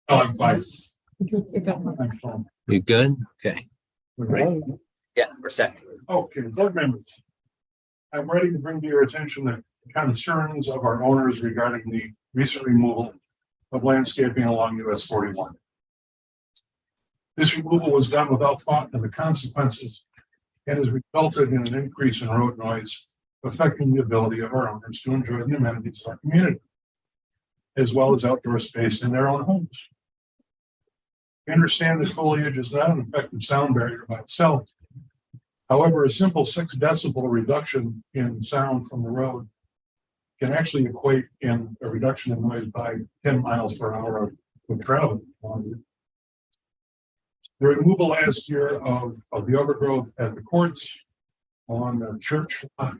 Oh, I'm fine. I'm fine. You good? Okay. We're ready. Yeah, for a second. Okay, board members. I'm ready to bring to your attention the concerns of our owners regarding the recent removal of landscaping along US 41. This removal was done without thought of the consequences and has resulted in an increase in road noise, affecting the ability of our owners to enjoy the amenities of our community, as well as outdoor space in their own homes. We understand that foliage is not an effective sound barrier by itself. However, a simple 6 decibel reduction in sound from the road can actually equate in a reduction in noise by 10 miles per hour of travel. The removal last year of the overgrowth at the courts on the church lot,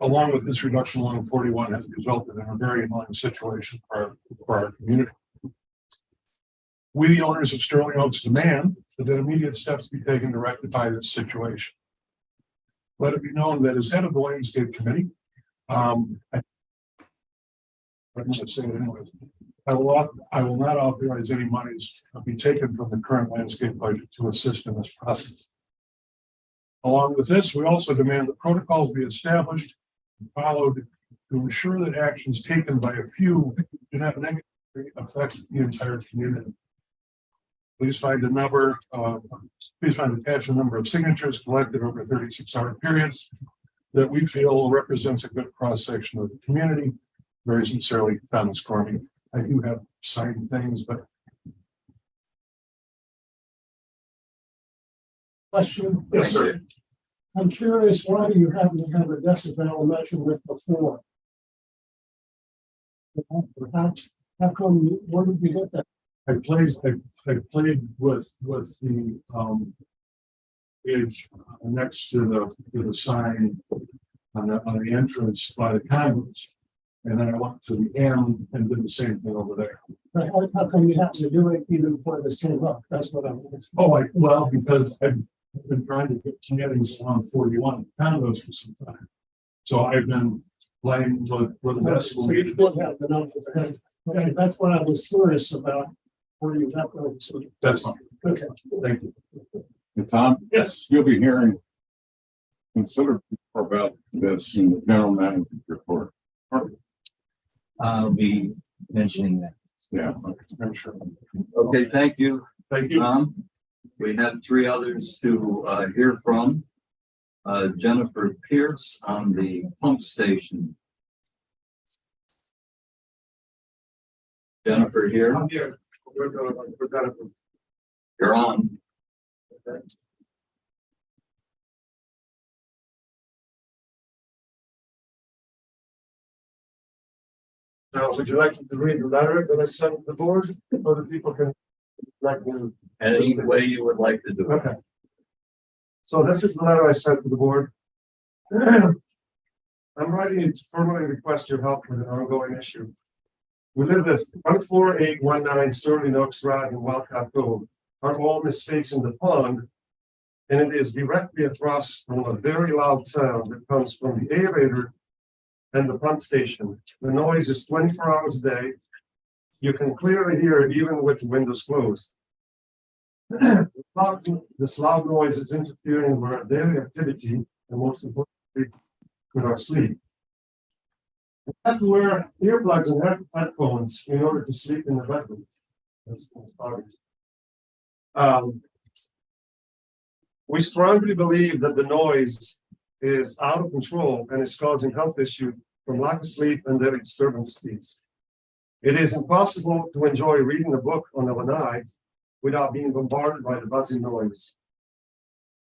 along with this reduction along 41, has resulted in a very annoying situation for our community. We, the owners of Sterling Oaks, demand that immediate steps be taken to rectify this situation. Let it be known that as head of the landscape committee, I'm going to say it anyways. I will not authorize any monies to be taken from the current landscape budget to assist in this process. Along with this, we also demand that protocols be established and followed to ensure that actions taken by a few do not negatively affect the entire community. Please find attached a number of signatures collected over 36-hour periods that we feel represents a good cross-section of the community. Very sincerely, Thomas Cormie. I do have signed things, but. Question. Yes, sir. I'm curious, why do you happen to have a decibel measurement before? How come, where did you get that? I played with the edge next to the sign on the entrance by the condos. And then I went to the end and did the same thing over there. But how come you happen to do it even before this came up? That's what I'm asking. Oh, well, because I've been trying to get communities on 41 condos for some time. So I've been playing with the best. So you did have the numbers. Okay, that's what I was curious about. Where you have those. That's fine. Okay. Thank you. And Tom, Yes. you'll be hearing consider more about this in the general manager's report. I'll be mentioning that. Yeah. I'm sure. Okay, thank you, Thank you. Tom. We have 3 others to hear from. Jennifer Pierce on the pump station. Jennifer here, I'm here. you're on. Now, would you like to read the letter that I sent to the board, or the people can like to? Any way you would like to do it. Okay. So this is the letter I sent to the board. I'm writing to formally request your help with an ongoing issue. We live at 14819 Sterling Oaks Drive in Wildcat Cove. Our home is facing the pond, and it is directly across from a very loud sound that comes from the aerator and the pump station. The noise is 24 hours a day. You can clearly hear it even with the windows closed. This loud noise is interfering with our daily activity and most importantly, with our sleep. We have to wear earplugs and headphones in order to sleep in the bedroom. That's we strongly believe that the noise is out of control and is causing health issues from lack of sleep and daily disturbances. It is impossible to enjoy reading a book on a lanai without being bombarded by the buzzing noise.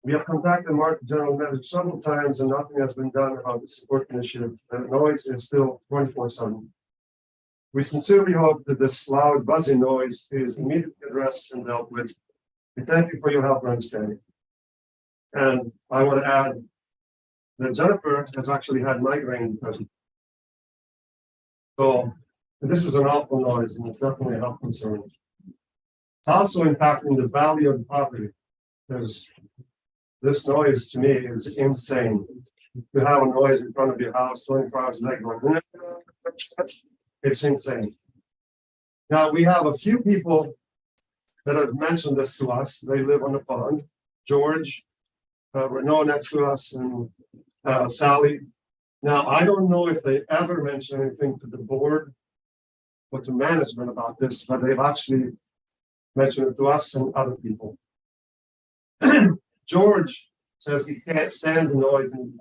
We have contacted Mark, General Manager, several times and nothing has been done about the support initiative. The noise is still 24/7. We sincerely hope that this loud buzzing noise is immediately addressed and dealt with. We thank you for your help and understanding. And I want to add that Jennifer has actually had migraine present. So this is an awful noise and it's definitely a health concern. It's also impacting the value of the property because this noise to me is insane. You have a noise in front of your house 24 hours a day going, it's insane. Now, we have a few people that have mentioned this to us. They live on the pond. George, Renault next to us, and Sally. Now, I don't know if they ever mentioned anything to the board or to management about this, but they've actually mentioned it to us and other people. George says he can't stand the noise and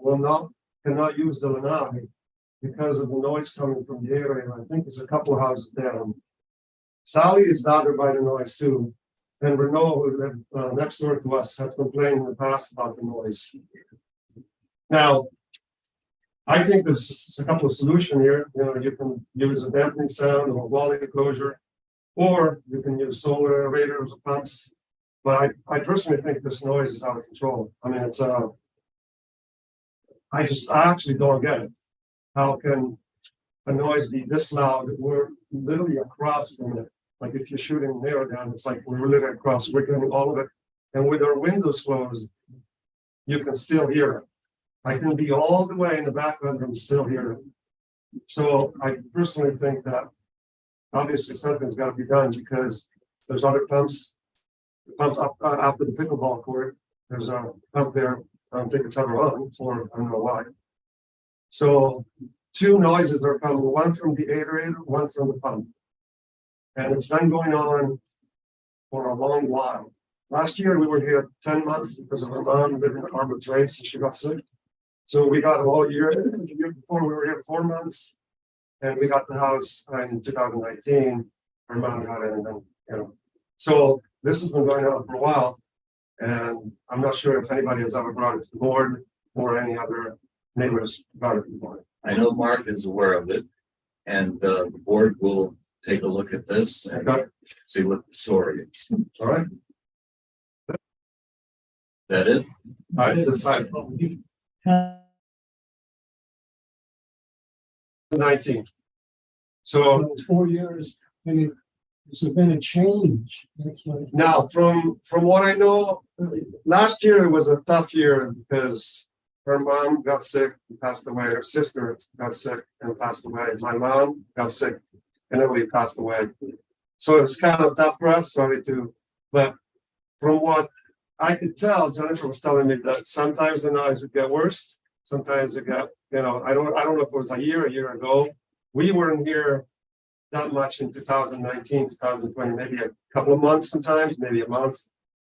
cannot use the lanai because of the noise coming from the area. I think there's a couple of houses down. Sally is bothered by the noise too. And Renault, who lived next door to us, has complained in the past about the noise. Now, I think there's a couple of solutions here. You know, you can use a dampening sound or a wall enclosure, or you can use solar aerators or pumps. But I personally think this noise is out of control. I mean, it's I actually don't get it. How can a noise be this loud? We're literally across from it. Like if you're shooting narrow down, it's like we're literally across. We're getting all of it, and with our windows closed, you can still hear it. I can be all the way in the back bedroom, still hear it. So I personally think that obviously something's got to be done because there's other pumps up after the pickleball court. There's a pump there. I don't think it's ever on, or I don't know why. So two noises are coming, one from the aerator, one from the pump. And it's been going on for a long while. Last year we were here 10 months because of our mom living in Harbor Trace and she got sick. So we got it all year. The year before we were here 4 months, and we got the house in 2019. Our mom got it, and then So this has been going on for a while, and I'm not sure if anybody has ever brought it to the board or any other neighbors brought it to the board. I know Mark is aware of it, and the board will take a look at this and Okay. see what the story is. All right. That it? I decided 19. So 4 years, maybe there's been a change. That's what- now, from what I know, last year was a tough year because her mom got sick and passed away. Her sister got sick and passed away. My mom got sick and Emily passed away. So it was kind of tough for us. But from what I could tell, Jennifer was telling me that sometimes the noise would get worse. Sometimes it got, I don't know if it was a year ago. We weren't here that much in 2019, 2020, maybe a couple of months sometimes, maybe a month.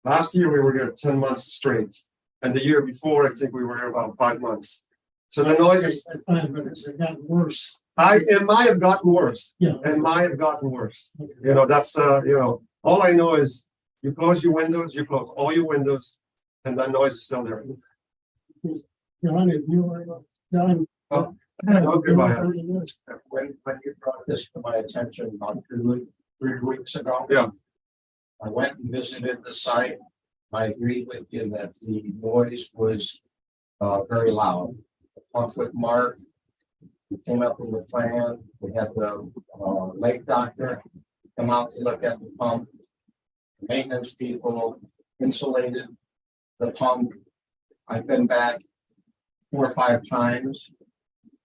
Last year we were here 10 months straight. And the year before, I think we were here about 5 months. So the noise is, I find, but it's gotten worse. it might have gotten worse. Yeah. It might have gotten worse. That's, all I know is you close your windows, you close all your windows, and that noise is still there. John, if you were, John. Okay, go ahead. When you brought this to my attention about 3 weeks ago. Yeah. I went and visited the site. I agreed with you that the noise was very loud. Talked with Mark. We came up with a plan. We had the lake doctor come out to look at the pump. Maintenance people insulated the pump. I've been back 4 or 5 times.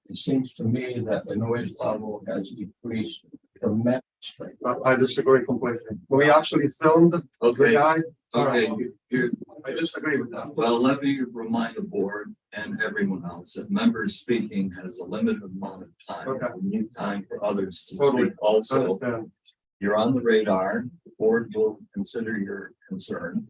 It seems to me that the noise level has decreased tremendously. I disagree completely. We actually filmed the Okay, guy. okay, here, I disagree with that. well, let me remind the board and everyone else that members speaking has a limited amount of time. Okay. We need time for others to Totally. speak also. Understand. You're on the radar, the board will consider your concern.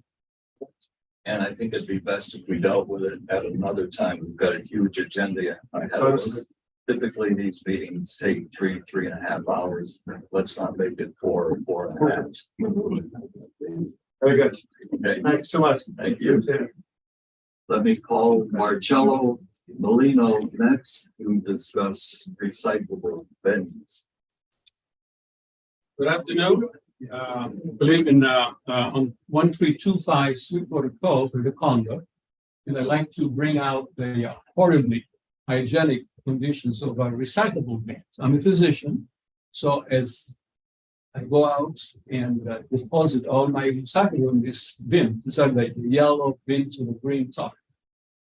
And I think it'd be best if we dealt with it at another time. We've got a huge agenda ahead of us. Typically, these meetings take 3.5 hours. Let's not make it 4 or 4.5. Very good. Okay, Thanks so much. thank you. Let me call Marcello Molino next to discuss recyclable bins. Good afternoon. Believe in on 1325 Sweetwater Cove with the condo. And I'd like to bring out the horribly hygienic conditions of our recyclable bins. I'm a physician, so as I go out and deposit all my recyclable in this bin, these are like the yellow bins with a green top.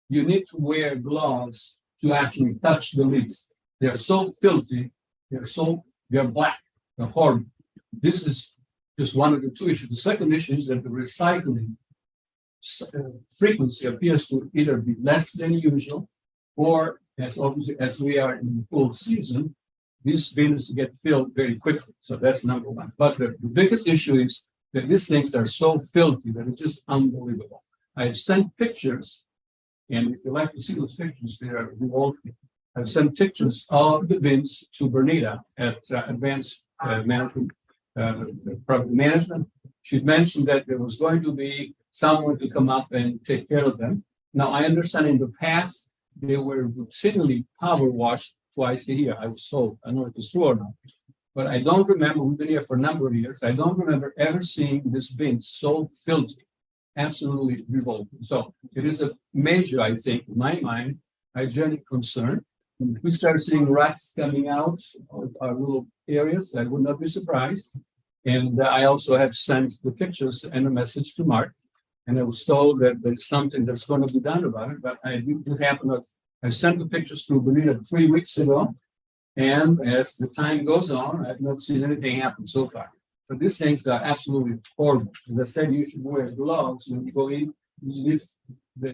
You need to wear gloves to actually touch the lids. They're so filthy, they're black, they're horrible. this is just one of the two issues. The second issue is that the recycling frequency appears to either be less than usual, or as obviously as we are in full season, these bins get filled very quickly. So that's number one. But the biggest issue is that these things are so filthy that it's just unbelievable. I've sent pictures, and if you like to see those pictures, they are revolting. I've sent pictures of the bins to Bernita at Advanced Management, Property Management. She mentioned that there was going to be someone to come up and take care of them. Now, I understand in the past, they were routinely power washed twice a year, I was told. I don't know if it's true or not. But I don't remember, we've been here for a number of years, I don't remember ever seeing this bin so filthy. Absolutely revolting. So it is a major, I think, in my mind, hygienic concern. If we start seeing rats coming out of our little areas, I would not be surprised. And I also have sent the pictures and a message to Mark. And I was told that there's something that's going to be done about it. But I didn't happen to, I sent the pictures to Benita 3 weeks ago. And as the time goes on, I've not seen anything happen so far. But these things are absolutely horrible. As I said, you should wear gloves when you go in, you lift the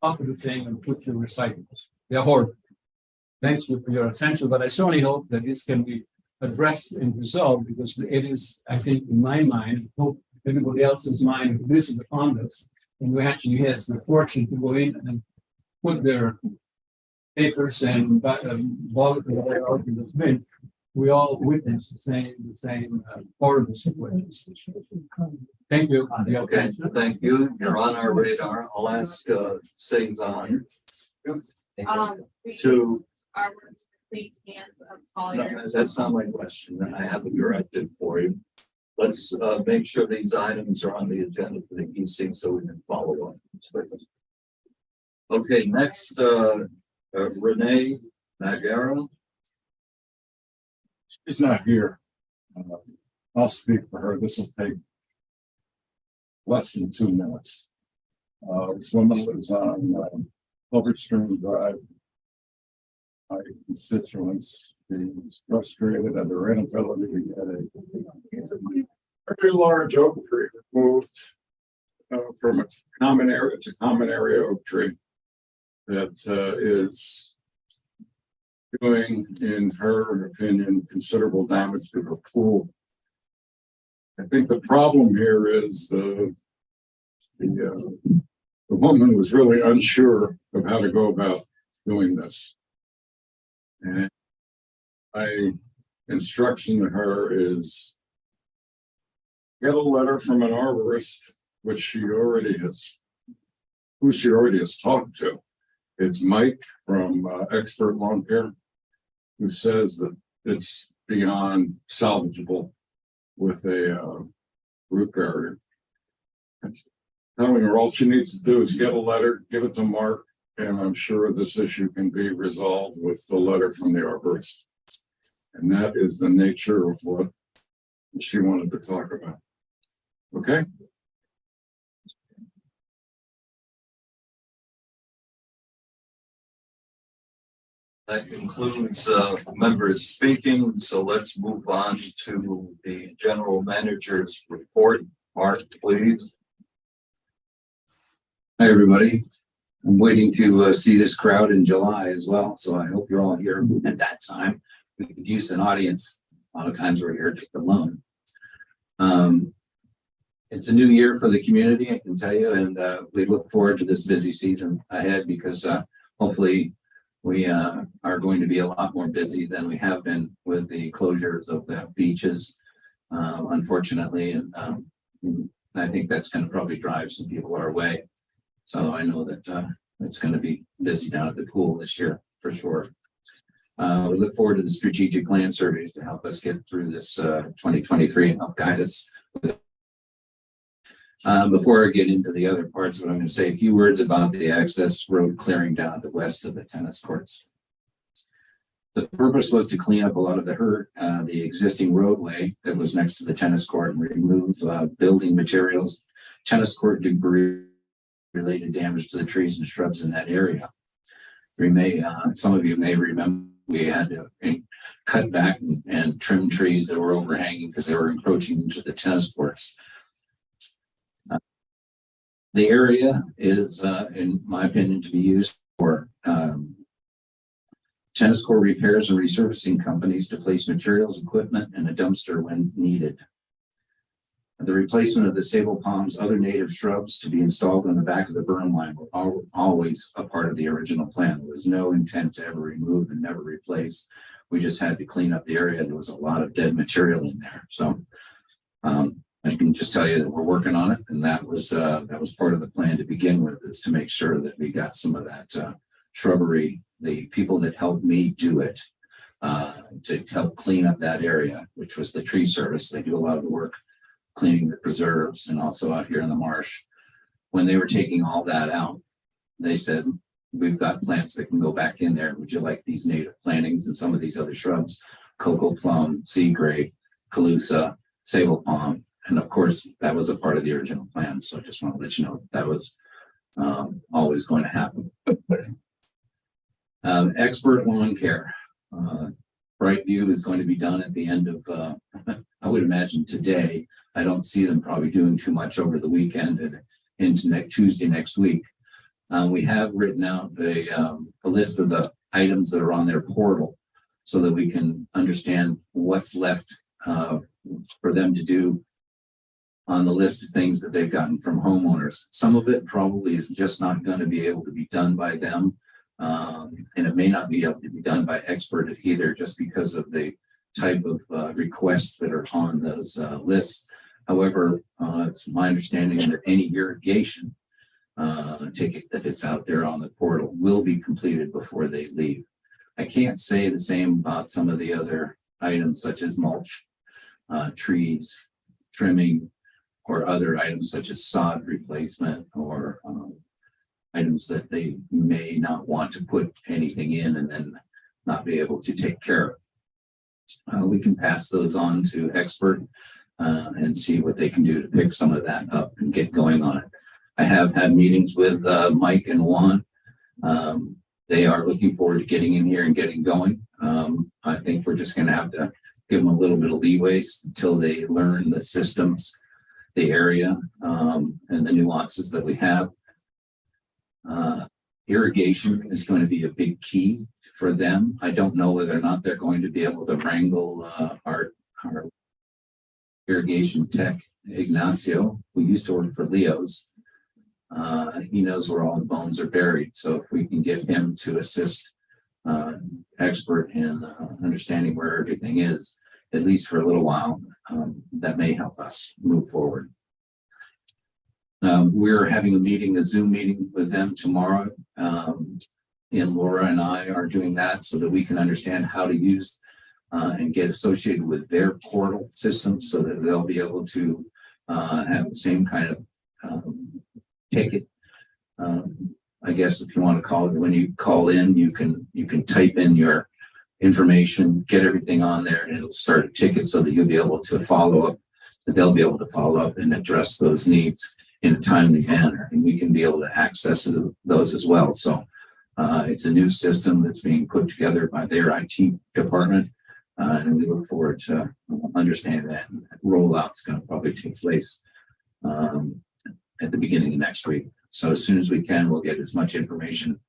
up of the thing and put your recyclables. They're horrible. Thanks for your attention, but I certainly hope that this can be addressed and resolved, because it is, I think, in my mind, hope everybody else's mind, if this is upon us, and who actually has the fortune to go in and put their papers and wallet out in the bin. We all witness the same horrible situations. Thank you. Okay, thank you. You're on our radar. I'll ask Cezanne We to, use our words complete hands of Collier. no, that's not my question. I have a directive for you. Let's make sure these items are on the agenda for the EC so we can follow up. Okay, next, Renee Magaro. She's not here. I'll speak for her. This will take less than 2 minutes. This woman lives on Public Stream Drive. My constituents is frustrated at their inability to get a very large oak tree removed from a common area. It's a common area oak tree that is doing, in her opinion, considerable damage to the pool. I think the problem here is the woman was really unsure of how to go about doing this. And my instruction to her is get a letter from an arborist, who she already has talked to. It's Mike from Expert Lawn Care, who says that it's beyond salvageable with a root barrier. It's telling her all she needs to do is get a letter, give it to Mark, and I'm sure this issue can be resolved with the letter from the arborist. And that is the nature of what she wanted to talk about. Okay? That concludes members speaking, so let's move on to the general manager's report. Mark, please. Hi, everybody. I'm waiting to see this crowd in July as well, so I hope you're all here at that time. We could use an audience. A lot of times we're here just alone. It's a new year for the community, I can tell you, and we look forward to this busy season ahead, because hopefully we are going to be a lot more busy than we have been with the closures of the beaches, unfortunately, and I think that's going to probably drive some people our way. So I know that it's going to be busy down at the pool this year for sure. We look forward to the strategic land surveys to help us get through this 2023 and help guide us. Before I get into the other parts, I'm going to say a few words about the access road clearing down the west of the tennis courts. The purpose was to clean up a lot of the existing roadway that was next to the tennis court and remove building materials, tennis court debris, related damage to the trees and shrubs in that area. We may, some of you may remember, we had cut back and trim trees that were overhanging because they were encroaching into the tennis courts. The area is, in my opinion, to be used for tennis court repairs and resurfacing companies to place materials, equipment, and a dumpster when needed. The replacement of the sable palms, other native shrubs to be installed on the back of the berm line were always a part of the original plan. There was no intent to ever remove and never replace. We just had to clean up the area. There was a lot of dead material in there. So I can just tell you that we're working on it, and that was part of the plan to begin with, is to make sure that we got some of that shrubbery. The people that helped me do it to help clean up that area, which was the tree service. They do a lot of the work cleaning the preserves and also out here in the marsh. When they were taking all that out, they said, we've got plants that can go back in there. Would you like these native plantings and some of these other shrubs? Cocoa plum, sea gray, calusa, sable palm. And of course, that was a part of the original plan. So I just want to let you know that was always going to happen. Expert lawn care. Brightview is going to be done at the end of, I would imagine today. I don't see them probably doing too much over the weekend and into Tuesday next week. We have written out a list of the items that are on their portal so that we can understand what's left for them to do on the list of things that they've gotten from homeowners. Some of it probably is just not going to be able to be done by them. And it may not be able to be done by expert either, just because of the type of requests that are on those lists. However, it's my understanding that any irrigation ticket that it's out there on the portal will be completed before they leave. I can't say the same about some of the other items such as mulch, trees, trimming, or other items such as sod replacement, or items that they may not want to put anything in and then not be able to take care of. We can pass those on to expert and see what they can do to pick some of that up and get going on it. I have had meetings with Mike and Juan. They are looking forward to getting in here and getting going. I think we're just going to have to give them a little bit of leeway until they learn the systems, the area, and the nuances that we have. Irrigation is going to be a big key for them. I don't know whether or not they're going to be able to wrangle our irrigation tech, Ignacio, who used to work for Leo's. He knows where all the bones are buried. So if we can get him to assist expert in understanding where everything is, at least for a little while, that may help us move forward. We're having a Zoom meeting with them tomorrow. And Laura and I are doing that so that we can understand how to use and get associated with their portal system so that they'll be able to have the same kind of ticket. I guess if you want to call it, when you call in, you can type in your information, get everything on there, and it'll start a ticket so that you'll be able to follow up, that they'll be able to follow up and address those needs in a timely manner, and we can be able to access those as well. So it's a new system that's being put together by their IT department, and we look forward to understanding that. Rollout's going to probably take place at the beginning of next week. So as soon as we can, we'll get as much information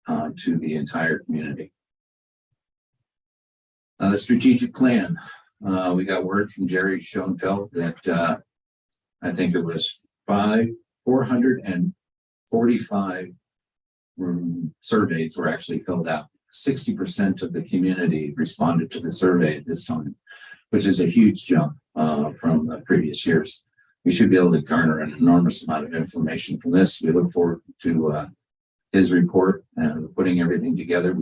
to the entire community. The strategic plan. We got word from Jerry Schoenfeld that I think it was 445 surveys were actually filled out. 60% of the community responded to the survey at this time, which is a huge jump from the previous years. We should be able to garner an enormous amount of information from this. We look forward to his report and putting everything together.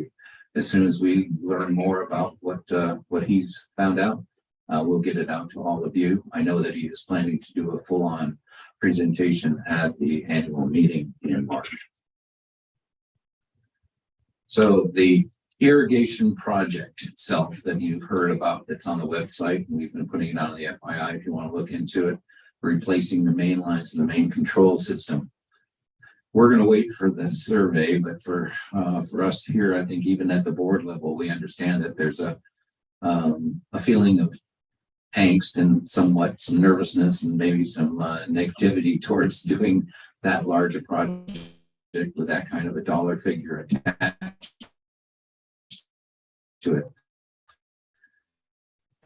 As soon as we learn more about what he's found out, we'll get it out to all of you. I know that he is planning to do a full-on presentation at the annual meeting in March. So the irrigation project itself that you've heard about, that's on the website, and we've been putting it on the FYI if you want to look into it, replacing the main lines and the main control system. We're going to wait for the survey, but for us here, I think even at the board level, we understand that there's a a feeling of angst and somewhat some nervousness and maybe some negativity towards doing that large a project with that kind of a dollar figure attached to it.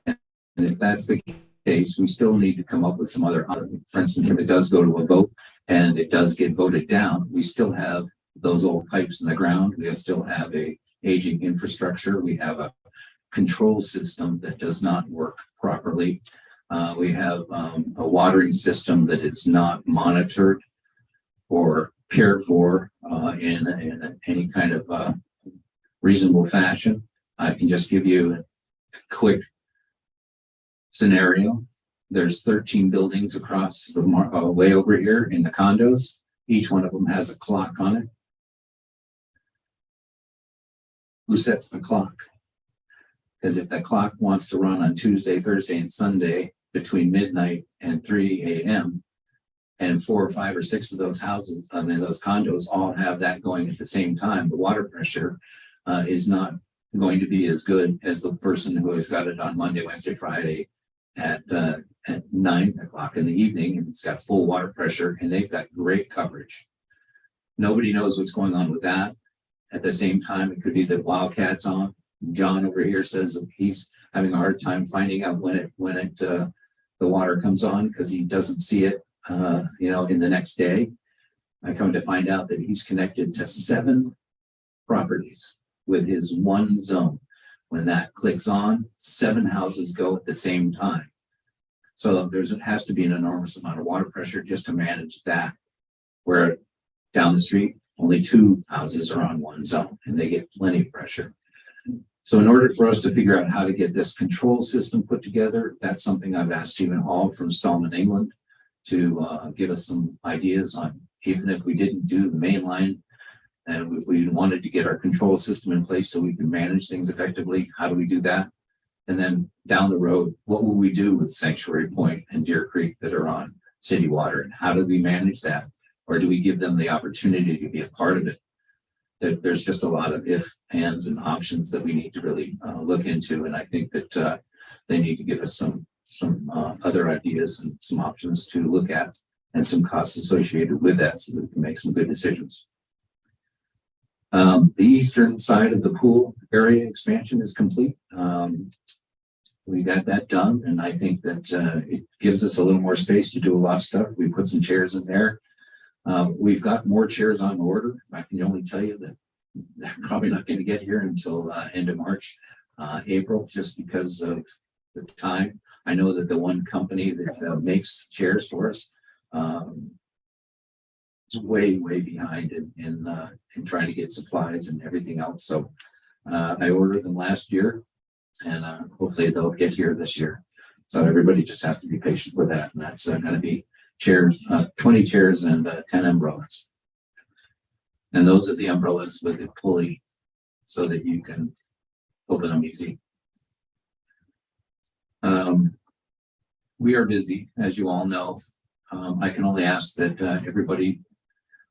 And if that's the case, we still need to come up with some other, for instance, if it does go to a vote and it does get voted down, we still have those old pipes in the ground. We still have a aging infrastructure. We have a control system that does not work properly. We have a watering system that is not monitored or cared for in any kind of reasonable fashion. I can just give you a quick scenario. There's 13 buildings across the way over here in the condos. Each one of them has a clock on it. Who sets the clock? Because if that clock wants to run on Tuesday, Thursday, and Sunday between midnight and 3 a.m., and 4 or 5 or 6 of those houses, I mean, those condos all have that going at the same time, the water pressure is not going to be as good as the person who has got it on Monday, Wednesday, Friday at 9 o'clock in the evening, and it's got full water pressure, and they've got great coverage. Nobody knows what's going on with that. At the same time, it could be that Wildcat's on. John over here says that he's having a hard time finding out when the water comes on because he doesn't see it, in the next day. I come to find out that he's connected to 7 properties with his one zone. When that clicks on, 7 houses go at the same time. So has to be an enormous amount of water pressure just to manage that. Where down the street, only 2 houses are on one zone and they get plenty of pressure. So in order for us to figure out how to get this control system put together, that's something I've asked Stephen Hall from Stallman, England, to give us some ideas on, even if we didn't do the main line, and if we wanted to get our control system in place so we can manage things effectively, how do we do that? And then down the road, what will we do with Sanctuary Point and Deer Creek that are on city water? And how do we manage that? Or do we give them the opportunity to be a part of it? There's just a lot of ifs, ands, and options that we need to really look into. And I think that they need to give us some other ideas and some options to look at and some costs associated with that so that we can make some good decisions. The eastern side of the pool area expansion is complete. We got that done, and I think that it gives us a little more space to do a lot of stuff. We put some chairs in there. We've got more chairs on order. I can only tell you that they're probably not going to get here until end of March, April, just because of the time. I know that the one company that makes chairs for us is way behind in trying to get supplies and everything else. So I ordered them last year, and hopefully they'll get here this year. So everybody just has to be patient with that, and that's going to be chairs, 20 chairs and 10 umbrellas. And those are the umbrellas with a pulley so that you can open them easy. We are busy, as you all know. I can only ask that everybody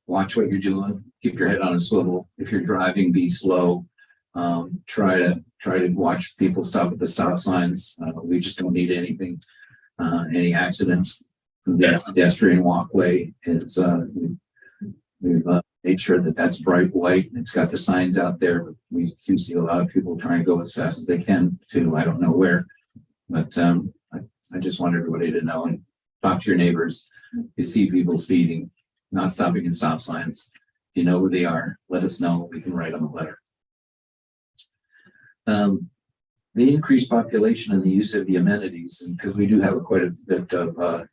watch what you're doing, keep your head on a swivel. If you're driving, be slow. Try to watch people stop at the stop signs. We just don't need anything, any accidents. The pedestrian walkway is we've made sure that that's bright white. It's got the signs out there. We do see a lot of people trying to go as fast as they can to I don't know where, but I just want everybody to know and talk to your neighbors. You see people speeding, not stopping in stop signs. If you know who they are, let us know. We can write them a letter. The increased population and the use of the amenities, and because we do have quite a bit of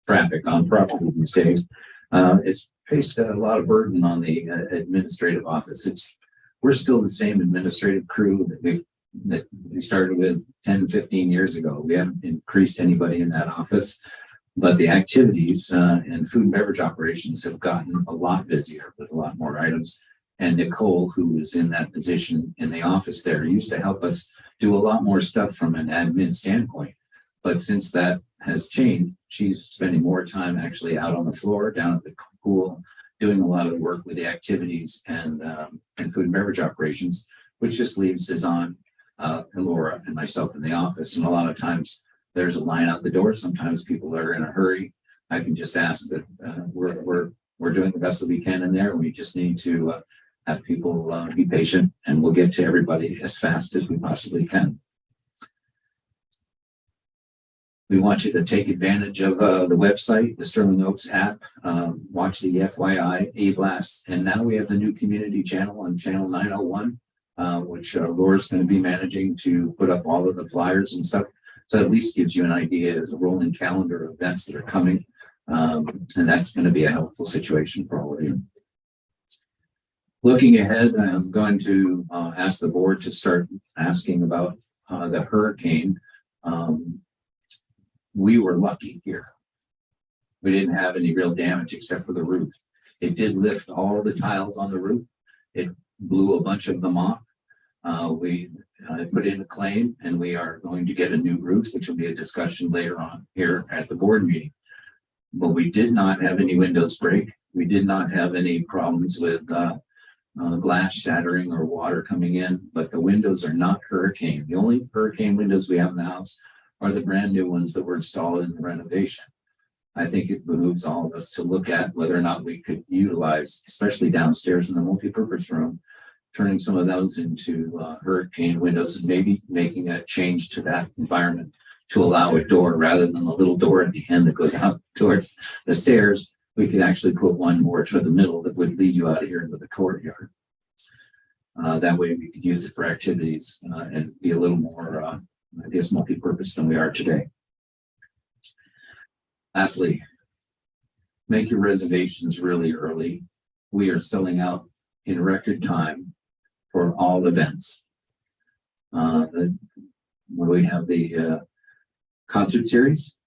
traffic on property these days, it's placed a lot of burden on the administrative office. We're still the same administrative crew that we started with 10, 15 years ago. We haven't increased anybody in that office, but the activities and food and beverage operations have gotten a lot busier with a lot more items. And Nicole, who is in that position in the office there, used to help us do a lot more stuff from an admin standpoint. But since that has changed, she's spending more time actually out on the floor, down at the pool, doing a lot of work with the activities and food and beverage operations, which just leaves Cezanne Laura and myself in the office. And a lot of times there's a line out the door. Sometimes people are in a hurry. I can just ask that, we're doing the best that we can in there. We just need to, have people, be patient, and we'll get to everybody as fast as we possibly can. We want you to take advantage of the website, the Sterling Oaks app, watch the FYI A-Blast. And now we have the new community channel on channel 901, which Laura's going to be managing to put up all of the flyers and stuff. So at least gives you an idea as a rolling calendar of events that are coming. And that's going to be a helpful situation for all of you. Looking ahead, I'm going to ask the board to start asking about the hurricane. We were lucky here. We didn't have any real damage except for the roof. It did lift all the tiles on the roof. It blew a bunch of them off. We put in a claim, and we are going to get a new roof, which will be a discussion later on here at the board meeting. But we did not have any windows break. We did not have any problems with glass shattering or water coming in, but the windows are not hurricane. The only hurricane windows we have in the house are the brand new ones that were installed in the renovation. I think it behooves all of us to look at whether or not we could utilize, especially downstairs in the multipurpose room, turning some of those into hurricane windows and maybe making a change to that environment to allow a door rather than the little door at the end that goes out towards the stairs. We could actually put one more to the middle that would lead you out of here into the courtyard. That way we could use it for activities and be a little more, I guess, multi-purpose than we are today. Lastly, make your reservations really early. We are selling out in record time for all events. We have the concert series.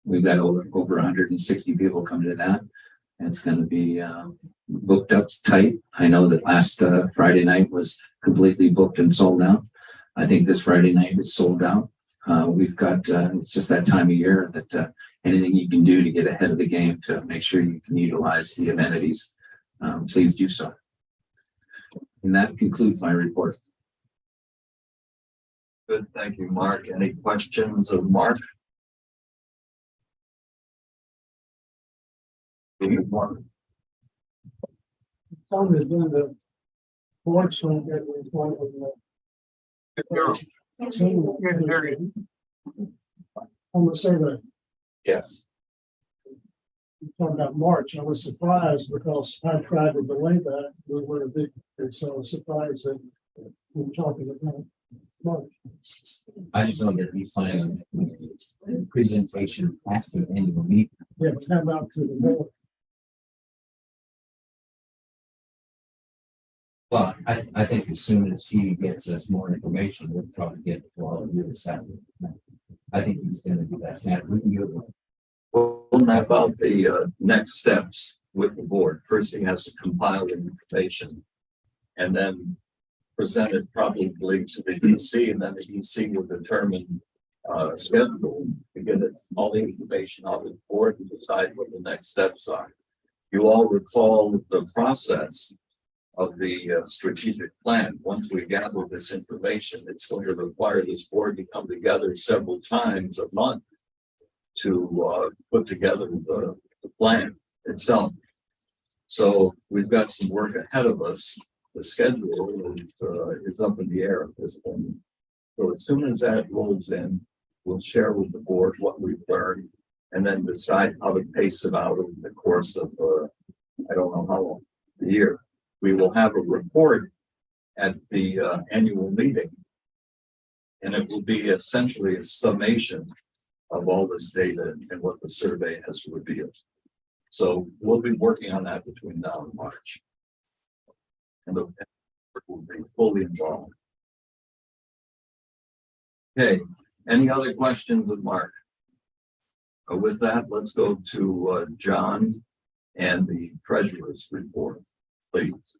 We've got over 160 people coming to that. It's going to be booked up tight. I know that last Friday night was completely booked and sold out. I think this Friday night is sold out. We've got, it's just that time of year that anything you can do to get ahead of the game to make sure you can utilize the amenities, please do so. And that concludes my report. Good, thank you, Mark. Any questions of Mark? Some is doing the boards don't get with one of the. I'm gonna say that Yes. you talking about March. I was surprised because I tried to delay that. We were a big, and so I was surprised that we were talking about March. I just know that we plan on presentation past the annual meeting. Yeah, but how about to the board? Well, I think as soon as he gets us more information, we'll probably get it to all of you this afternoon. I think he's gonna do that. Snap, we can do it. We'll map out the next steps with the board. First, he has to compile the information and then present it probably to the EC, and then the EC will determine schedule to get it, all the information out of the board and decide what the next steps are. You all recall the process of the strategic plan. Once we gather this information, it's going to require this board to come together several times a month to put together the plan itself. So we've got some work ahead of us. The schedule is up in the air at this point. So as soon as that rolls in, we'll share with the board what we've learned and then decide how to pace it out over the course of, I don't know how long, the year. We will have a report at the annual meeting. And it will be essentially a summation of all this data and what the survey has revealed. So we'll be working on that between now and March. And the board will be fully involved. Okay, any other questions with Mark? With that, let's go to John and the treasurer's report, please.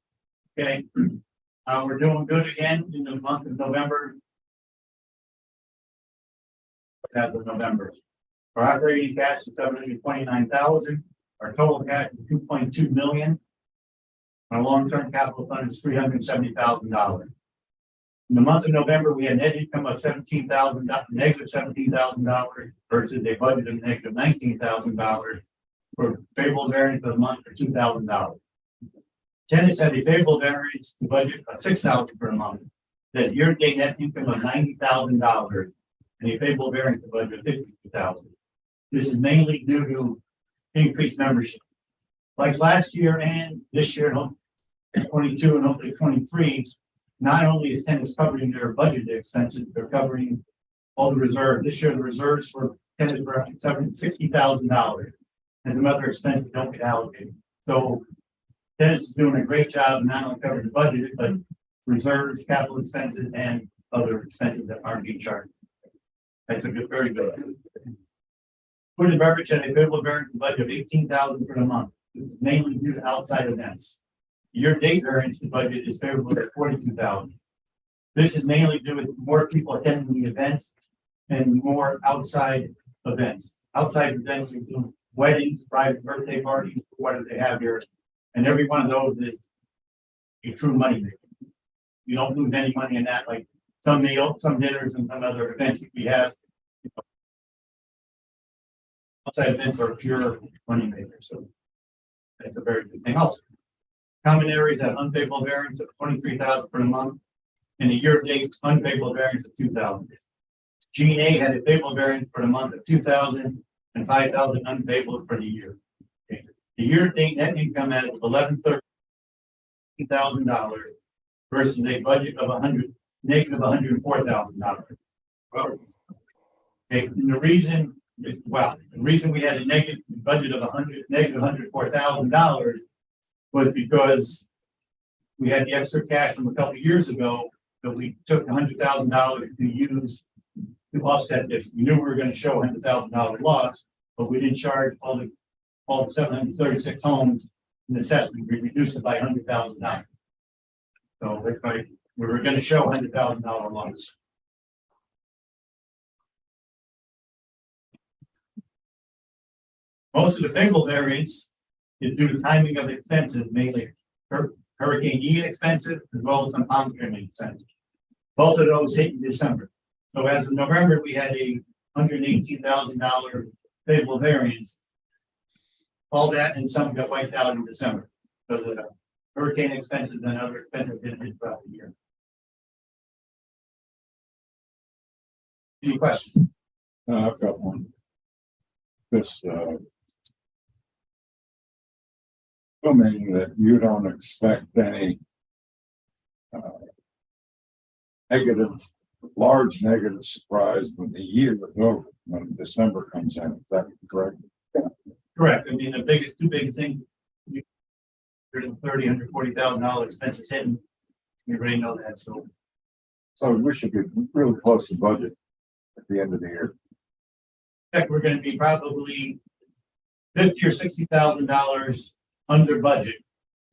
Okay, we're doing good again in the month of November. As of November, our operating cash is $729,000. Our total cash is $2.2 million. Our long-term capital fund is $370,000. In the month of November, we had net income of negative $17,000 versus a budget of negative $19,000 for favorable variance for the month for $2,000. Tennis had a favorable variance budget of $6,000 per month. That year-to-date net income of $90,000 and a favorable variance budget of $52,000. This is mainly due to increased membership. Like last year and this year, 22 and hopefully 23, not only is tennis covering their budgeted expenses, they're covering all the reserves. This year, the reserves for tennis were $60,000. And some other expenses don't get allocated. So tennis is doing a great job not only covering the budget, but reserves, capital expenses, and other expenses that aren't being charged. That's a good, very good. Food and beverage had a favorable variance budget of $18,000 for the month. This is mainly due to outside events. Year-to-date variance, the budget is favorable at $42,000. This is mainly due to more people attending the events and more outside events. Outside events include weddings, private birthday parties, what do they have here? And every one of those is a true money maker. You don't lose any money in that, like some meals, some dinners, and some other events we have. Outside events are pure money makers, so that's a very good thing. Also, common areas have unfavorable variance of $23,000 for the month, and a year-to-date unfavorable variance of $2,000. G&A had a favorable variance for the month of $2,000 and $5,000 unfavorable for the year. Okay. The year-to-date net income at $11,000 versus a budget of negative $104,000. Okay. And the reason we had a negative budget of negative $104,000 was because we had the extra cash from a couple of years ago that we took $100,000 to use to offset this. We knew we were going to show $100,000 loss, but we didn't charge all the 736 homes in assessment. We reduced it by $100,000. So we were going to show $100,000 loss. Most of the favorable variance is due to timing of expenses, mainly Hurricane Ian expenses, as well as some pond trimming expenses. Both of those hit in December. So as of November, we had a $118,000 favorable variance. All that and some got wiped out in December because of the hurricane expenses and other expenses didn't hit throughout the year. Any questions? I've got one. This, assuming that you don't expect any large negative surprise when the year is over, when December comes in, is that correct? Correct. I mean, the two biggest things, there's $140,000 expenses hitting. We already know that. So we should be really close to budget at the end of the year. in fact, we're going to be probably $50,000 or $60,000 under budget.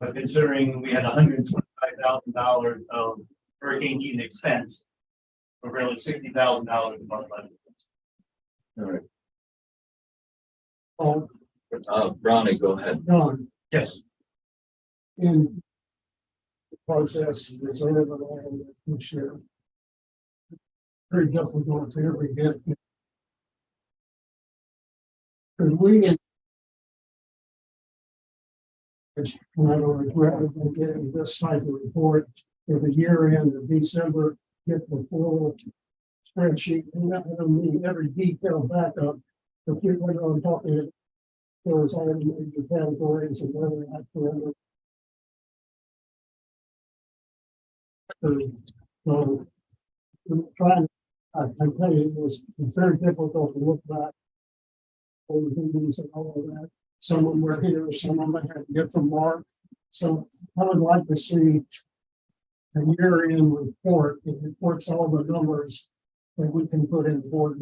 But considering we had $125,000 of Hurricane Ian expense, we're really $60,000 above budget. All right. Oh, Ronnie, go ahead. Don, Yes. in the process, reserve and all that this year. Very difficult to ever get. Could we? When I don't regret getting this type of report for the year end of December, get the full spreadsheet, and that would mean every detail backup. If you went on talking, there was all the major categories and whether I remember. So, I'm trying, I tell you, it's very difficult to look back. Over the meetings and all of that. Some of them were here, some of them I had to get from Mark. So I would like to see a year-end report that reports all the numbers that we can put in the board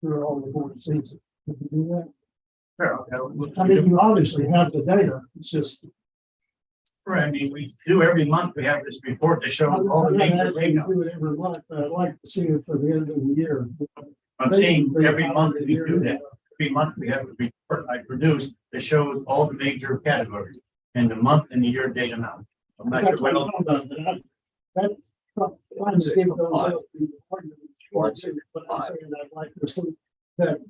through all the board season. Can you do that? Sure. I mean, you obviously have the data. It's just. Right. I mean, we do every month. We have this report to show all the major breakdowns. Do it every month, but I'd like to see it for the end of the year. I'm saying every month we do that. Every month we have a report I produce that shows all the major categories and the month and the year date amount. I'm not sure what else. Trying to keep those up in the argument. Once But I'm saying I'd like to see that.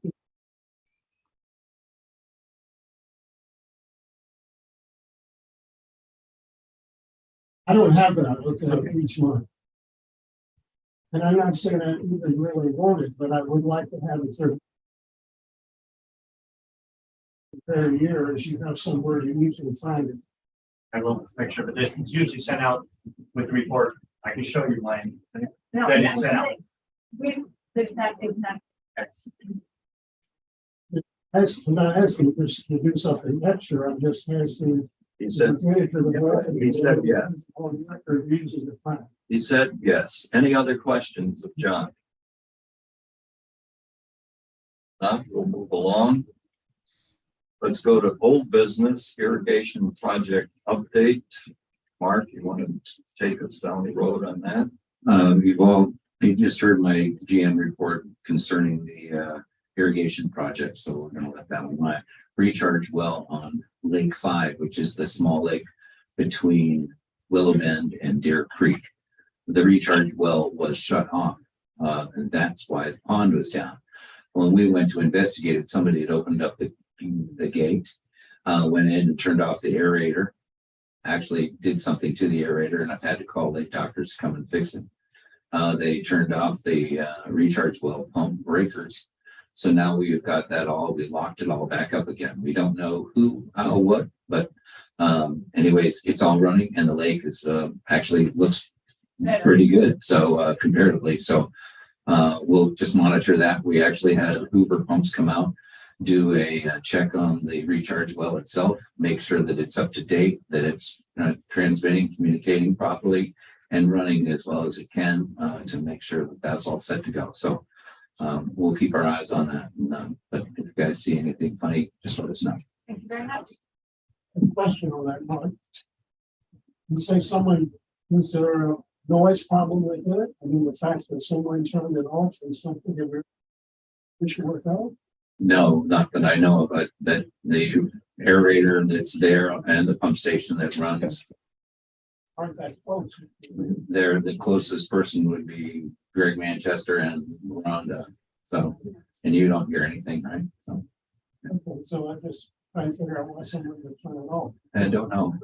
I don't have that, look at each month. And I'm not saying I even really want it, but I would like to have it for every year, as you have somewhere you usually find it. I will make sure, but this is usually sent out with the report. I can show you mine. No, That it's sent out. I'm not asking just to do something extra, I'm just asking. He said, He said, yeah. On record, using the plan. he said, yes. Any other questions of John? We'll move along. Let's go to old business irrigation project update. Mark, you want to take us down the road on that? You just heard my GM report concerning the irrigation project, so we're gonna let that one lie. Recharge well on Lake 5, which is the small lake between Willow Bend and Deer Creek. The recharge well was shut off, and that's why the pond was down. When we went to investigate it, somebody had opened up the gate, went in and turned off the aerator. Actually did something to the aerator, and I've had to call lake doctors to come and fix it. They turned off the recharge well pump breakers. So now we've got that all, we locked it all back up again. We don't know who, how, what, but anyways, it's all running and the lake is actually looks pretty good. So comparatively, so we'll just monitor that. We actually had Hoover Pumps come out, do a check on the recharge well itself, make sure that it's up to date, that it's transmitting, communicating properly, and running as well as it can to make sure that that's all set to go. So we'll keep our eyes on that. But if you guys see anything funny, just let us know. Thank you very much. A question on that, Mark. You say someone, is there a noise problem with it? I mean, the fact that someone turned it off is something that we should work out? No, not that I know of, but that the aerator that's there and the pump station that runs, Aren't that close? there, the closest person would be Greg Manchester and Rhonda. So, and you don't hear anything, right? So Okay, so I just trying to figure out why someone would turn it off. I don't know.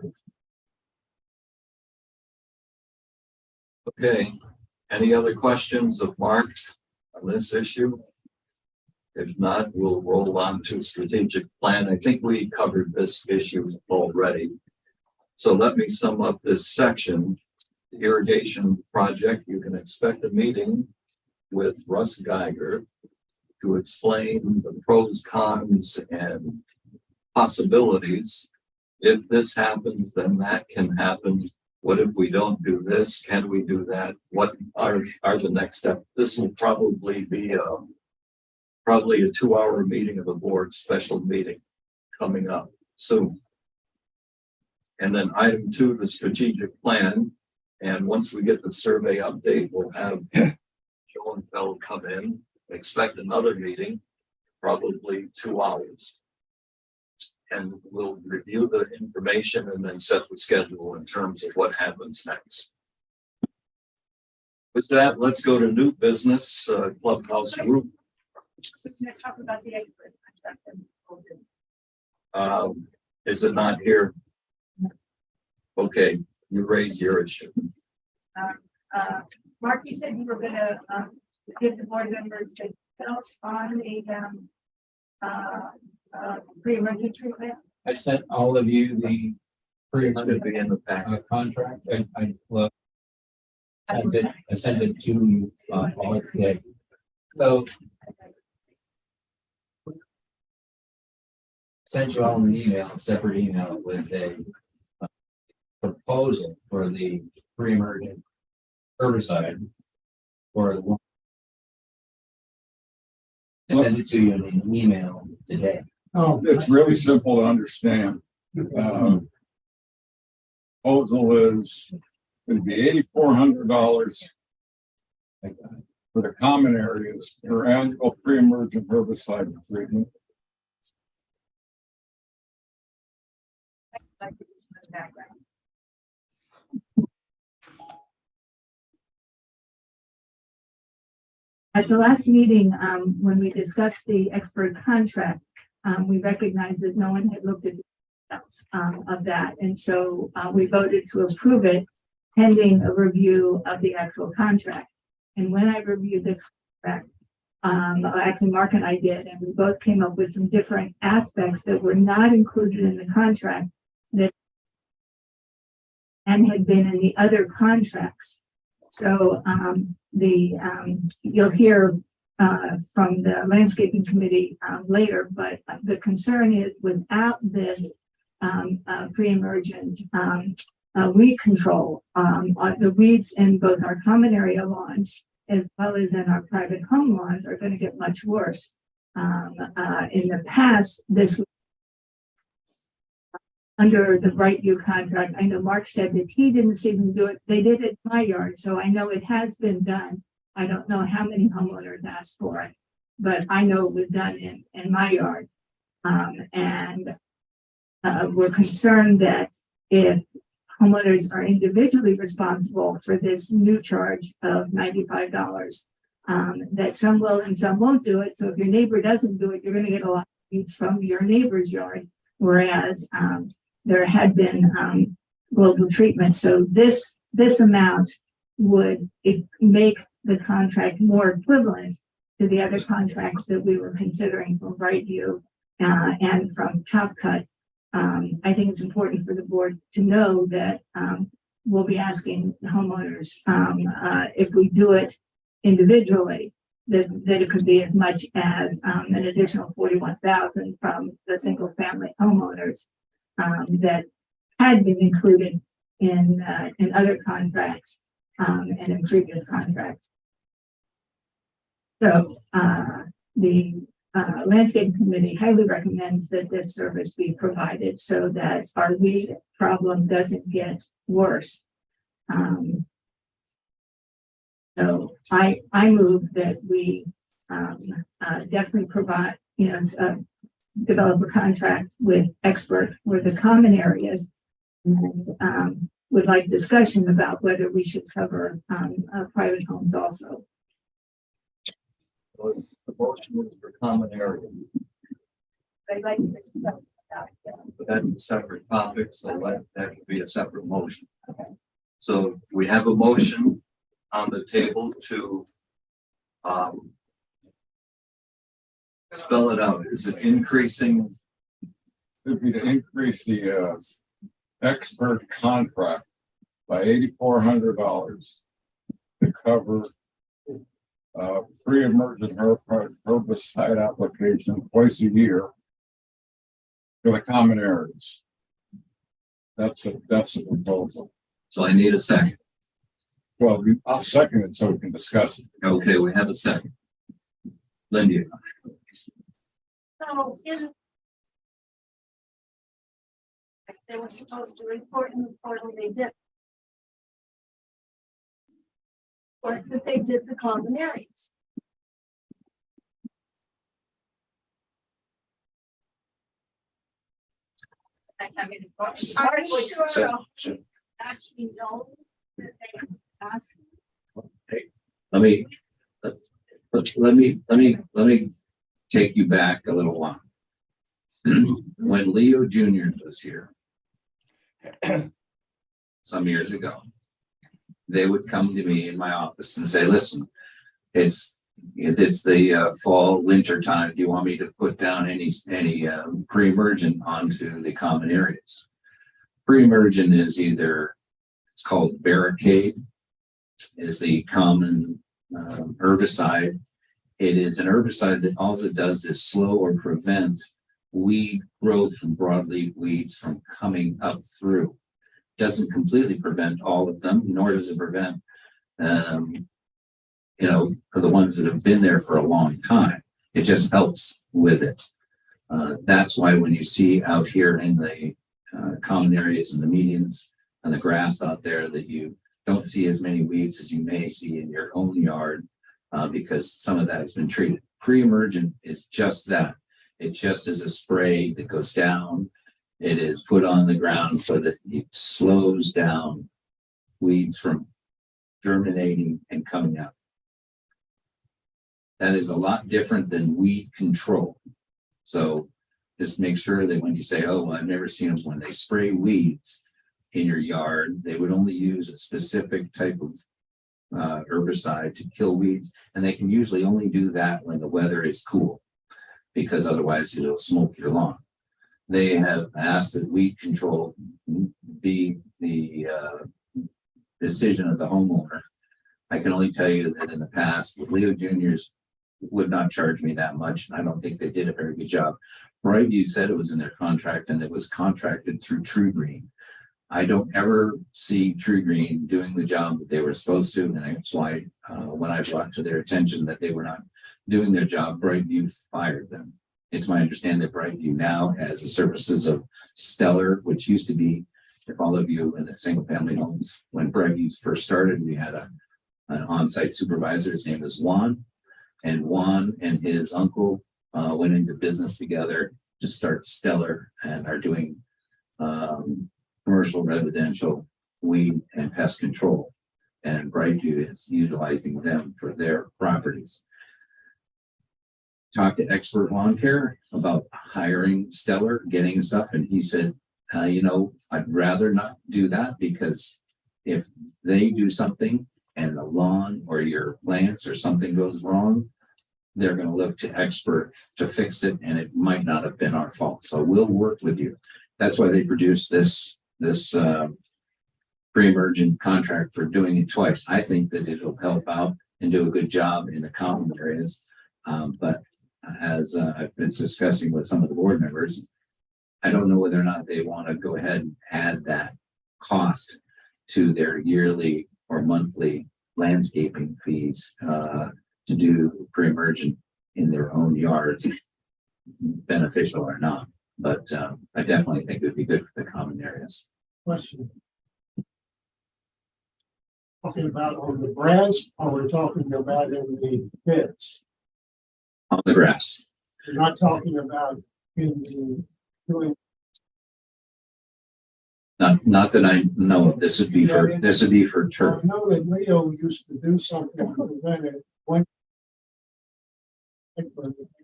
Okay, any other questions of Mark on this issue? If not, we'll roll on to strategic plan. I think we covered this issue already. So let me sum up this section. The irrigation project, you can expect a meeting with Russ Geiger to explain the pros, cons, and possibilities. If this happens, then that can happen. What if we don't do this? Can we do that? What are the next steps? This will probably be a 2-hour meeting of the board, special meeting coming up soon. And then item 2, the strategic plan. And once we get the survey update, we'll have Schoenfeld come in, expect another meeting, probably 2 hours. And we'll review the information and then set the schedule in terms of what happens next. With that, let's go to new business, Clubhouse Group. We're going to talk about the expert contract. Is it not here? Okay, you raise your issue. Mark, you said you were gonna give the board members the details on a pre-emergency plan. I sent all of you the Should be in the pack. contract. I sent it to Paul today. So sent you all an email, a separate email with a proposal for the pre-emergent herbicide for the one. I sent it to you in an email today. Oh, It's really simple to understand. Proposal is going to be $8,400 for the common areas for annual pre-emergent herbicide treatment. At the last meeting, when we discussed the expert contract, we recognized that no one had looked at the details, of that. And so, we voted to approve it pending a review of the actual contract. And when I reviewed the contract, actually Mark and I did, and we both came up with some different aspects that were not included in the contract that and had been in the other contracts. So, you'll hear from the landscaping committee later, but the concern is without this pre-emergent weed control, the weeds in both our common area lawns as well as in our private home lawns are going to get much worse. In the past, this was under the Brightview contract. I know Mark said that he didn't see them do it. They did it in my yard, so I know it has been done. I don't know how many homeowners asked for it, but I know it was done in my yard. We're concerned that if homeowners are individually responsible for this new charge of $95, that some will and some won't do it. So if your neighbor doesn't do it, you're going to get a lot of weeds from your neighbor's yard. Whereas there had been global treatment. So this amount would make the contract more equivalent to the other contracts that we were considering from Brightview and from Top Cut. I think it's important for the board to know that we'll be asking the homeowners if we do it individually, that it could be as much as an additional $41,000 from the single family homeowners that had been included in other contracts and in previous contracts. So the landscape committee highly recommends that this service be provided so that our weed problem doesn't get worse. So I move that we definitely provide, develop a contract with expert for the common areas, and would like discussion about whether we should cover private homes also. The motion was for common area, I'd like to discuss about that. but that's a separate topic, so that could be a separate motion. So we have a motion on the table to spell it out. Is it increasing? Would be to increase the expert contract by $8,400 to cover pre-emergent herbicide application twice a year for the common areas. That's a proposal. So I need a second. Well, I'll second it so we can discuss it. Okay, we have a second. Lindy. So they were supposed to report in the portal, they did. Or that they did the common areas. Are you sure actually know that they asked? Let me take you back a little while. When Leo Jr. was here some years ago, they would come to me in my office and say, listen, it's the fall, winter time. Do you want me to put down any pre-emergent onto the common areas? Pre-emergent is it's called barricade, is the common herbicide. It is an herbicide that all it does is slow or prevent weed growth from broadleaf weeds from coming up through. Doesn't completely prevent all of them, nor does it prevent, for the ones that have been there for a long time. It just helps with it. That's why when you see out here in the common areas and the medians and the grass out there, that you don't see as many weeds as you may see in your own yard, because some of that has been treated. Pre-emergent is just that. It just is a spray that goes down. It is put on the ground so that it slows down weeds from germinating and coming out. That is a lot different than weed control. So just make sure that when you say, oh, well, I've never seen them when they spray weeds in your yard, they would only use a specific type of herbicide to kill weeds. And they can usually only do that when the weather is cool, because otherwise it'll smoke your lawn. They have asked that weed control be the decision of the homeowner. I can only tell you that in the past, with Leo Juniors would not charge me that much. I don't think they did a very good job. Brightview said it was in their contract and it was contracted through True Green. I don't ever see True Green doing the job that they were supposed to. And that's why when I brought to their attention that they were not doing their job, Brightview fired them. It's my understanding that Brightview now has the services of Stellar, which used to be, if all of you in the single family homes, when Brightview first started, we had an on-site supervisor. His name was Juan. And Juan and his uncle went into business together to start Stellar and are doing commercial, residential, weed and pest control. And Brightview is utilizing them for their properties. Talked to Expert Lawn Care about hiring Stellar, getting stuff, and he said, I'd rather not do that, because if they do something and the lawn or your plants or something goes wrong, they're going to look to Expert to fix it, and it might not have been our fault. So we'll work with you. That's why they produced this pre-emergent contract for doing it twice. I think that it'll help out and do a good job in the common areas. But as I've been discussing with some of the board members, I don't know whether or not they want to go ahead and add that cost to their yearly or monthly landscaping fees to do pre-emergent in their own yards, beneficial or not. But I definitely think it would be good for the common areas. Question. Talking about on the grass, or we're talking about in the pits? On the grass. We're not talking about in the doing. Not that I know of. This would be for turf. I know that Leo used to do something to prevent it. When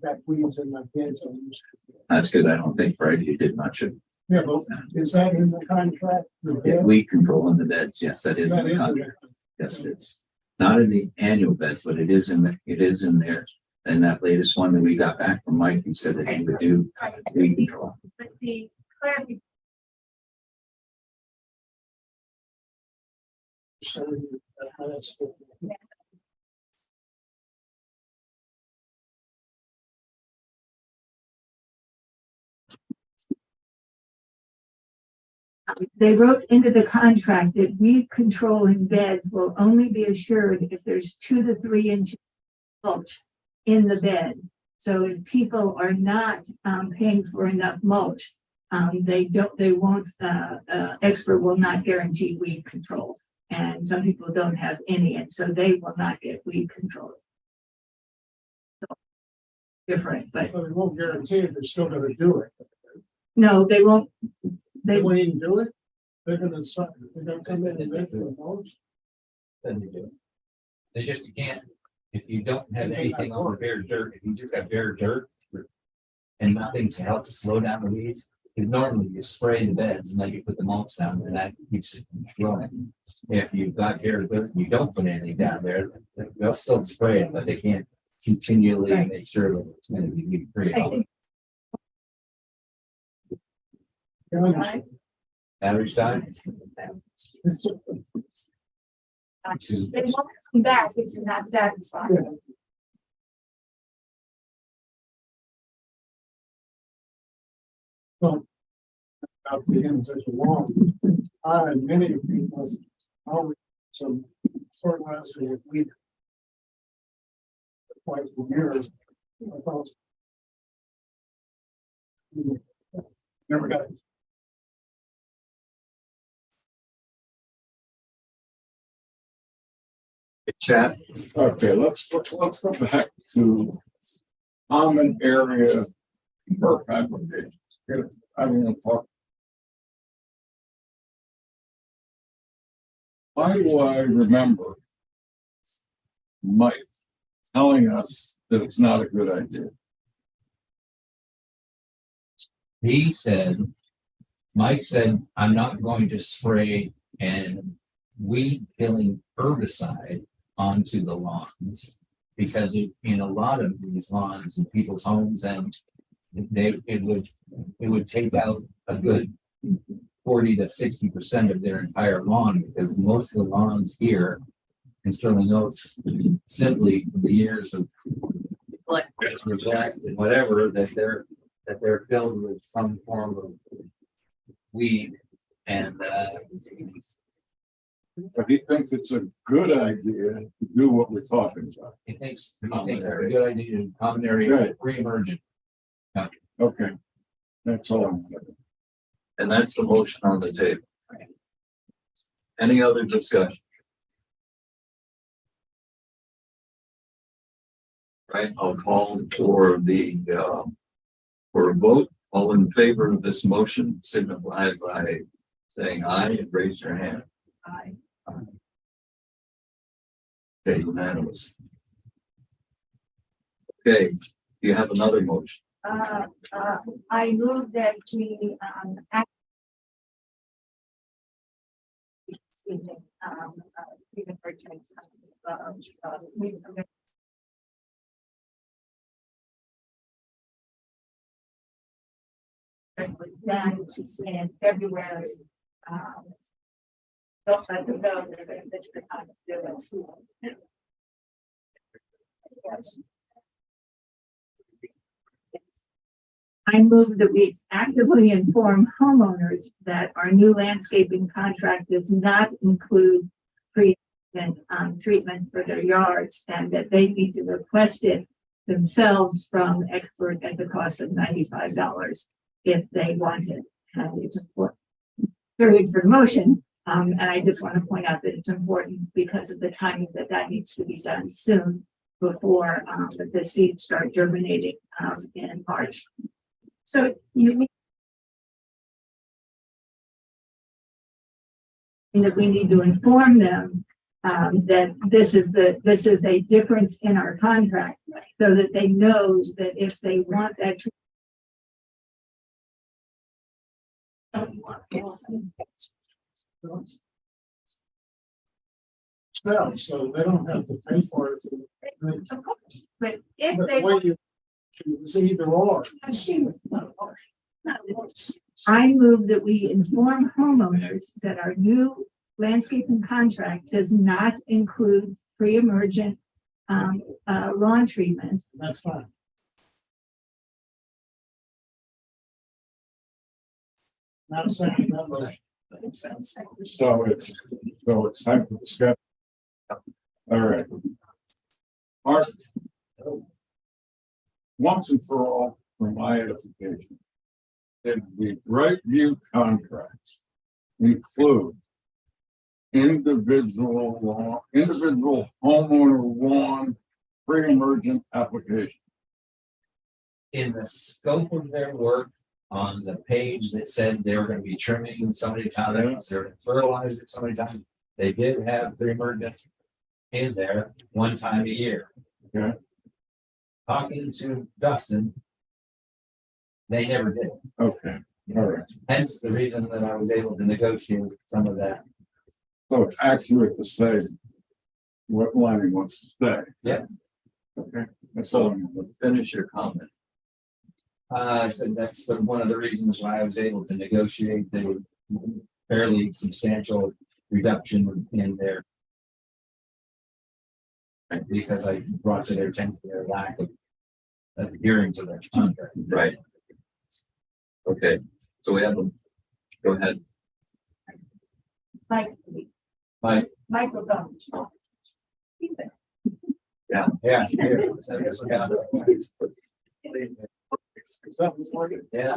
got weeds in my pits. That's because I don't think Brightview did much of Yeah, but is that in the contract? weed control in the beds. Yes, that is in the contract. Yes, it is. Not in the annual beds, but it is in there. And that latest one that we got back from Mike, he said that he would do weed control. But the clarity. They wrote into the contract that weed control in beds will only be assured if there's 2 to 3 inches mulch in the bed. So if people are not paying for enough mulch, Expert will not guarantee weed control. And some people don't have any, and so they will not get weed control. So, different, but But it won't guarantee it, they're still gonna do it. no, they won't. They won't even do it. They're gonna come in and make the most. Then they do. They just, you can't, if you don't have anything on the bare dirt, if you just got bare dirt and nothing to help to slow down the weeds, because normally you spray the beds and then you put the mulch down and that keeps it growing. If you've got bare dirt and you don't put anything down there, they'll still spray it, but they can't continually Right. make sure that it's going to be weed free. I think Average time. they won't come back if it's not satisfied. About the ends as long. Many people always some fertilizer with weed. Twice a year. Never got it. Chat. Okay, let's go back to common area turf applications. I want to talk. Why do I remember Mike telling us that it's not a good idea. He said, Mike said, I'm not going to spray and weed killing herbicide onto the lawns. Because in a lot of these lawns in people's homes and it would take out a good 40 to 60% of their entire lawn, because most of the lawns here in Sterling Oaks, simply the years of neglect and whatever, that they're filled with some form of weed and But he thinks it's a good idea to do what we're talking about. he thinks it's a good idea to common area Right. pre-emergent. Okay. That's all I'm saying. And that's the motion on the table. Any other discussion? Right, I'll call for for a vote. All in favor of this motion, signify by saying aye and raise your hand. Aye. Okay, unanimous. Okay, do you have another motion? I move that we, excuse me, even for change, done to say in February. Don't let them know that it's the time to do it. Yes. I move that we actively inform homeowners that our new landscaping contract does not include treatment for their yards, and that they need to request it themselves from expert at the cost of $95 if they want it. And it's important. Very for motion. And I just want to point out that it's important because of the timing that needs to be done soon before the seeds start germinating in March. So you mean that we need to inform them that this is a difference in our contract, so that they know that if they want that. So they don't have to pay for it. Of course, but if But they the way you- it's either or. I move that we inform homeowners that our new landscaping contract does not include pre-emergent lawn treatment. That's fine. Not a second, that motion. So it's time for discussion. All right. Art. Once and for all, for my edification. Did the Brightview contracts include individual homeowner lawn pre-emergent application? In the scope of their work on the page that said they were gonna be trimming so many times, they're gonna fertilize it so many times, they did have pre-emergent in there one time a year. Okay. Talking to Dustin, they never did. Okay, all right. Hence the reason that I was able to negotiate some of that. So it's accurate to say what Lonnie wants to say. Yes. Okay, that's all. So finish your comment. I said that's one of the reasons why I was able to negotiate the fairly substantial reduction in their. Because I brought to their attention their lack of adhering to their contract. Right. Okay, so we have them. Go ahead. Microphone. Yeah. Here. So this one got- Yeah.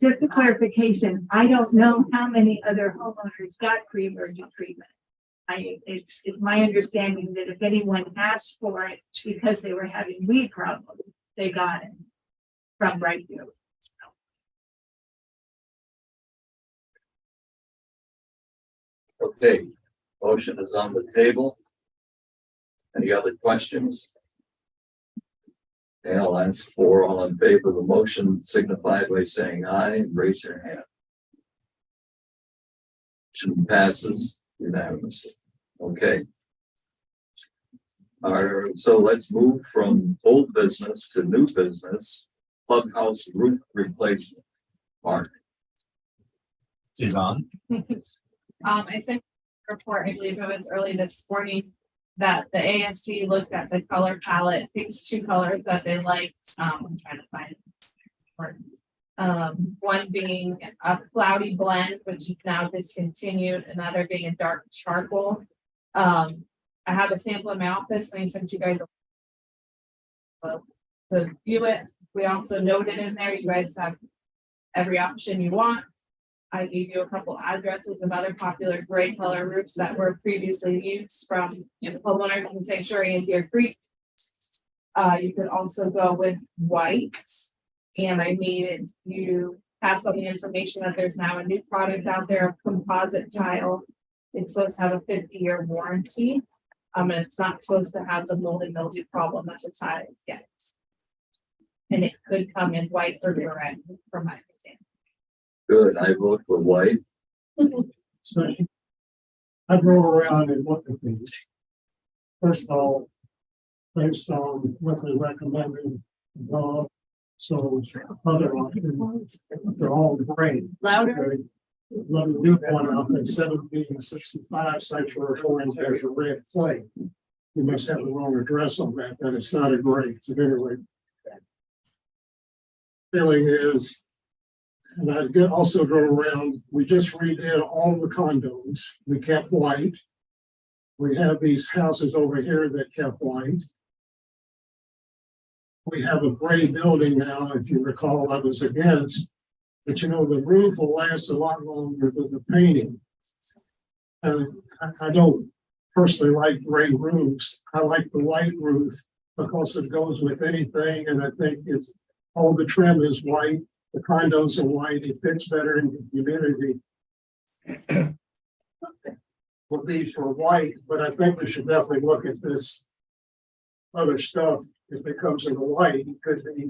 Just a clarification, I don't know how many other homeowners got pre-emergent treatment. It's my understanding that if anyone asked for it because they were having weed problems, they got it from Brightview. Okay, motion is on the table. Any other questions? Okay, I'll ask for all in favor of the motion, signify by saying aye and raise your hand. Motion passes unanimously. Okay. All right, so let's move from old business to new business, clubhouse roof replacement. Mark, Suzanne? I sent a report, I believe it was early this morning, that the ASC looked at the color palette, picked two colors that they liked, I'm trying to find. One being a cloudy blend, which is now discontinued, another being a dark charcoal. I have a sample in my office, and I sent you guys to view it. We also noted in there, you guys have every option you want. I gave you a couple addresses of other popular gray color roofs that were previously used from homeowners in Sanctuary and Deer Creek. You could also go with white. And I needed you pass on the information that there's now a new product out there, of composite tile. It's supposed to have a 50-year warranty. And it's not supposed to have the mold and mildew problem that the tiles get. And it could come in white or red, from my understanding. good, I vote for white. So I drove around and looked at these. First of all, based on what they recommended, so other options, they're all great. Louder. Let me do one out at 1765 Sanctuary Point, there's a red flag. You must have the wrong address on that, but it's not a great, so anyway. Feeling is, and I did also go around, we just redid all the condos, we kept white. We have these houses over here that kept white. We have a gray building now, if you recall, I was against, but you know, the roof will last a lot longer than the painting. And I don't personally like gray roofs, I like the white roof because it goes with anything, and I think it's, all the trim is white, the condos are white, it fits better in the humidity. Would be for white, but I think we should definitely look at this other stuff. If it comes in the white, it could be.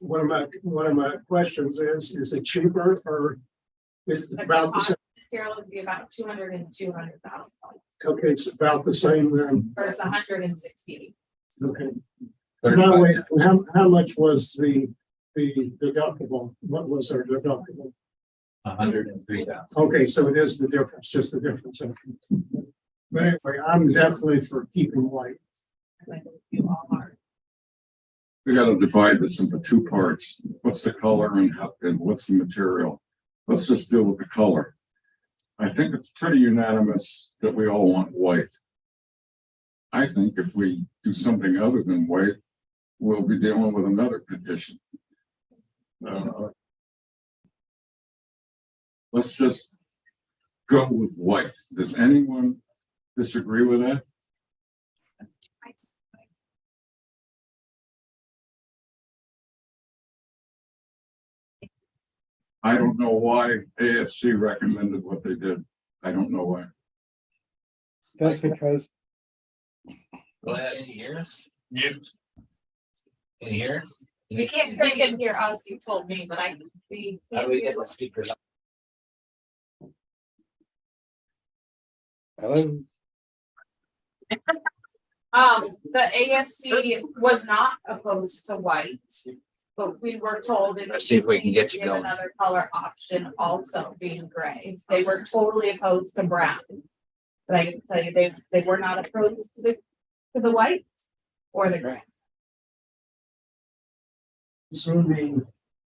One of my questions is it cheaper or is it about the same? Material would be about 200 and 200,000. Okay, it's about the same then. Versus 160. Okay. Now, wait, how much was the deductible? What was our deductible? 103,000. Okay, so it is the difference, just the difference. But anyway, I'm definitely for keeping white. Like you all are. We gotta divide this into two parts. What's the color and what's the material? Let's just deal with the color. I think it's pretty unanimous that we all want white. I think if we do something other than white, we'll be dealing with another petition. Let's just go with white. Does anyone disagree with that? I don't know why ASC recommended what they did. I don't know why. That's because Go ahead. Can you hear us? Can you hear us? You can't hear us, you told me, but I can see. How do we get the speakers up? Hello. The ASC was not opposed to white. But we were told. Let's see if we can get you give going. Another color option also being gray. They were totally opposed to brown. But I can tell you, they were not opposed to the white or the gray. Assuming,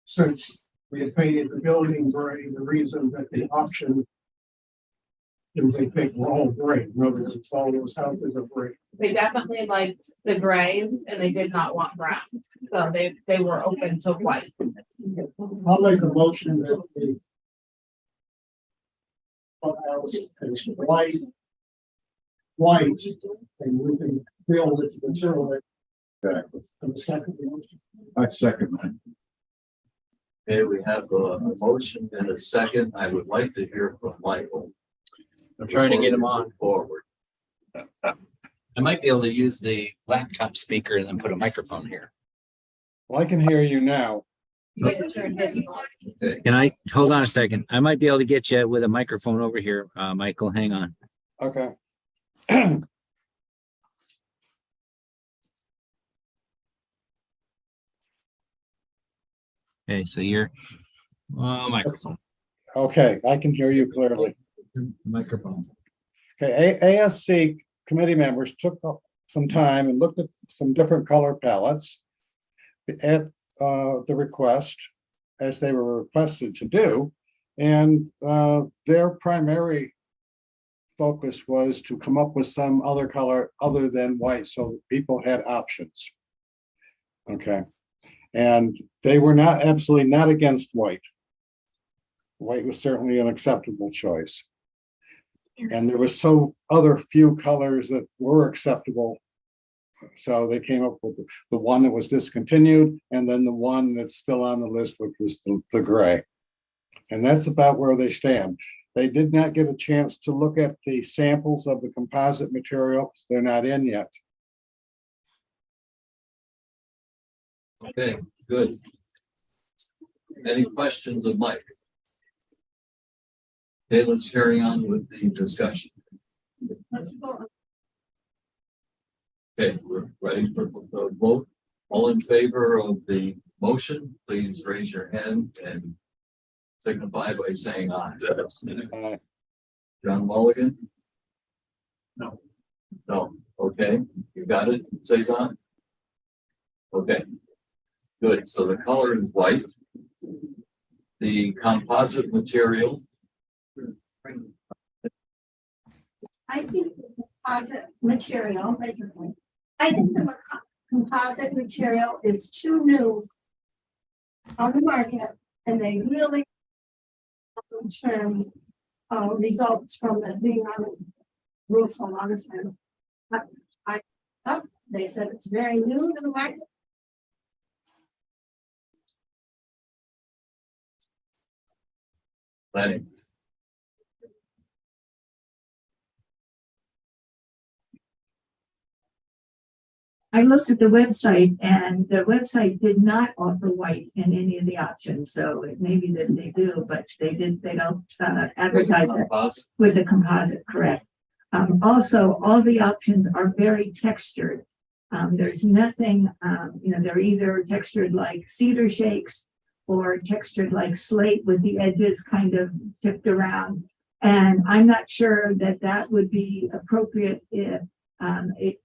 since we had painted the building gray, the reason that the option is they think we're all gray, in other words, it's all those houses are gray. They definitely liked the grays and they did not want brown. So they were open to white. I'll make a motion that the clubhouse is white, and we can build it to material. And the second motion. I second that. Okay, we have a motion and a second. I would like to hear from Michael. I'm trying to get him on. Forward. I might be able to use the laptop speaker and then put a microphone here. Well, I can hear you now. You gotta turn his on. Can I, hold on a second. I might be able to get you with a microphone over here, Michael, hang on. Okay. Okay, so you're, microphone, Okay, I can hear you clearly. microphone. Okay, ASC committee members took up some time and looked at some different color palettes at the request, as they were requested to do. And their primary focus was to come up with some other color other than white, so that people had options. Okay, and they were not absolutely not against white. White was certainly an acceptable choice. And there was so other few colors that were acceptable. So they came up with the one that was discontinued, and then the one that's still on the list, which was the gray. And that's about where they stand. They did not get a chance to look at the samples of the composite material. They're not in yet. Okay, good. Any questions of Mike? Okay, let's carry on with the discussion. Okay, we're ready for the vote. All in favor of the motion, please raise your hand and signify by saying aye. John Mulligan? No. No, okay, you got it, Cezanne? Okay, good, so the color is white. The composite material, I think the composite material, I think the composite material is too new on the market, and they really long-term results from it being on the roof a long time. They said it's very new to the market. planning. I looked at the website and the website did not offer white in any of the options. So it may be that they do, but they don't advertise it Composite. with a composite, correct? Also, all the options are very textured. There's nothing, they're either textured like cedar shakes or textured like slate with the edges kind of tipped around. And I'm not sure that that would be appropriate if it's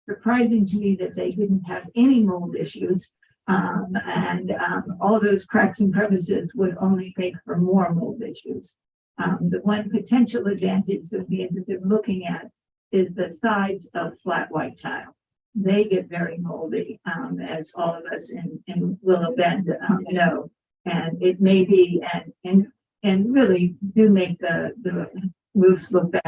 surprising to me that they didn't have any mold issues. All those cracks and crevices would only make for more mold issues. The one potential advantage that we ended up looking at is the sides of flat white tile. They get very moldy, as all of us in Willow Bend know. And it may be, and really do make the roofs look bad.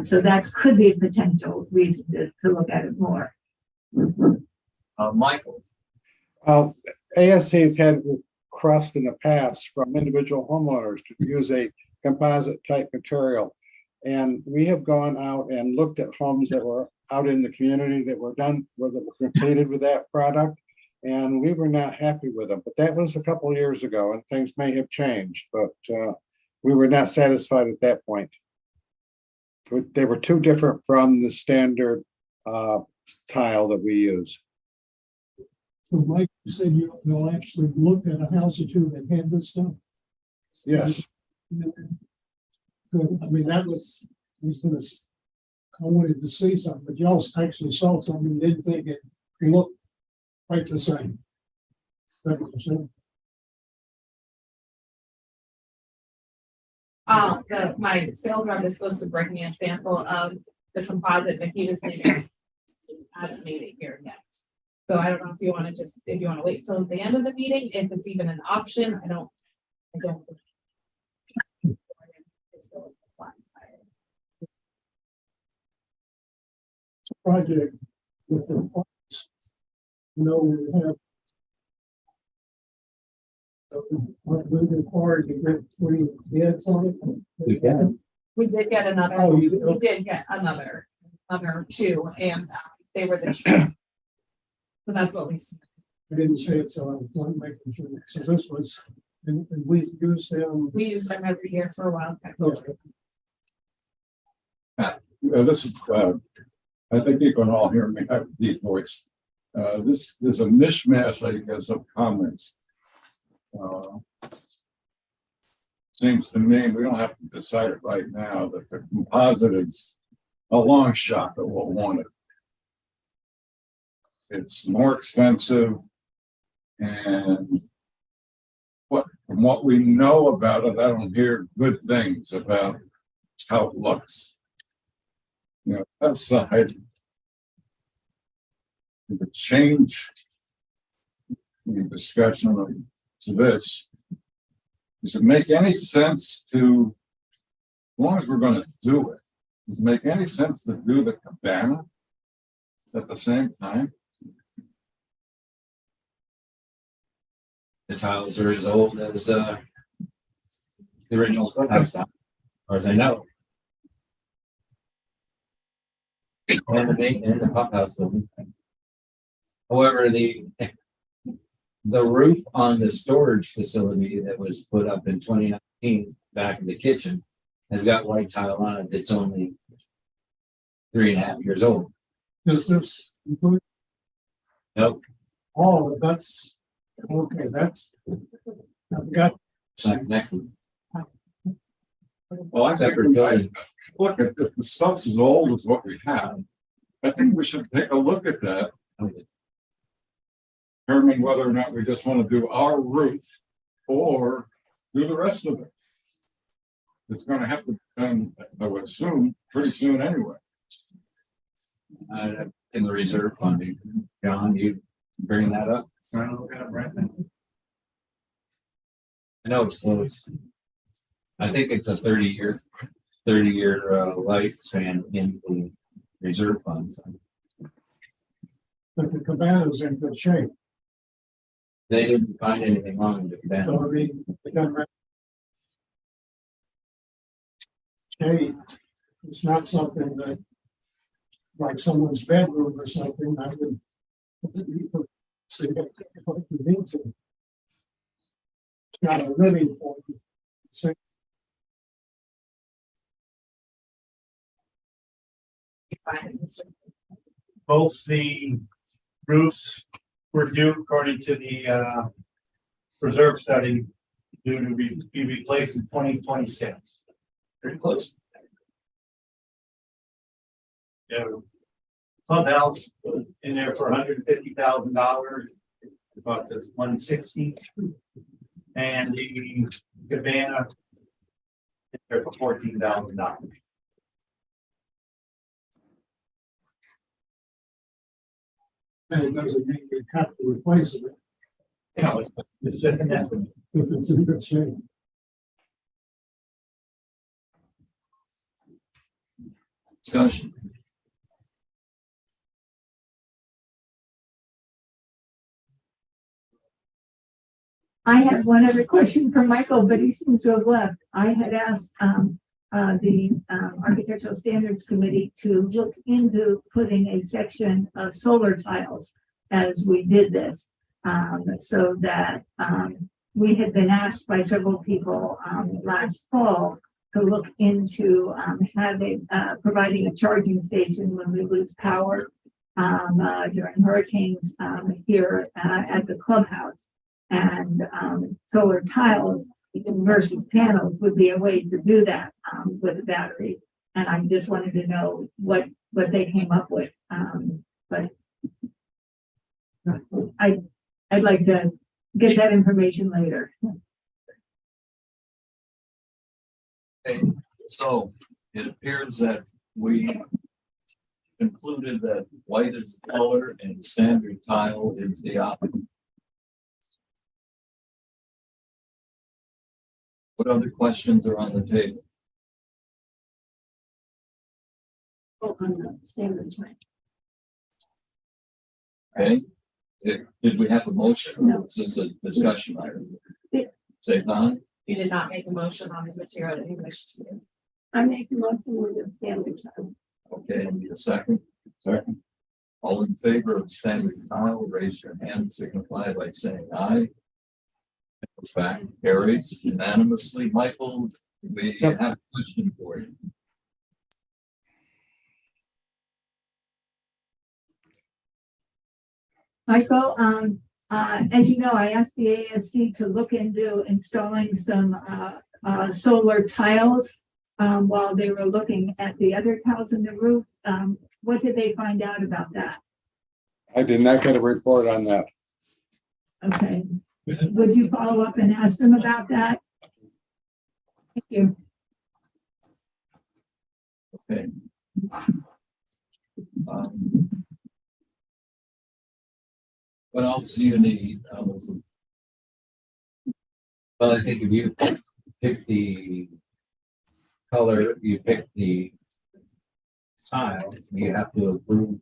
So that could be a potential reason to look at it more. Michael, ASC has had requests in the past from individual homeowners to use a composite type material. And we have gone out and looked at homes that were out in the community that were completed with that product. And we were not happy with them, but that was a couple of years ago and things may have changed, but we were not satisfied at that point. They were too different from the standard tile that we use. So Mike, you said you'll actually look at a house or two that had this stuff? Yes. Good. I mean, I wanted to see something, but y'all actually saw something and didn't think it looked quite the same. 30%. My sales rep is supposed to bring me a sample of the composite, but he just hasn't made it here yet. So I don't know if you want to wait till the end of the meeting, if it's even an option. I don't. Project with the parks. We have. We're required to get 3 bids on it. We can. We did get another, Oh, you did? we did get another two, and they were the cheap. So that's what we see. I didn't say it, so I was making sure. So this was, and we used them. We use them every year for a while. Okay. This is, I think you can all hear me, I have a deep voice. This is a mishmash, I guess, of comments. Seems to me, we don't have to decide it right now, that the composite is a long shot that we'll want it. It's more expensive. And from what we know about it, I don't hear good things about how it looks. You know, outside. The change. The discussion to this. Does it make any sense to, as long as we're gonna do it, does it make any sense to do the cabana at the same time? The tiles are as old as the original clubhouse, as far as I know. And the pump house building. However, the roof on the storage facility that was put up in 2019, back in the kitchen, has got white tile on it that's only 3.5 years old. Does this include Nope, all of that's, okay, that's. I've got, it's not connected. Well, I think, Separate building. look, if the stuff's as old as what we have, I think we should take a look at that. Determine whether or not we just want to do our roof or do the rest of it. It's gonna have to, I would assume, pretty soon anyway. In the reserve funding. John, you bring that up? Trying to look at it right now. I know it's close. I think it's a 30-year lifespan in the reserve funds. but the cabana's in good shape. They didn't find anything wrong with that. So I mean, they got rid- shade, it's not something that, like someone's bedroom or something, I would. See, what you need to. It's not a living for you. So Both the roofs were due according to the reserve study, due to be replaced in 2026. Pretty close. Yeah. Clubhouse in there for $150,000, about this 160. And the cabana in there for $14,000. and it doesn't mean you have to replace it You know, it's just an estimate. if it's in good shape. Discussion. I have one other question for Michael, but he seems to have left. I had asked the Architectural Standards Committee to look into putting a section of solar tiles as we did this. So that we had been asked by several people last fall to look into having providing a charging station when we lose power during hurricanes here at the clubhouse. And solar tiles versus panels would be a way to do that with a battery. And I just wanted to know what they came up with. But I'd like to get that information later. Okay, so it appears that we concluded that white is the color and standard tile is the opposite. What other questions are on the table? Oh, on the standard time. Okay, did we have a motion? No. This is a discussion item. Yeah. Say Don, You did not make a motion on the material that you wished to do. I make a motion with the Stanley Child. Okay, and need a second. Second. All in favor of Stanley Kyle, raise your hand, signify by saying aye. Goes back, carries unanimously. Michael, we have a question for you. Michael, as you know, I asked the ASC to look into installing some, solar tiles. While they were looking at the other tiles in the roof. What did they find out about that? I did not get a report on that. Okay, would you follow up and ask them about that? Thank you. Okay. Um, What else do you need? Well, I think if you pick the color, you pick the tile, you have to approve.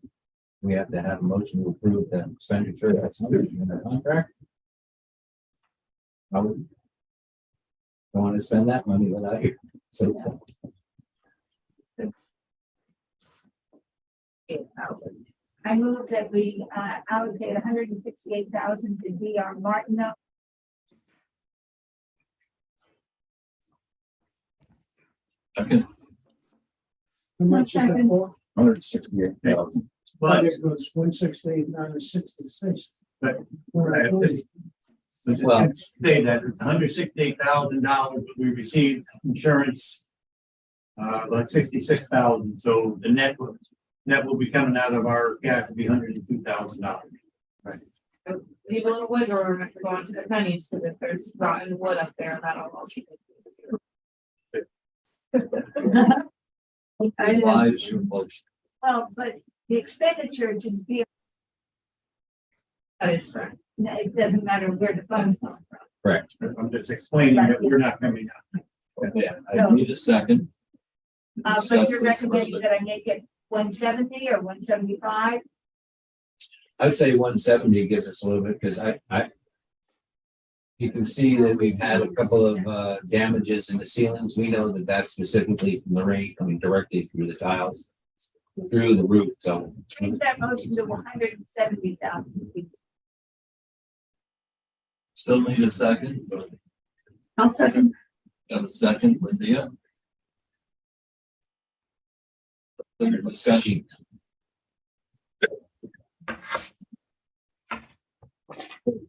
We have to have a motion to approve the expenditure that's under in the contract. I would don't want to spend that money without you. So 8,000. I move that we allocate 168,000 to DR Martineau. second, How much is it for? 168,000. But It was 168,966. But- $420. Well- say that it's $168,000, but we received insurance. Like 66,000, so the net will be coming out of our cash will be $102,000. Leave a little wiggle room if you're going to the pennies, because if there's rotten wood up there, that'll also. why is your motion? Well, but the expenditure to be, That is correct. it doesn't matter where the funds come from. correct. I'm just explaining that we're not coming out. Okay, I need a second. But Discuss you're this recommending further. that I make it 170 or 175? I would say 170 gives us a little bit, because I. You can see that we've had a couple of damages in the ceilings. We know that that's specifically from the rain coming directly through the tiles. Through the roof, so. Change that motion to 170,000, please. Still need a second. I'll second. Got a second, Lydia? Further discussion.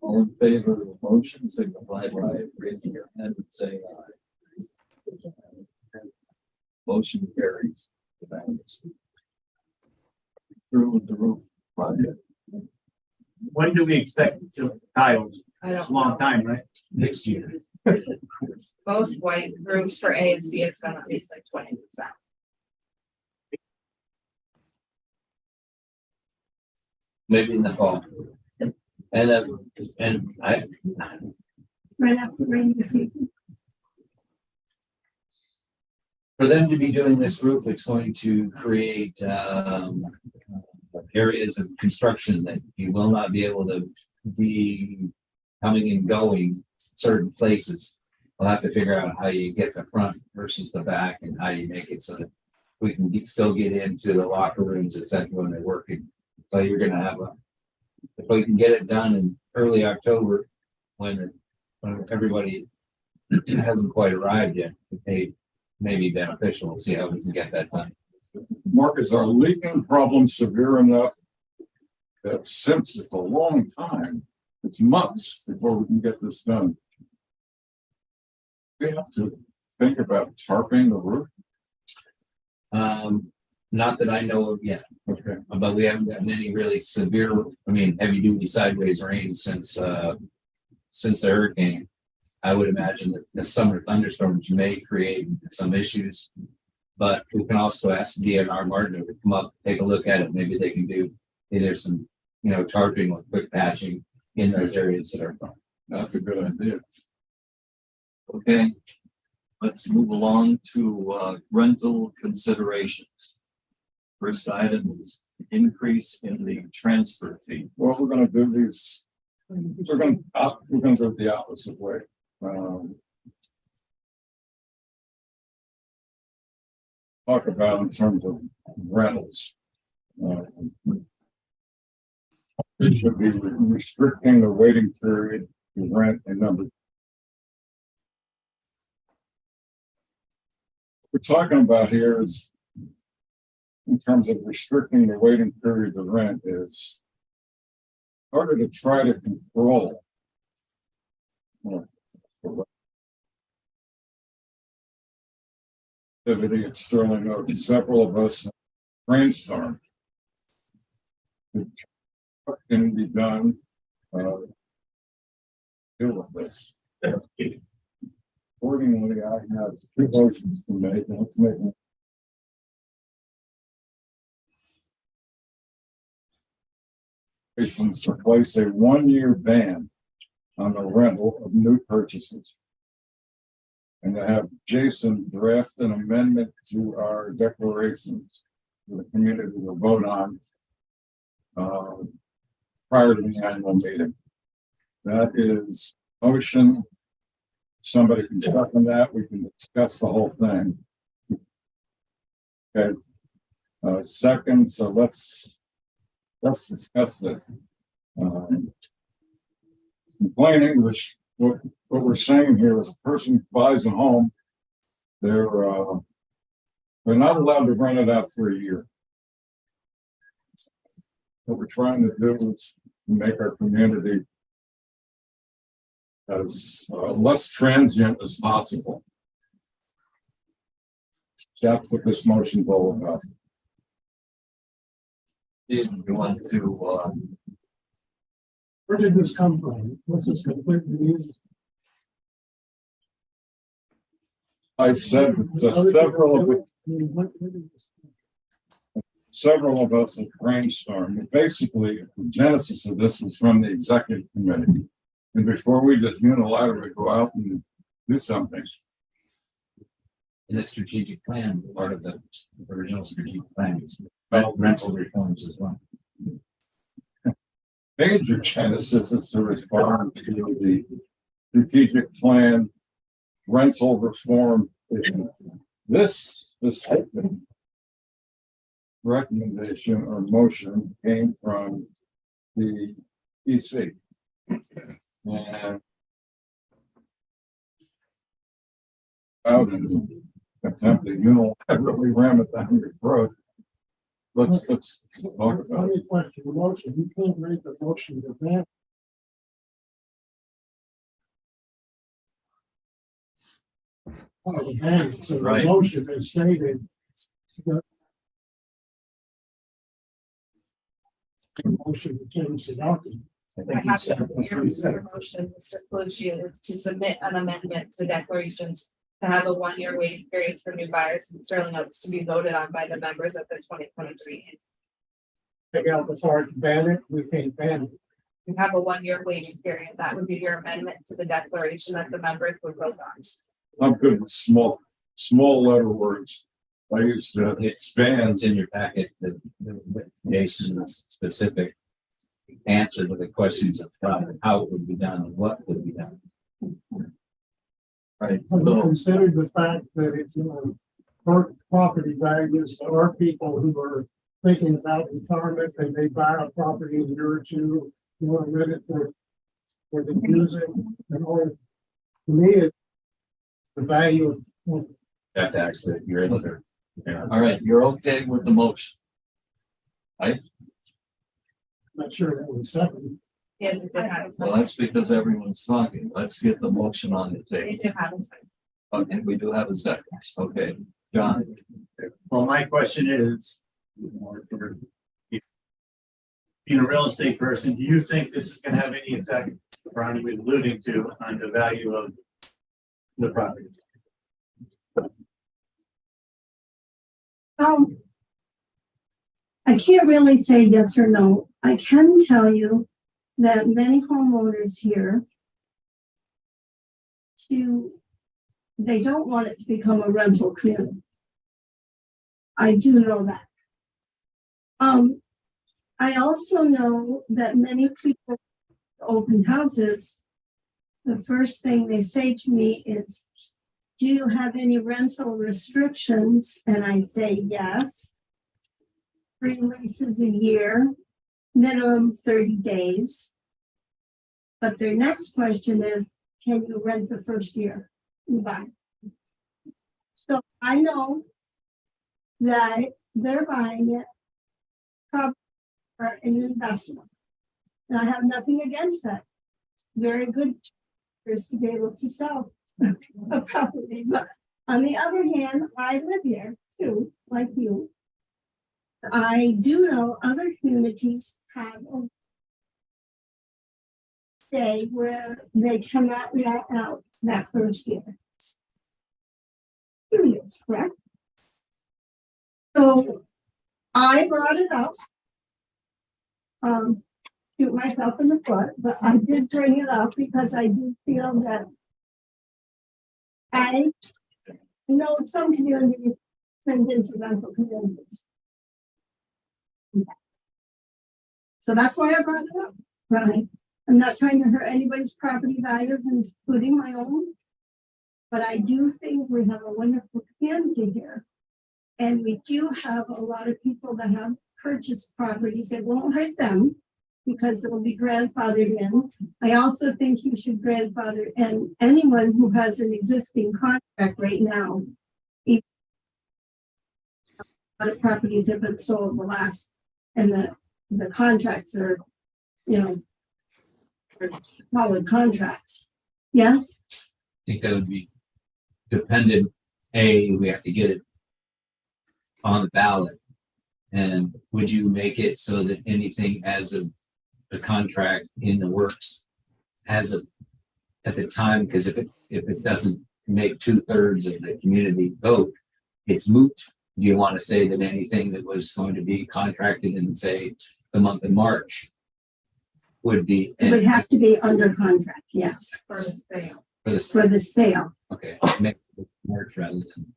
All in favor of the motion, signify by raising your hand and saying aye. Motion carries. Through with the roof project. When do we expect the tiles? I It's a don't long know. time, right? Next year. Most white roofs for A and C, it's been at least like 20%. Maybe in the fall. And I, Right after rainy season. for them to be doing this roof, it's going to create, areas of construction that you will not be able to be coming and going certain places. We'll have to figure out how you get the front versus the back and how you make it so that we can still get into the locker rooms, et cetera, when they're working. So you're gonna have if we can get it done in early October, when everybody hasn't quite arrived yet, it may be beneficial to see how we can get that done. Mark, is our leaking problem severe enough that since it's a long time, it's months before we can get this done? We have to think about tarping the roof. Not that I know of yet, Okay. but we haven't gotten any really severe, heavy duty sideways rain since the hurricane. I would imagine that the summer thunderstorms may create some issues. But we can also ask DNR Martin to come up, take a look at it. Maybe they can do either some, tarping or quick patching in those areas that are. That's a good idea. Okay. Let's move along to rental considerations. First item is increase in the transfer fee. Well, we're gonna do these, we're gonna do it the opposite way. talk about in terms of rentals. It should be restricting the waiting period to rent a number. We're talking about here is in terms of restricting the waiting period to rent is harder to try to control. Activity at Sterling Oak, several of us brainstormed. What can be done? Deal with this. Accordingly, I have two motions to make. Let's make them. To place a 1-year ban on the rental of new purchases. And to have Jason draft an amendment to our declarations for the community to vote on prior to the annual meeting. That is motion. Somebody can second that. We can discuss the whole thing. Okay. Second, so let's discuss this. In plain English, what we're saying here is a person buys a home, they're not allowed to rent it out for a year. What we're trying to do is make our community as less transient as possible. That's what this motion is all about. Did you want to, Where did this come from? What's this completely new? I said that several of us have brainstormed. Basically, the genesis of this was from the executive committee. And before we just unilaterally go out and do something. In the strategic plan, part of the original strategic plan, rental reforms as well. Major genesis is to respond to the strategic plan rental reform issue. This recommendation or motion came from the EC. And out in attempt to unilaterally ram it down your throat. Let's talk about Let it. me question the motion. You can't read the motion to ban. The ban, so the Right. motion is stated. The motion to change the document. I I think you have said. your motion, Mr. Calucci, is to submit an amendment to the declarations to have a 1-year waiting period for new buyers in Sterling Oaks to be voted on by the members at the 2023. Take out the part to ban it, we can't ban it. You have a 1-year waiting period. That would be your amendment to the declaration that the members would vote on. I'm good with small letter words. I used to expand. It's in your packet, the Jason's specific answer to the questions of how it would be done and what would be done. right, So so, consider the fact that if property values, there are people who are thinking about retirement and they buy a property in a year or two, you want to rent it for the music and all. To me, it's the value of, Have to actually, you're able to. all right, you're okay with the motion? I'm not sure that was second. Yes, it did have a Well, second. that's because everyone's talking. Let's get the motion on the table. It did have a second. Okay, we do have a second. Okay, John, Well, my question is. Being a real estate person, do you think this is gonna have any effect, Ronnie was alluding to, on the value of the property? I can't really say yes or no. I can tell you that many homeowners here they don't want it to become a rental community. I do know that. I also know that many people open houses, the first thing they say to me is, do you have any rental restrictions? And I say yes. 3 leases a year, minimum 30 days. But their next question is, can you rent the first year you buy? So I know that they're buying it probably for an investment. And I have nothing against that. Very good to be able to sell a property, but on the other hand, I live here too, like you. I do know other communities have a say where they cannot let out that first year. 2 years, correct? So I brought it up. Shoot myself in the foot, but I did bring it up because I do feel that I know some communities turned into rental communities. So that's why I brought it up, right? I'm not trying to hurt anybody's property values, including my own. But I do think we have a wonderful community here. And we do have a lot of people that have purchased properties that won't hurt them because it will be grandfathered in. I also think you should grandfather in anyone who has an existing contract right now. A lot of properties have been sold the last, and the contracts are, solid contracts. Yes? I think that would be dependent, we have to get it on the ballot. And would you make it so that anything as a contract in the works has at the time, because if it doesn't make 2/3 of the community vote, it's moot. Do you want to say that anything that was going to be contracted in, say, the month of March would be? It would have to be under contract, yes, For the sale. for the sale. Okay, make it March rather than,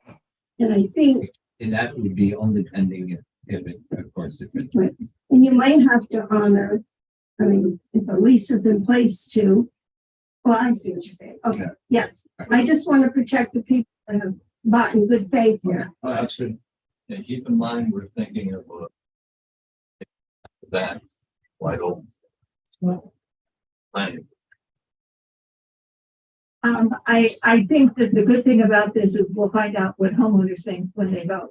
And I think, and that would be only pending if it, of course, if it. and you might have to honor, I mean, if a lease is in place too. Well, I see what you're saying. Okay, yes. I just want to protect the people that have bought in good faith here. Oh, that's good. And keep in mind, we're thinking of that wide open. Planning. I think that the good thing about this is we'll find out what homeowners think when they vote.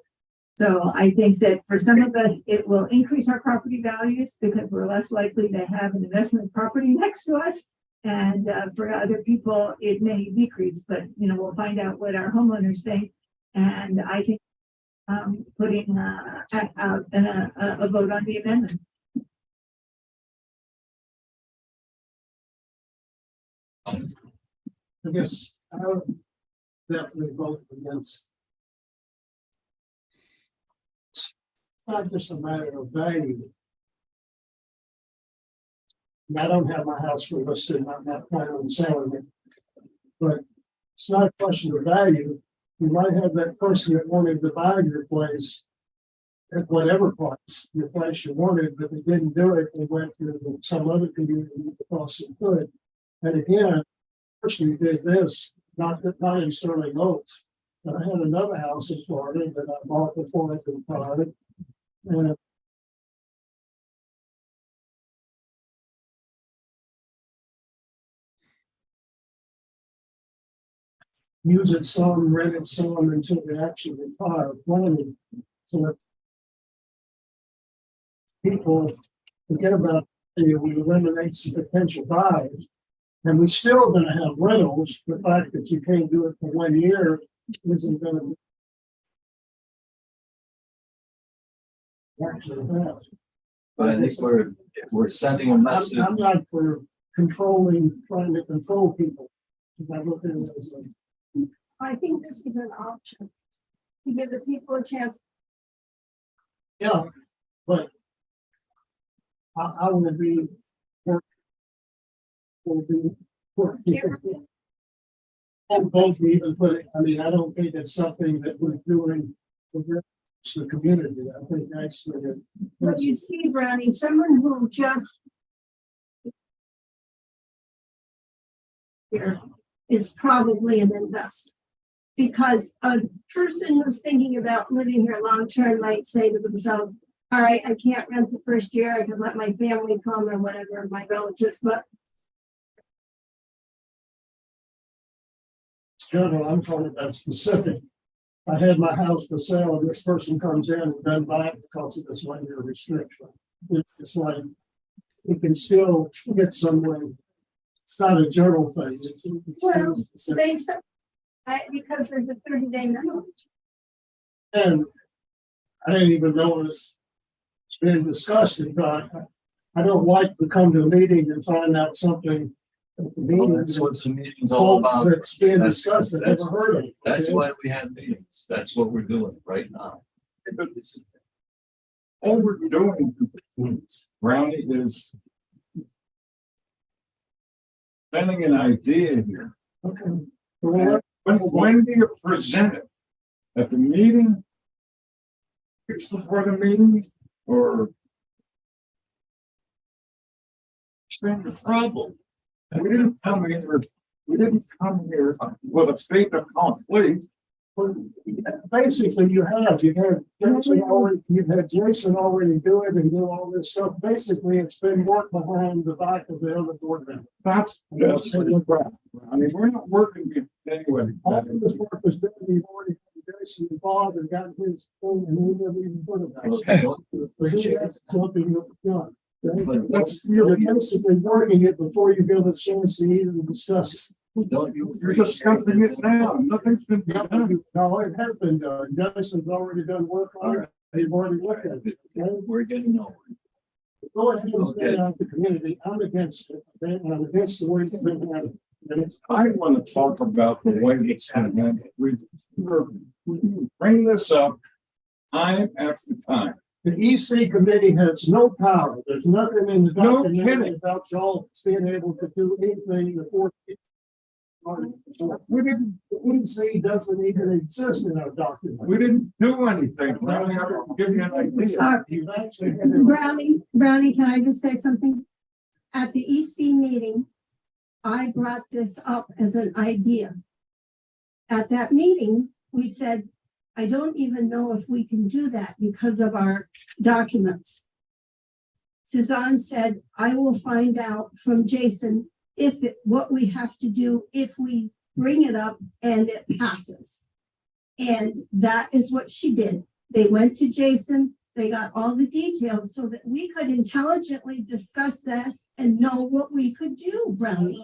So I think that for some of us, it will increase our property values because we're less likely to have an investment property next to us. And for other people, it may decrease, but we'll find out what our homeowners think. And I think putting out a vote on the amendment. I guess I would definitely vote against. It's not just a matter of value. And I don't have my house for listed, I'm not planning on selling it. But it's not a question of value. You might have that person that wanted to buy your place at whatever price, the price you wanted, but they didn't do it. They went to some other community across the hood. And again, person did this, not in Sterling Oaks, but I had another house in Florida that I bought before I could buy it. And use it some, rent it some until they actually retire planning. So that people forget about it, we eliminate some potential buyers. And we're still going to have rentals. The fact that you can't do it for 1 year isn't going to actually have. But I think we're sending a message. I'm not for trying to control people. I look at it as I think this is an option to give the people a chance. yeah, but I want to be and both even put it, I mean, I don't think it's something that we're doing for the community. I think actually. But you see, Brownie, someone who just here is probably an investor. Because a person who's thinking about living here long-term might say to themselves, all right, I can't rent the first year, I can let my family come or whatever, my relatives, but General, I'm talking about specific. I had my house for sale and this person comes in and doesn't buy it because of this 1 year restriction. It's like, it can still get somewhere. It's not a general thing. Well, they said, because there's a 30-day minimum. And I didn't even know it's been discussed. In fact, I don't like to come to a meeting and find out something. At the Well, meeting that's what the meeting's all about. That's being That's- discussed. I never heard of it. That's Okay? why we have meetings. That's what we're doing right now. All we're doing, Brownie, is sending an idea here. Okay. Well, When do you present it? At the meeting? It's before the meeting, or? That's the problem. We didn't come here with a state of conflict. basically you've had Jason already do it and do all this stuff. Basically, it's been work behind the back of the other board member. That's just, I mean, we're not working with anybody. All of this work was done, we've already had Jason involved and gotten his thing and we never even put it back. Okay, don't you appreciate it? That's nothing that was done. But That's, you're basically working it before you give us a chance to even discuss it. Don't you? You're discussing it now. Nothing's been done. No, it has been done. Jason's already done work on it. They've already looked at it. Okay? We're getting nowhere. Go ahead and get out the community. I'm against it. Okay? And I'm against the way it's been handled. And it's, I want to talk about the way it's been handled. We bring this up time after time. the EC committee has no power. There's nothing in the No document kidding. about y'all being able to do anything before. We didn't, the EC doesn't even exist in our document. We didn't do anything. Brownie, I will give you an idea. You've actually had it. Brownie, can I just say something? At the EC meeting, I brought this up as an idea. At that meeting, we said, I don't even know if we can do that because of our documents. Suzanne said, I will find out from Jason what we have to do if we bring it up and it passes. And that is what she did. They went to Jason, they got all the details so that we could intelligently discuss this and know what we could do, Brownie.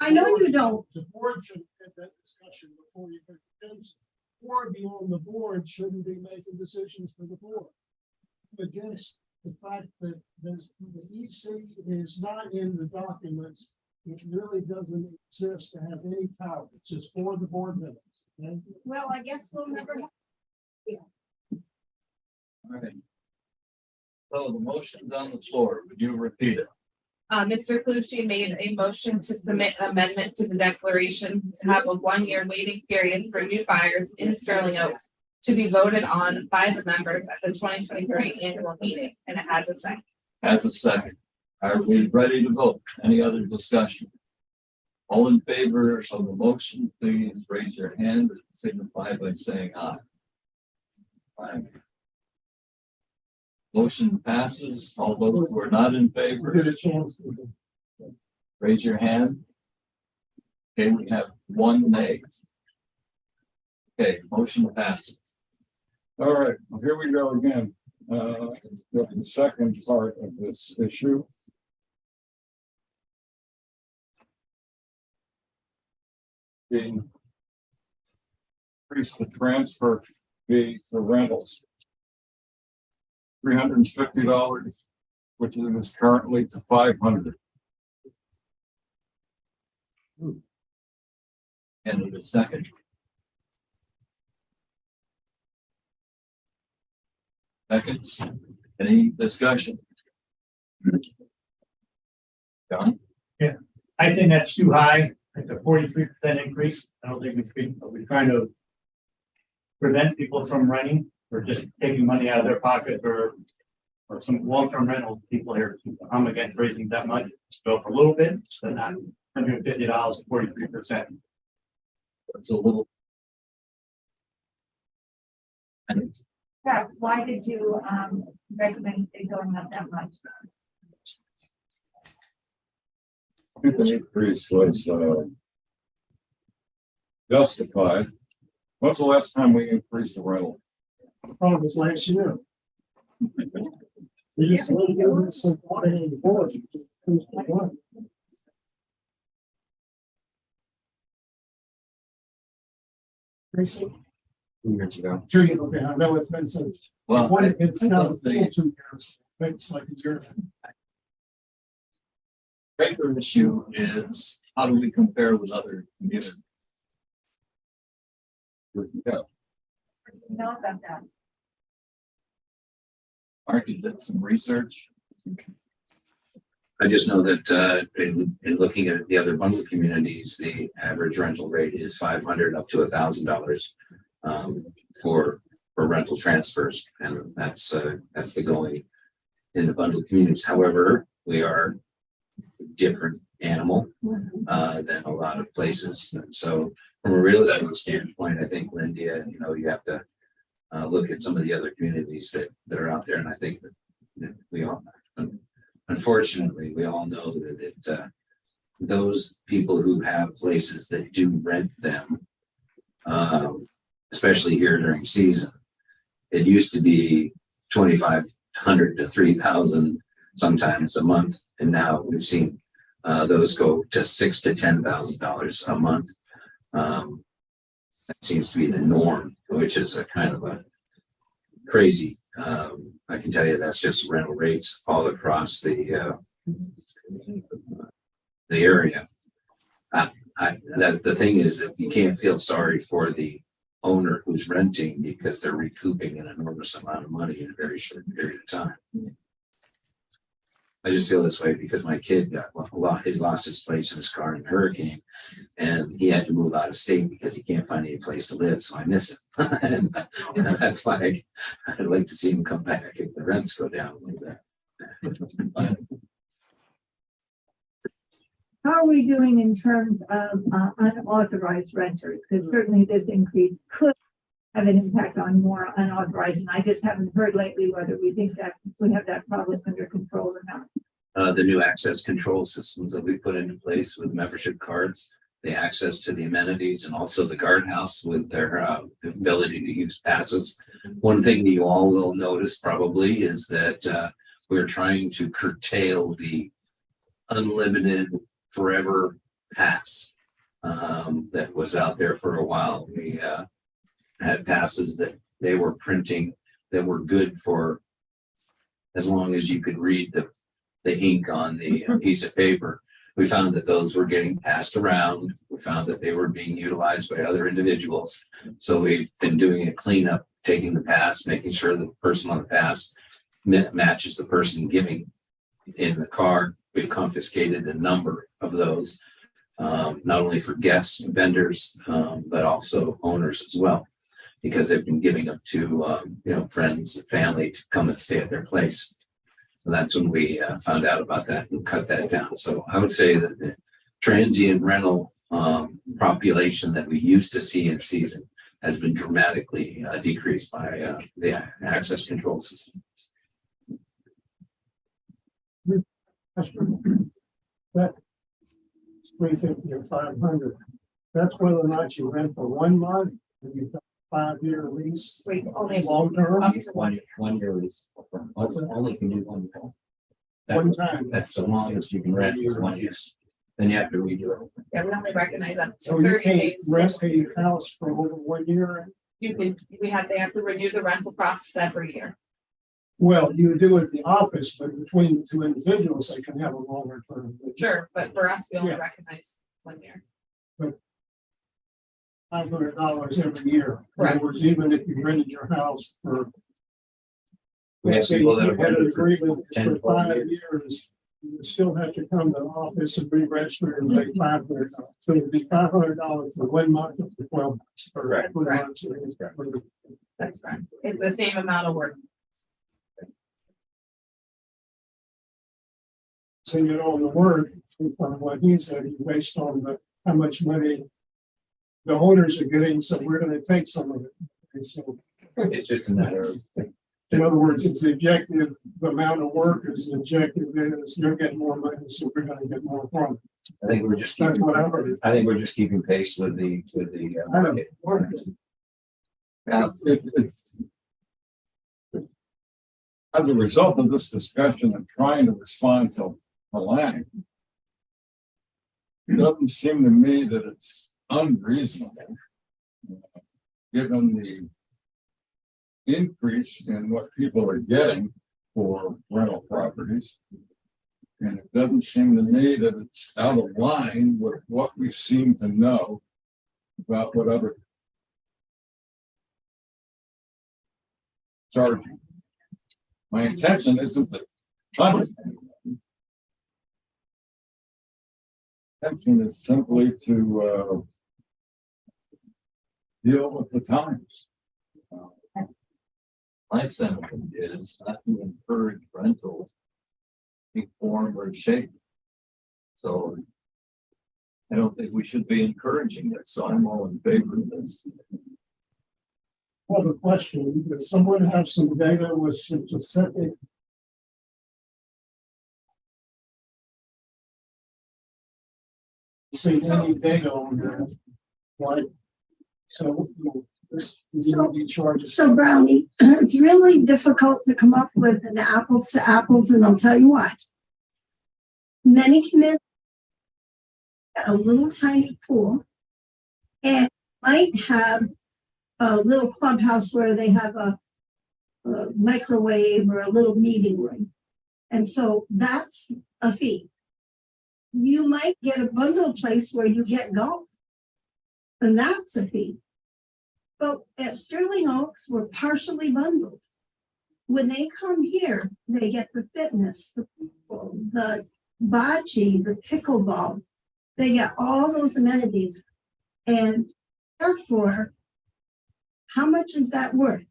I know you don't. The board should have that discussion before you. Or be on the board shouldn't be making decisions for the board. Against the fact that the EC is not in the documents, it really doesn't exist to have any power. It's just for the board members. Okay? Well, I guess we'll never have. All right. So the motion's on the floor. Would you repeat it? Mr. Clucci made a motion to submit an amendment to the declaration to have a 1 year waiting period for new buyers in Sterling Oaks to be voted on by the members at the 2023 annual meeting, and it has a second. As a second. Are we ready to vote? Any other discussion? All in favor of the motion, please raise your hand and signify by saying aye. Aye. Motion passes. All those who are not in favor, Get a chance. raise your hand. Okay, we have one nay. Okay, motion passes. All right, well, here we go again. The second part of this issue. The increase the transfer fee for rentals. $350, which is currently to $500. And the second. Seconds, any discussion? John? I think that's too high. It's a 43% increase. I don't think we're trying to prevent people from renting or just taking money out of their pocket or some long-term rental people here. I'm against raising that much. Go up a little bit, but not $150, 43%. It's a little. Yeah, why did you, recommend it going up that much? I think the increase was, justified. When's the last time we increased the rental? Probably was last year. We just want to give it some water in the board. Tracy? 2 years ago. 2 years, okay, I know it's been since. Well, One, I it's I not thought the 2 years, it's like a year. Greater issue is how do we compare with other communities? Yeah, You know about that? Mark, you did some research. I just know that in looking at the other bundle communities, the average rental rate is $500 up to $1,000 for rental transfers, and that's the going in the bundle communities. However, we are a different animal than a lot of places, and so from a real estate standpoint, I think, Linda, you have to look at some of the other communities that are out there, and I think that we all. Unfortunately, we all know that those people who have places that do rent them, especially here during season, it used to be 2,500 to 3,000 sometimes a month, and now we've seen those go to $6,000 to $10,000 a month. That seems to be the norm, which is a kind of a crazy. I can tell you that's just rental rates all across the area. The thing is that you can't feel sorry for the owner who's renting because they're recouping an enormous amount of money in a very short period of time. I just feel this way because my kid he lost his place in his car in a hurricane, and he had to move out of state because he can't find any place to live. So I miss him, and that's like I'd like to see him come back if the rents go down a little bit. How are we doing in terms of unauthorized renters? Because certainly this increase could have an impact on more unauthorized, and I just haven't heard lately whether we think that we have that problem under control or not. The new access control systems that we put into place with membership cards, the access to the amenities, and also the guardhouse with their ability to use passes. One thing that you all will notice probably is that we're trying to curtail the unlimited forever pass that was out there for a while. We had passes that they were printing that were good for as long as you could read the ink on the piece of paper. We found that those were getting passed around. We found that they were being utilized by other individuals. So we've been doing a cleanup, taking the pass, making sure the person on the pass matches the person giving in the car. We've confiscated a number of those, not only for guests and vendors, but also owners as well, because they've been giving up to friends and family to come and stay at their place. So that's when we found out about that and cut that down. So I would say that the transient rental population that we used to see in season has been dramatically decreased by the access control system. That 350 or 500, that's whether or not you rent for 1 month, and you've got a 5-year lease, Wait, only long term, up to one. 1 year lease. Only can do one. one time. That's the longest you can rent is 1 year. Then you have to redo it. Yeah, we only recognize up to So you 30 can't days. rent a house for over 1 year. They have to renew the rental process every year. Well, you do it at the office, but between the two individuals, they can have a longer term. Sure, but for us, we only Yeah. recognize 1 year. $500 every year. In Correct. other words, even if you rented your house for. We have let's say people that you have had an rented for agreement 10 for to 12 5 years, you would still have to come to the office and re-register and pay $500. So it'd be $500 for 1 month up to 12 months. or Correct. 3 Correct. months, or whatever. That's correct. It's the same amount of work. So on the word, on what he said, based on how much money the owners are getting, so we're gonna take some of it. And so, It's just a matter of, in other words, it's the objective, the amount of work is the objective, is they're getting more money, so we're gonna get more from it. I think we're just That's keeping, what I heard. I think we're just keeping pace with the I know. market. Yeah, as a result of this discussion and trying to respond to Lang, it doesn't seem to me that it's unreasonable, given the increase in what people are getting for rental properties. And it doesn't seem to me that it's out of line with what we seem to know about what other charging. My intention isn't to punish anyone. Intention is simply to deal with the times. My sentiment is not to encourage rentals in form or shape. So I don't think we should be encouraging it, so I'm all in favor of this. Well, the question, does someone have some data with some specific? See any data on that? Like, so, you know, this, you charges. So Brownie, it's really difficult to come up with an apples to apples, and I'll tell you why. Many communities have a little tiny pool and might have a little clubhouse where they have a microwave or a little meeting room. And so that's a fee. You might get a bundle place where you get golf, and that's a fee. But at Sterling Oaks, we're partially bundled. When they come here, they get the fitness, the bocce, the pickleball. They get all those amenities. And therefore, how much is that worth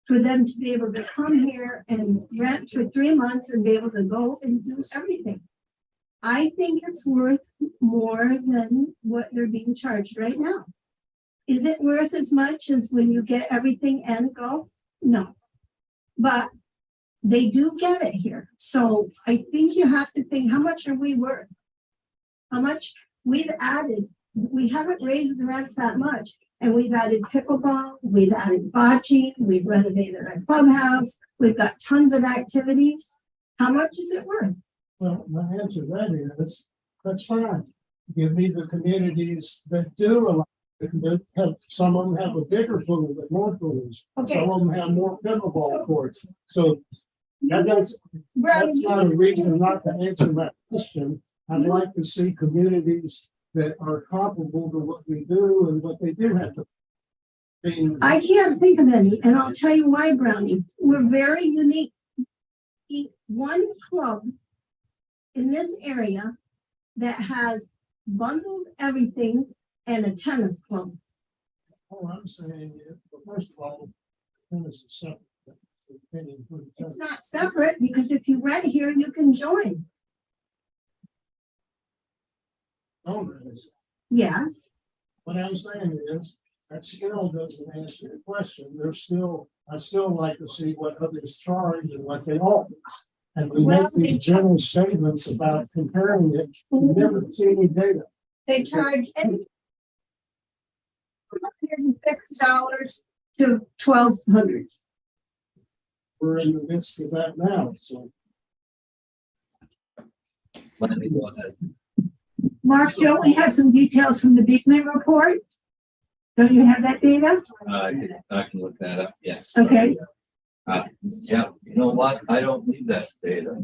for them to be able to come here and rent for 3 months and be able to go and do everything? I think it's worth more than what they're being charged right now. Is it worth as much as when you get everything and go? No. But they do get it here. So I think you have to think, how much are we worth? How much we've added? We haven't raised the rents that much. And we've added pickleball, we've added bocce, we've renovated our clubhouse, we've got tons of activities. How much is it worth? Well, my answer to that is, that's fine. Give me the communities that do allow. That have, some of them have a bigger pool than more pools. Okay. Some of them have more pickleball courts. So that's Brownie, not a reason not to answer that question. I'd like to see communities that are comparable to what we do and what they do have to. I can't think of any, and I'll tell you why, Brownie. We're very unique. One club in this area that has bundled everything and a tennis club. All I'm saying is, well, first of all, tennis is separate. It's not separate because if you rent here, you can join. Yes. What I'm saying is, that still doesn't answer the question. There's still, I still like to see what others charge and what they offer. And we make these general statements about comparing it, we never see any data. They charge $150 to $1,200. We're in the midst of that now, so. Let me go ahead. Mark, don't we have some details from the Beekman report? Don't you have that data? I can look that up, yes. Okay. Yeah, you know what? I don't need that data.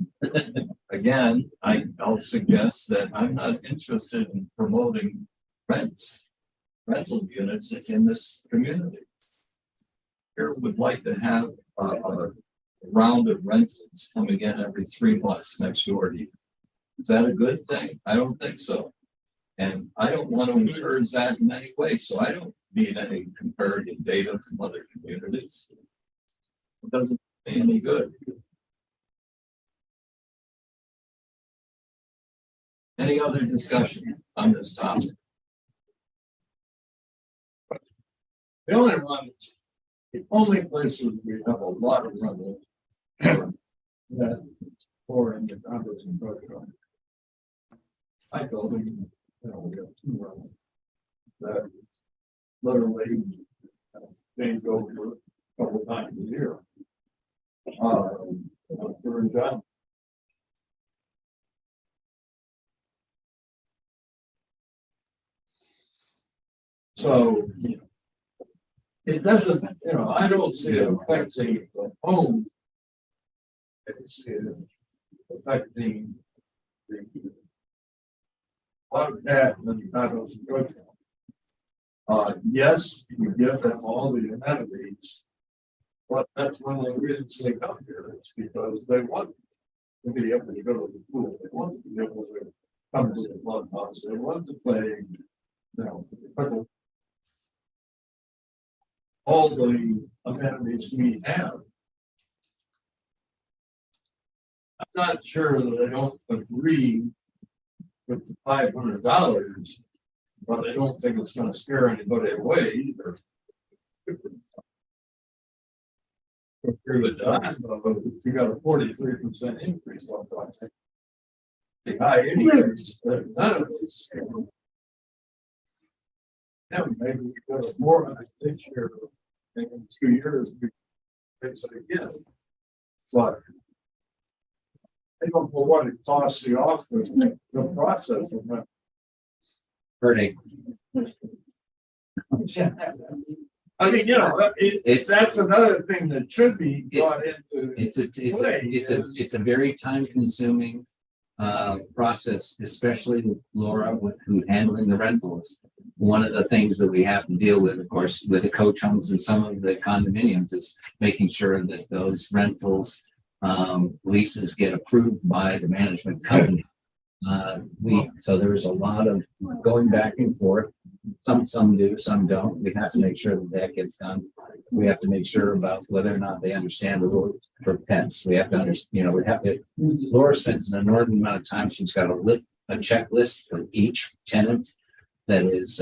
Again, I'll suggest that I'm not interested in promoting rental units in this community. Here would like to have a round of rentals coming in every 3 months next door to you. Is that a good thing? I don't think so. And I don't want to encourage that in any way, so I don't need any comparative data from other communities. It doesn't do me any good. Any other discussion on this topic? The only one, the only places we have a lot of rentals that for in the condos and Berkshire. I building, we have two rentals. That literally change over a couple times a year. For a job. So it doesn't, I don't see it affecting the home. It's affecting the habitat and the condos and Berkshire. Yes, you give them all the amenities. But that's one of the reasons they come here, is because they want to be able to go to the pool, they want to be able to come to the clubhouse, they want to play, all the amenities we have. I'm not sure that I don't agree with the $500, but I don't think it's gonna scare anybody away either. Through the time, you got a 43% increase on that. The high increase, none of this. Yeah, maybe we got more on it this year, in 2 years, we fix it again. But I don't know what it costs the office, the process of that. Hurting. I mean, that's another thing that should be brought into. It's a very time consuming process, especially with Laura, who's handling the rentals. One of the things that we have to deal with, of course, with the coach homes and some of the condominiums is making sure that those rentals leases get approved by the management company. So there's a lot of going back and forth. Some do, some don't. We have to make sure that gets done. We have to make sure about whether or not they understand the rules for pets. We have to understand, Laura spends an inordinate amount of time. She's got a checklist for each tenant that is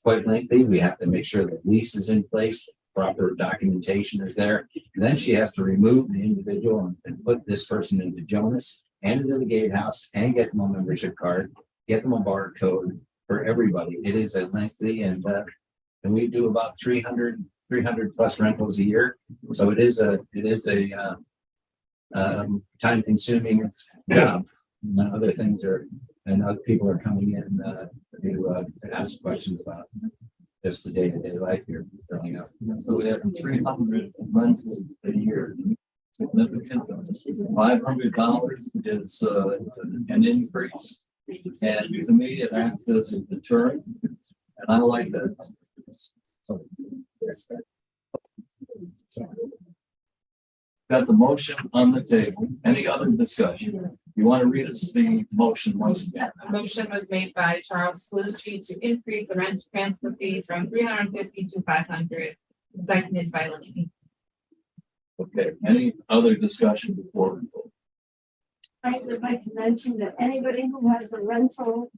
quite lengthy. We have to make sure the lease is in place, proper documentation is there. And then she has to remove the individual and put this person into Jonas and into the gatehouse and get them a membership card, get them a barcode for everybody. It is a lengthy and we do about 300 plus rentals a year. So it is a time consuming job. And other things and other people are coming in to ask questions about just the day-to-day life here growing up. So we have 300 rentals a year. Significant. $500 is an increase. And to me, it acts as a deterrent. And I like that. Got the motion on the table. Any other discussion? You want to read us the motion once again? Motion was made by Charles Calucci to increase the rent transfer fee from $350 to $500. Seconded by Lenny. Okay, any other discussion before we vote? I would like to mention that anybody who has a rental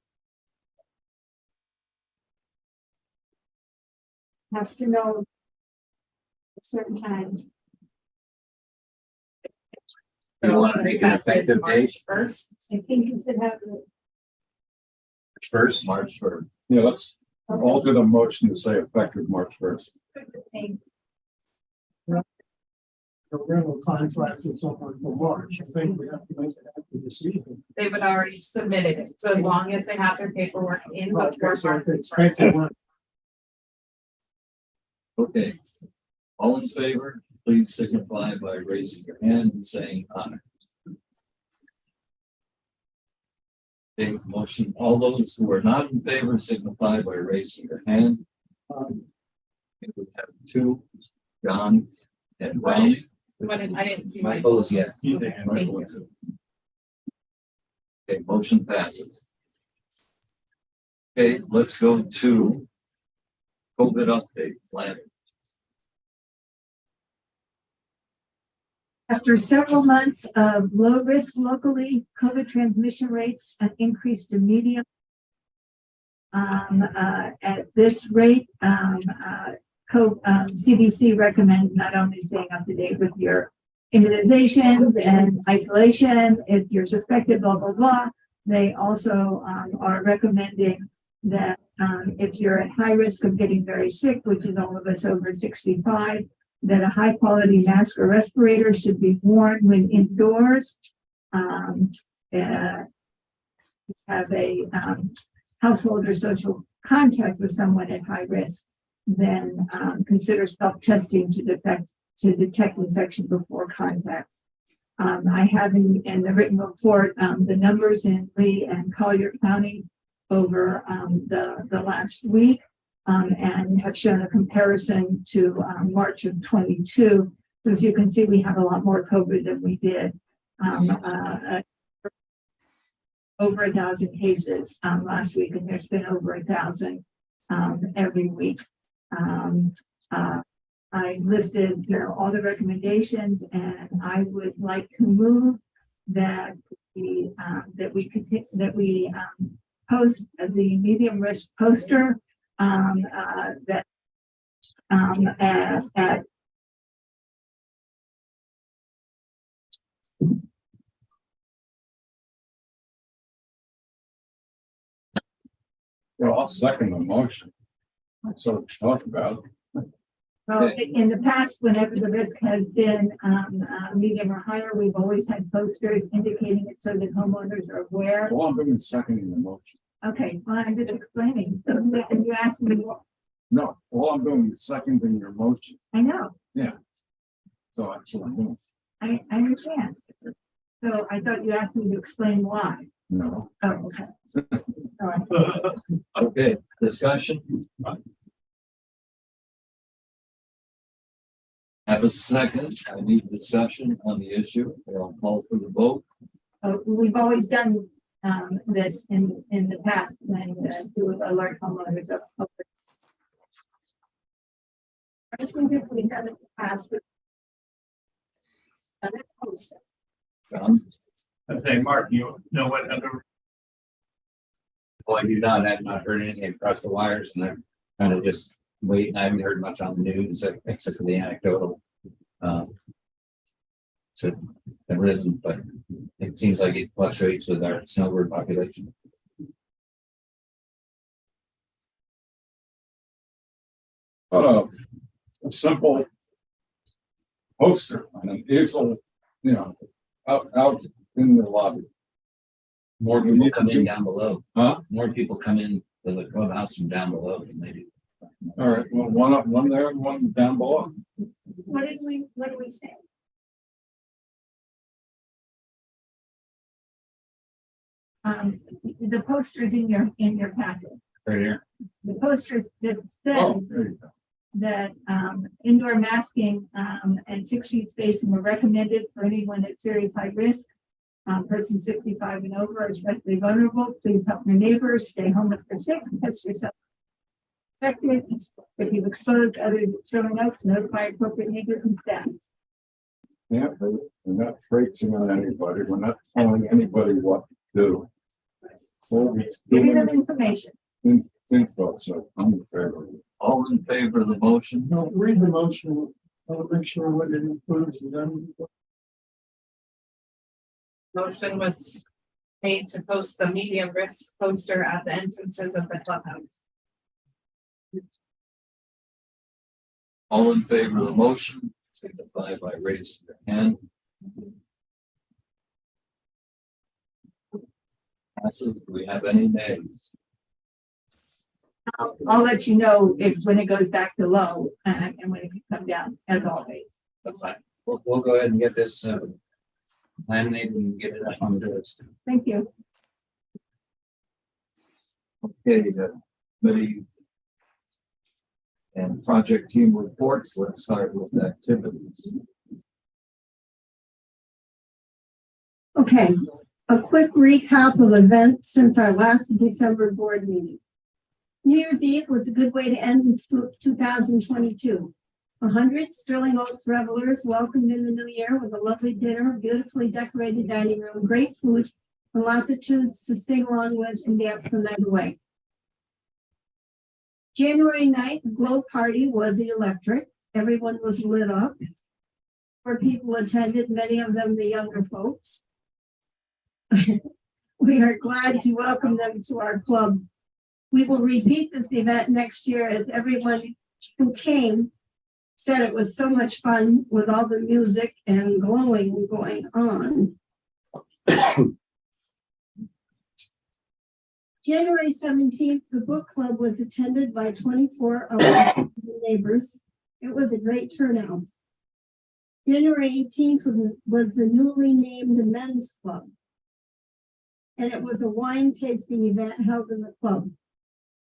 has to know at certain times. You want to make an effective date? First. I think you should have it. First. March 1st. Yeah, let's alter the motion to say effective March 1st. The rental contract is someone for March. I think we have to make it after the season. They would already submitted it. So as long as they have their paperwork in Right, before so March it's 1st. paperwork. Okay. All in favor, please signify by raising your hand and saying aye. Okay, motion, all those who are not in favor signify by raising your hand. We have two, John and Ronnie. I didn't see my. Michael is yes. Thank you. Okay, motion passes. Okay, let's go to COVID update planning. After several months of low risk locally, COVID transmission rates have increased to medium At this rate, CDC recommends not only staying up to date with your immunizations and isolation, if you're suspected, blah, blah, blah. They also are recommending that if you're at high risk of getting very sick, which is all of us over 65, that a high quality mask or respirator should be worn when indoors. Have a household or social contact with someone at high risk, then consider self-testing to detect infection before contact. I have in the written report the numbers in Lee and Collier County over the last week, and have shown a comparison to March of 22. So as you can see, we have a lot more COVID than we did. Over 1,000 cases last week, and there's been over 1,000 every week. I listed all the recommendations, and I would like to move that we post the medium risk poster that at Well, I'll second the motion. So talk about. Well, in the past, whenever the risk has been medium or higher, we've always had posters indicating it so that homeowners are aware. Well, I'm doing seconding the motion. Okay, well, I'm just explaining. So you asked me, No, all I'm doing is seconding your motion. I know, So that's what I'm doing. I understand. So I thought you asked me to explain why. No. Oh, okay. All right. Okay, discussion. Have a second. I need discussion on the issue. I'll call for the vote. We've always done this in the past when to alert homeowners of. I think if we done it in the past. John? Okay, Mark, you know what other, Well, I do not, I've not heard anything across the wires, and I'm kind of just waiting. I haven't heard much on the news except for the anecdotal. So the risen, but it seems like it fluctuates with our snowbird population. A simple poster on an easel, out in the lobby. More We people need to come in do- down below. Huh? More people come in to the clubhouse from down below than they do. All right, well, one up, one there, and one down below. What did we say? The posters in your packet. Right here. The posters that Oh, says there you go. that indoor masking and 6 feet spacing are recommended for anyone at serious high risk. Persons 65 and over are especially vulnerable. Please help your neighbors, stay home if you're sick, test yourself. If you've exposed others showing up, notify appropriate neighbors and staff. Yeah, we're not traipsing on anybody. We're not telling anybody what to do. Well, we're Giving them doing information. info, so I'm in favor of it. All in favor of the motion? No, read the motion. I'll make sure what it includes. And then Motion was made to post the medium risk poster at the entrances of the clubhouse. All in favor of the motion, signify by raising your hand. Passes. Do we have any nays? I'll let you know when it goes back to low and when it can come down, as always. That's fine. We'll go ahead and get this laminated and get it up on the list. Thank you. Okay, committee and project team reports. Let's start with activities. Okay, a quick recap of events since our last December board meeting. New Year's Eve was a good way to end 2022. 100 Sterling Oaks revelers welcomed in the new year with a lovely dinner, beautifully decorated dining room, great food, and lots of tunes to sing along with and dance the night away. January 9th, Glow Party was electric. Everyone was lit up. Where people attended, many of them the younger folks. We are glad to welcome them to our club. We will repeat this event next year, as everyone who came said it was so much fun with all the music and glowing going on. January 17th, the book club was attended by 24 of our neighbors. It was a great turnout. January 18th was the newly named men's club. And it was a wine tasting event held in the club.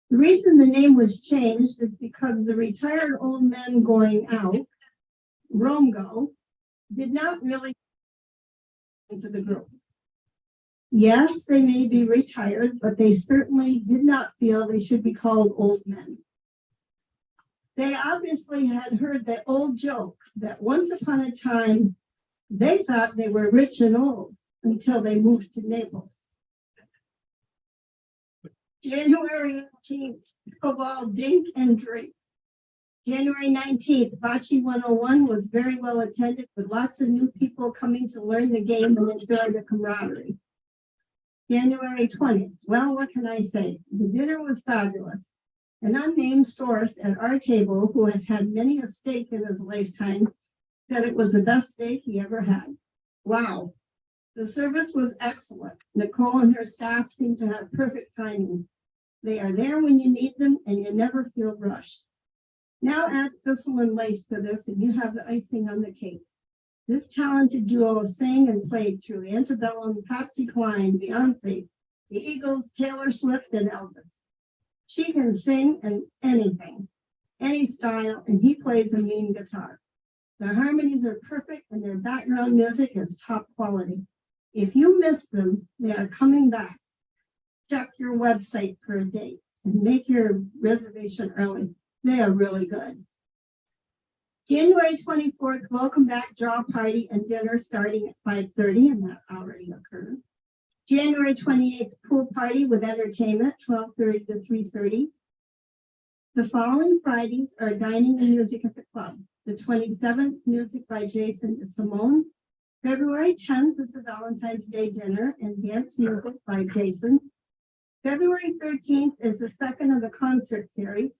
The reason the name was changed is because the retired old men going out, Romgo, did not really into the group. Yes, they may be retired, but they certainly did not feel they should be called old men. They obviously had heard that old joke that once upon a time, they thought they were rich and old until they moved to Naples. January 18th, Cobalt Dink and Drink. January 19th, Bocce 101 was very well attended with lots of new people coming to learn the game and enjoy the camaraderie. January 20th, well, what can I say? The dinner was fabulous. An unnamed source at our table, who has had many a steak in his lifetime, said it was the best steak he ever had. Wow. The service was excellent. Nicole and her staff seem to have perfect timing. They are there when you need them and you never feel rushed. Now add thistle and lace to this and you have the icing on the cake. This talented duo sang and played through Antebellum, Patsy Cline, Beyonce, the Eagles, Taylor Swift, and Elvis. She can sing and anything, any style, and he plays a mean guitar. Their harmonies are perfect and their background music is top quality. If you miss them, they are coming back. Check your website for a date and make your reservation early. They are really good. January 24th, welcome back draw party and dinner starting at 5:30, and that already occurred. January 28th, pool party with entertainment, 12:30 to 3:30. The following Fridays are dining and music at the club. The 27th, music by Jason DeSimone. February 10th is the Valentine's Day dinner and dance music by Jason. February 13th is the second of the concert series.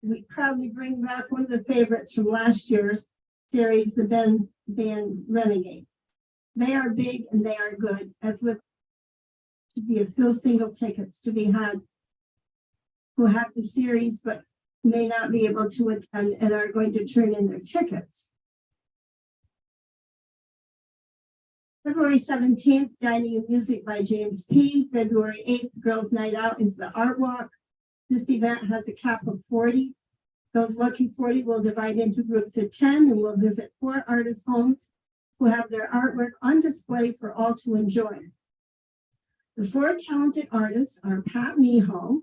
We proudly bring back one of the favorites from last year's series, the Ben Band Renegade. They are big and they are good, as with to be a few single tickets to be had who have the series but may not be able to attend and are going to turn in their tickets. February 17th, dining and music by James P. February 8th, Girls Night Out is the Art Walk. This event has a cap of 40. Those lucky 40 will divide into groups of 10 and will visit 4 artist homes who have their artwork on display for all to enjoy. The 4 talented artists are Pat Meeho,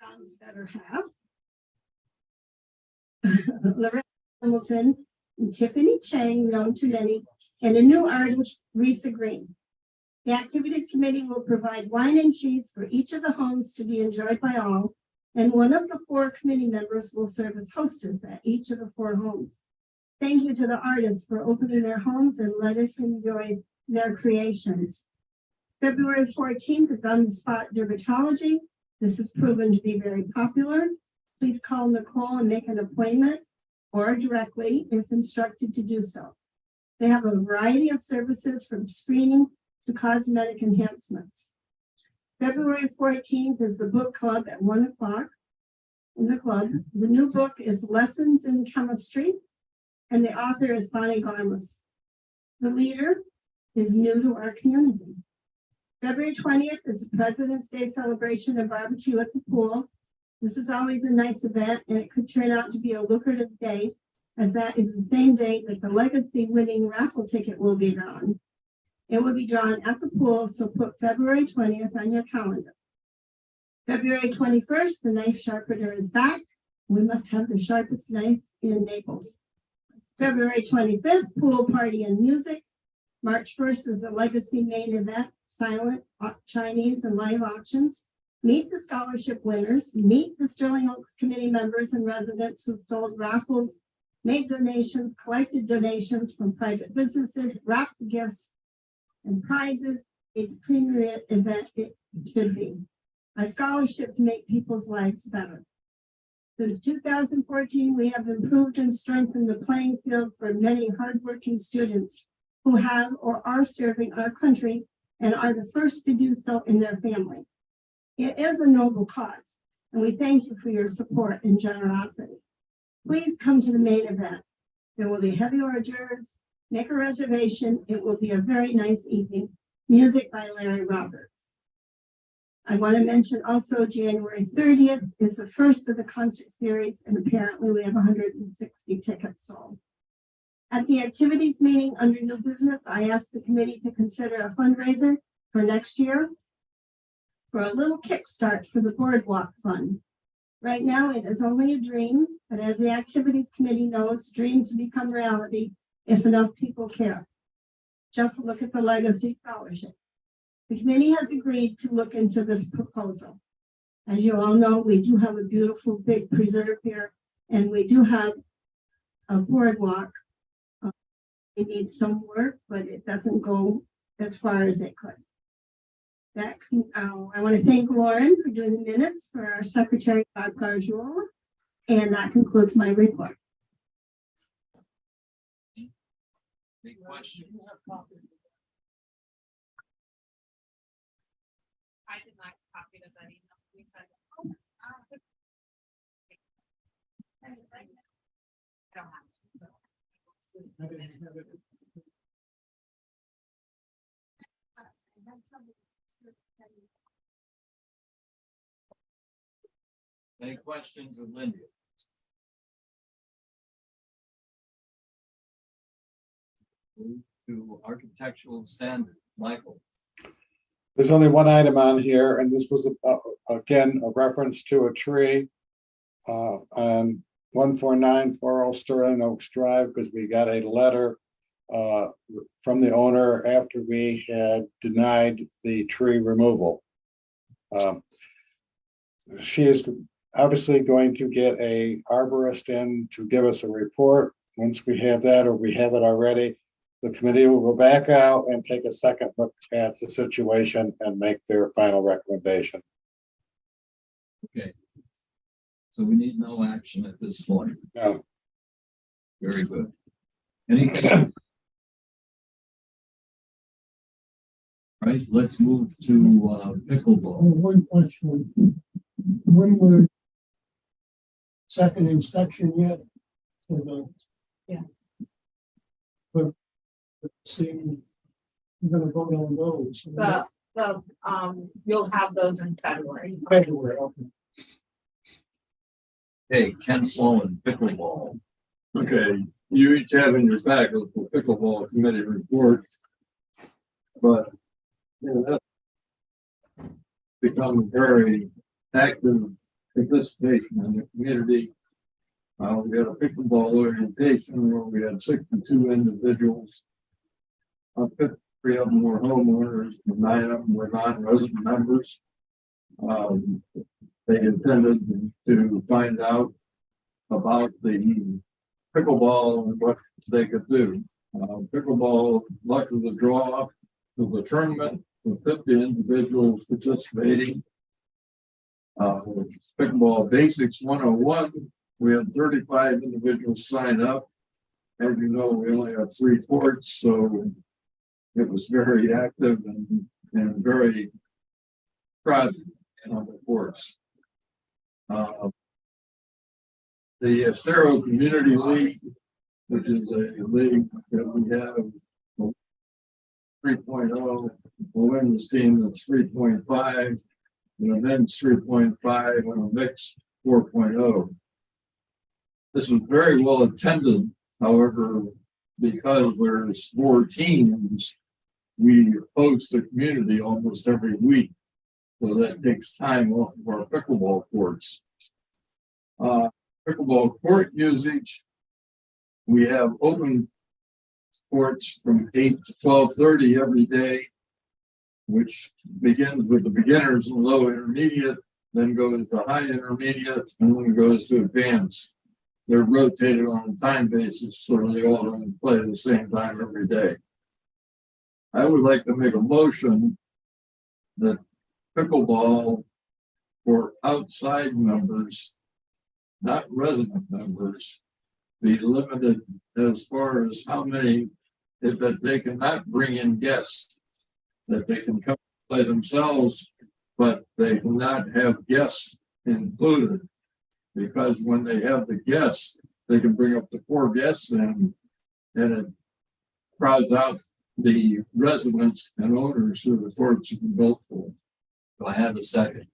John's better half, Loretta Hamilton, and Tiffany Chang, known to many, and a new artist, Risa Green. The activities committee will provide wine and cheese for each of the homes to be enjoyed by all, and one of the 4 committee members will serve as hostess at each of the 4 homes. Thank you to the artists for opening their homes and let us enjoy their creations. February 14th is on the spot dermatology. This has proven to be very popular. Please call Nicole and make an appointment or directly if instructed to do so. They have a variety of services from screening to cosmetic enhancements. February 14th is the book club at 1 o'clock in the club. The new book is Lessons in Chemistry, and the author is Bonnie Garmus. The leader is new to our community. February 20th is the President's Day celebration and barbecue at the pool. This is always a nice event, and it could turn out to be a lucrative day, as that is the same day that the Legacy winning raffle ticket will be drawn. It will be drawn at the pool, so put February 20th on your calendar. February 21st, the knife sharpener is back. We must have the sharpest knife in Naples. February 25th, pool party and music. March 1st is the Legacy main event, silent, Chinese, and live auctions. Meet the scholarship winners, meet the Sterling Oaks committee members and residents who sold raffles, made donations, collected donations from private businesses, wrapped gifts and prizes. A premier event it should be. Our scholarships make people's lives better. Since 2014, we have improved and strengthened the playing field for many hardworking students who have or are serving our country and are the first to do so in their family. It is a noble cause, and we thank you for your support and generosity. Please come to the main event. There will be heavy hors d'oeuvres. Make a reservation. It will be a very nice evening. Music by Larry Roberts. I want to mention also January 30th is the first of the concert series, and apparently we have 160 tickets sold. At the activities meeting under new business, I asked the committee to consider a fundraiser for next year for a little kickstart for the Boardwalk Fund. Right now, it is only a dream, but as the activities committee knows, dreams become reality if enough people care. Just look at the Legacy Scholarship. The committee has agreed to look into this proposal. As you all know, we do have a beautiful big preserve here, and we do have a boardwalk. It needs some work, but it doesn't go as far as it could. I want to thank Lauren for doing the minutes for our secretary, Bob Gargiulo, and that concludes my report. Any questions? I did not copy of that email. We sent it. I don't have it. Any questions of Linda? Move to architectural standard, Michael. There's only one item on here, and this was again a reference to a tree on 14940 Sterling Oaks Drive, because we got a letter from the owner after we had denied the tree removal. She is obviously going to get a arborist in to give us a report. Once we have that, or we have it already, the committee will go back out and take a second look at the situation and make their final recommendation. Okay. So we need no action at this point. No. Very good. Anything? Right, let's move to pickleball. One question. When we're second inspection yet? For the. Yeah. But seeing, you're gonna vote on those. You'll have those in February. February, okay. Hey, Ken Sloan, pickleball. Okay, you each have in your packet the pickleball committee report. But that's become very active participation in the community. We had a pickleball orientation where we had 62 individuals. 53 of them were homeowners, 9 of them were non-resident members. They intended to find out about the pickleball and what they could do. Pickleball, luck of the draw to the tournament with 50 individuals participating. Pickleball Basics 101, we had 35 individuals sign up. As you know, we only have 3 courts, so it was very active and very crowded on the courts. The Estero Community League, which is a league that we have 3.0, a women's team that's 3.5, and a men's 3.5, and a mixed 4.0. This is very well attended. However, because there's 4 teams, we host the community almost every week. So that takes time off of our pickleball courts. Pickleball court usage, we have open courts from 8 to 12:30 every day. which begins with the beginners and low intermediate, then goes to high intermediate, and then goes to advanced. They're rotated on a time basis, so they all don't play at the same time every day. I would like to make a motion that pickleball for outside members, not resident members, be limited as far as how many, that they cannot bring in guests, that they can come play themselves, but they cannot have guests included. Because when they have the guests, they can bring up to 4 guests in, and it crowds out the residents and owners who the courts have been built for. Do I have a second?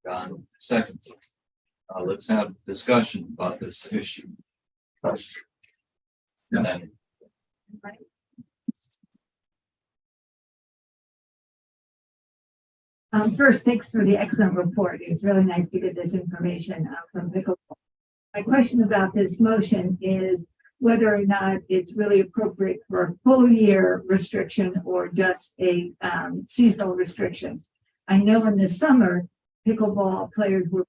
John, second. Let's have discussion about this issue. And then First, thanks for the excellent report. It's really nice to get this information from pickleball. My question about this motion is whether or not it's really appropriate for a full year restriction or just a seasonal restriction. I know in the summer, pickleball players would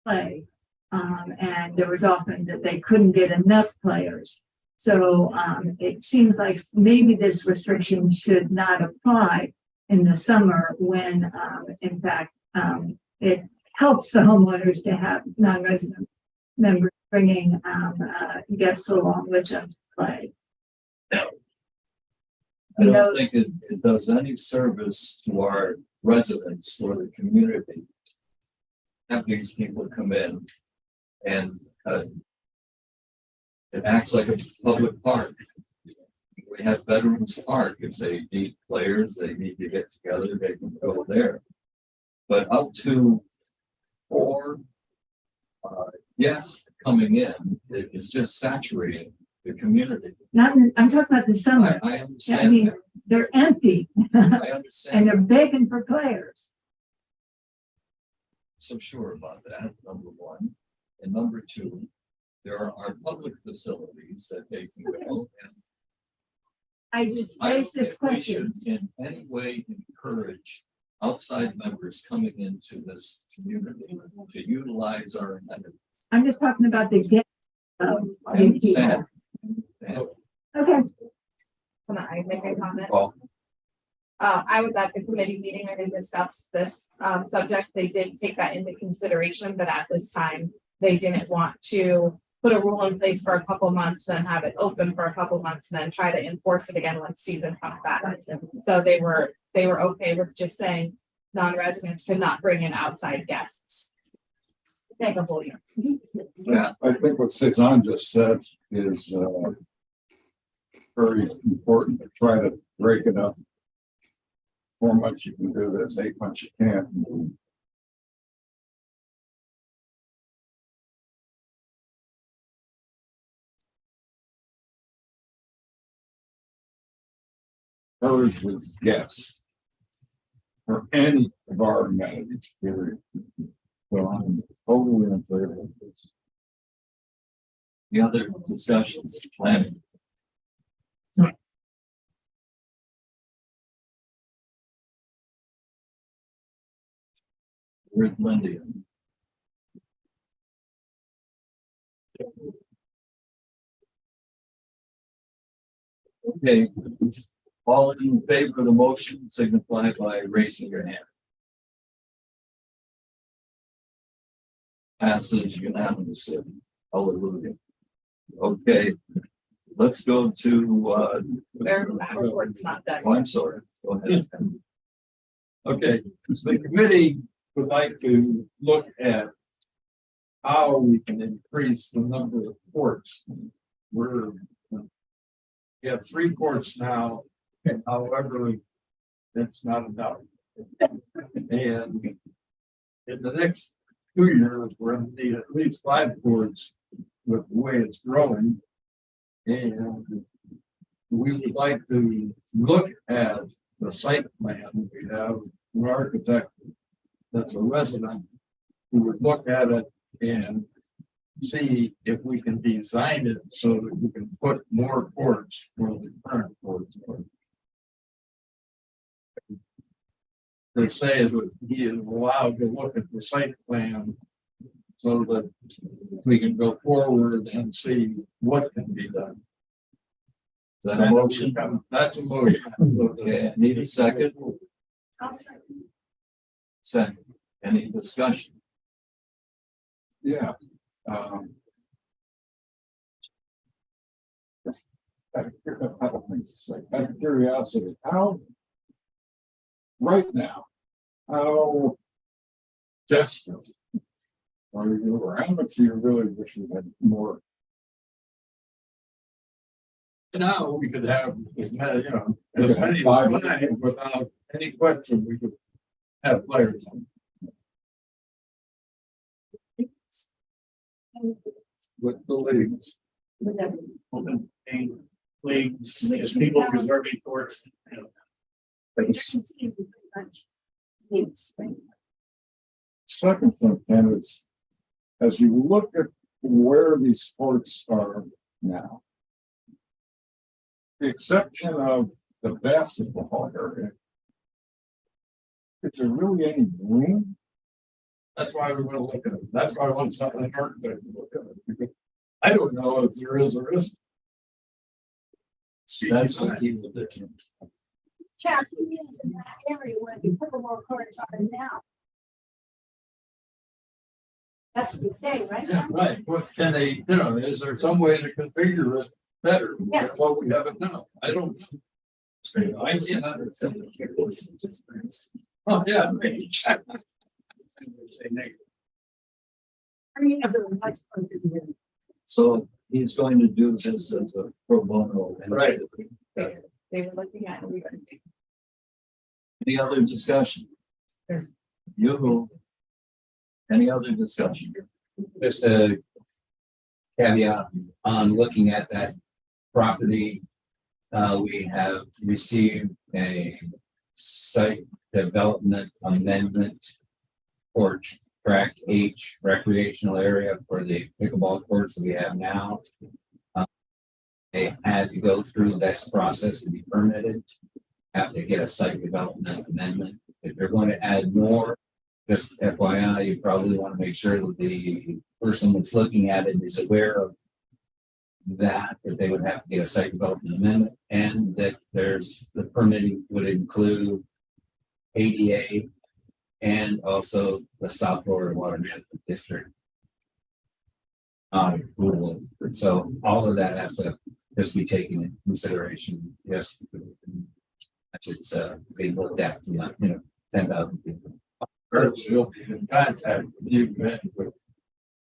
play, and there was often that they couldn't get enough players. So it seems like maybe this restriction should not apply in the summer when, in fact, it helps the homeowners to have non-resident members bringing guests along with them to play. I don't think it does any service to our residents or the community. Have these people come in and it acts like a public park. We have Veterans Park. If they need players, they need to get together, they can go there. But up to 4 guests coming in, it is just saturating the community. I'm talking about the summer. I I understand. mean, they're empty I and understand. they're begging for players. So sure about that, number one. And number two, there are public facilities that they can go and I just I don't raised this think we question. should in any way encourage outside members coming into this community to utilize our amenities. I'm just talking about the guests of I the understand. people. Okay. Can I make a comment? Well, I was at the committee meeting and they discussed this subject. They did take that into consideration, but at this time, they didn't want to put a rule in place for a couple months, then have it open for a couple months, and then try to enforce it again when season comes back. So they were okay with just saying non-residents could not bring in outside guests. Take a whole year. yeah, I think what Cezanne just said is very important to try to break it up. 4 months you can do this, 8 months you can't. Urge is yes. For any of our amenities, period. So I'm totally in favor of this. the other discussions, planning. Where's Lindy? Okay, all in favor of the motion signify by raising your hand. Passes unanimously. Hallelujah. Okay, let's go to Their report's not done. oh, I'm sorry. Go ahead. Okay, so the committee would like to look at how we can increase the number of courts. We have 3 courts now, however, that's not enough. And in the next 2 years, we're going to need at least 5 courts with the way it's growing. And we would like to look at the site plan. We have an architect that's a resident who would look at it and see if we can design it so that we can put more courts where the current courts are. They say that he is allowed to look at the site plan. So that we can go forward and see what can be done. Is that a motion? That's a motion. Okay, need a second? I'll second. Second, any discussion? Yeah. A couple things to say, out of curiosity, how? Right now, how desperate are you, or how much do you really wish we had more? Now we could have, as many, as many as mine without any question, we could have players on. With the leagues. Open leagues, just people reserving courts. Second thing, and it's, as you look at where these sports are now. The exception of the basketball area. Is there really any room? That's why we want to look at it. That's why I want something in architect to look at it. Because I don't know if there is or isn't. That's what he will do. Chuck, he is in that area where the pickleball courts are now. That's what he's saying, right? Yeah, right. What can they, is there some way to configure it better than Yeah. what we have it now? I don't know. I see another thing. Oh, yeah. maybe. I mean, everyone likes closer to him. So he's going to do this as a pro bono. Right. They were looking at. Any other discussion? You. Any other discussion? Just a caveat on looking at that property. We have received a site development amendment for track H recreational area for the pickleball courts that we have now. They had to go through this process to be permitted, have to get a site development amendment. If they're going to add more, just FYI, you probably want to make sure that the person that's looking at it is aware of that they would have to get a site development amendment, and that there's the permitting would include ADA and also the South Florida Water Management District. Approval. So all of that has to just be taken into consideration. Yes. It's being looked at, 10,000 people. We'll be in contact with you, man, with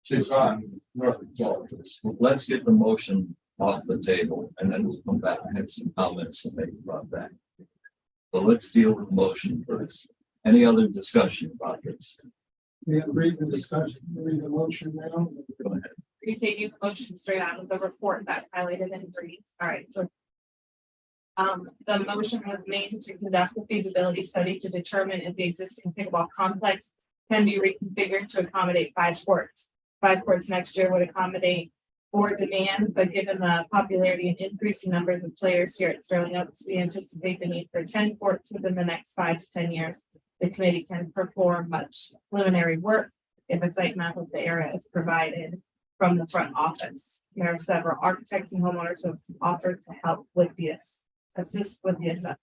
Tucson, Norfolk, Georgia. Let's get the motion off the table and then we'll come back and have some comments to make about that. So let's deal with the motion first. Any other discussion about this? We have read the discussion, read the motion now. Go ahead. Are you taking the motion straight out of the report that highlighted in green? All right, so. The motion was made to conduct a feasibility study to determine if the existing pickleball complex can be reconfigured to accommodate 5 courts. 5 courts next year would accommodate 4 demand, but given the popularity and increasing numbers of players here at Sterling Oaks, we anticipate the need for 10 courts within the next 5 to 10 years. The committee can perform much preliminary work if a site map of the area is provided from the front office. There are several architects and homeowners who have offered to help with this, assist with the assessment.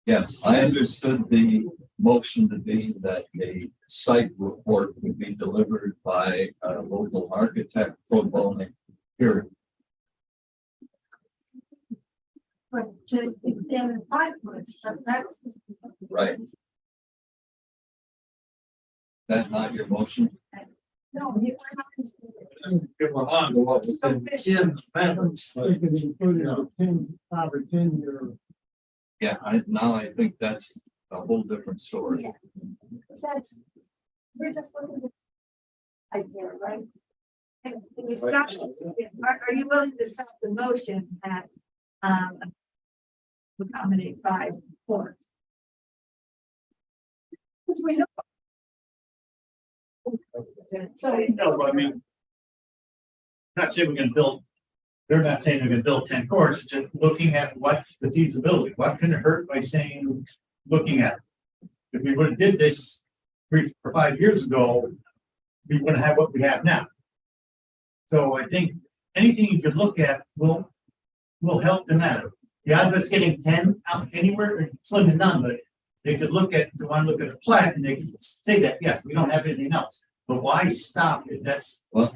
Yes, I understood the motion to be that a site report would be delivered by a local architect pro bono here. But to examine 5 courts, but that's. Right. That's not your motion? No, he went Give them on to what was in the amendments, but, We could include a 5 or 10 year. Yeah, I think that's a whole different story. Yeah. Says, we're just looking at. Idea, right? Can you stop? Are you willing to stop the motion at, accommodate 5 courts? Because we know. So, no, but I mean. Not saying we're gonna build they're not saying they're gonna build 10 courts, just looking at what's the feasibility, what can it hurt by saying, looking at. If we would have did this 3 or 5 years ago, we wouldn't have what we have now. So I think anything you could look at will help the matter. The odds of us getting 10 out anywhere, are slim to none, but they could look at, the one look at a plat and they can say that, yes, we don't have anything else. But why stop it? That's, Well,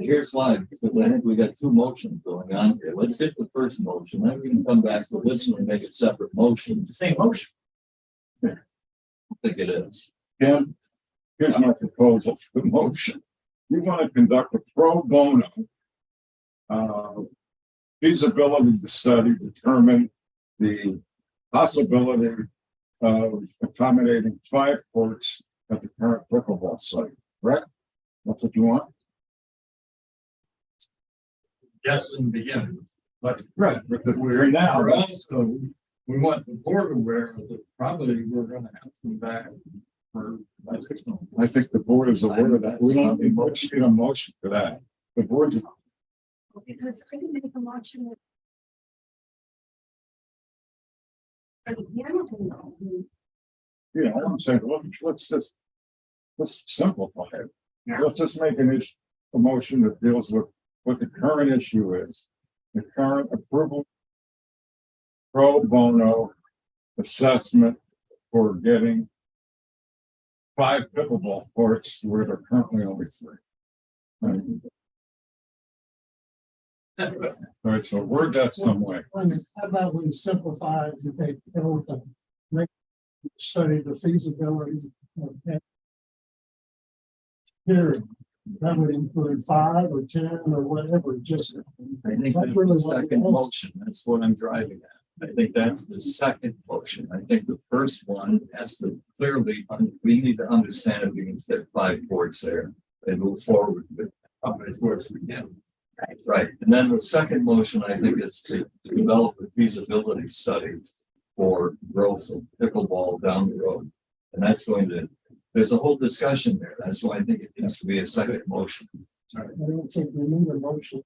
here's why, because I think we got 2 motions going on here. Let's get the first motion, then we can come back to this one and make it separate motions. it's the same motion. I think it is. Kim, here's my proposal for the motion. We want to conduct a pro bono feasibility study, determine the possibility of accommodating 5 courts at the current pickleball site, correct? That's what you want? Yes, in the beginning, but Right. But we're now, we're right? also, we want the board aware that probably we're gonna have to come back for additional. I think the board is aware of that. We don't need much, a motion for that. The board's, Because I can make a motion. you know, I'm saying, well, let's simplify it. Yeah. Let's just make a motion that deals with what the current issue is. The current approval. Pro bono assessment for getting 5 pickleball courts where there are currently only 3. All right, so word that some way. How about we simplify, if you take everything, make study the feasibility of that. Here, that would include 5 or 10 or whatever, just. I think that's the second motion, that's what I'm driving at. I think that's the second motion. I think the first one has to clearly, we need to understand if we can fit 5 courts there and move forward with how many courts we can. Right, and then the second motion, I think, is to develop a feasibility study for growth of pickleball down the road. And that's going to, there's a whole discussion there. That's why I think it needs to be a second motion. I don't think we need a motion.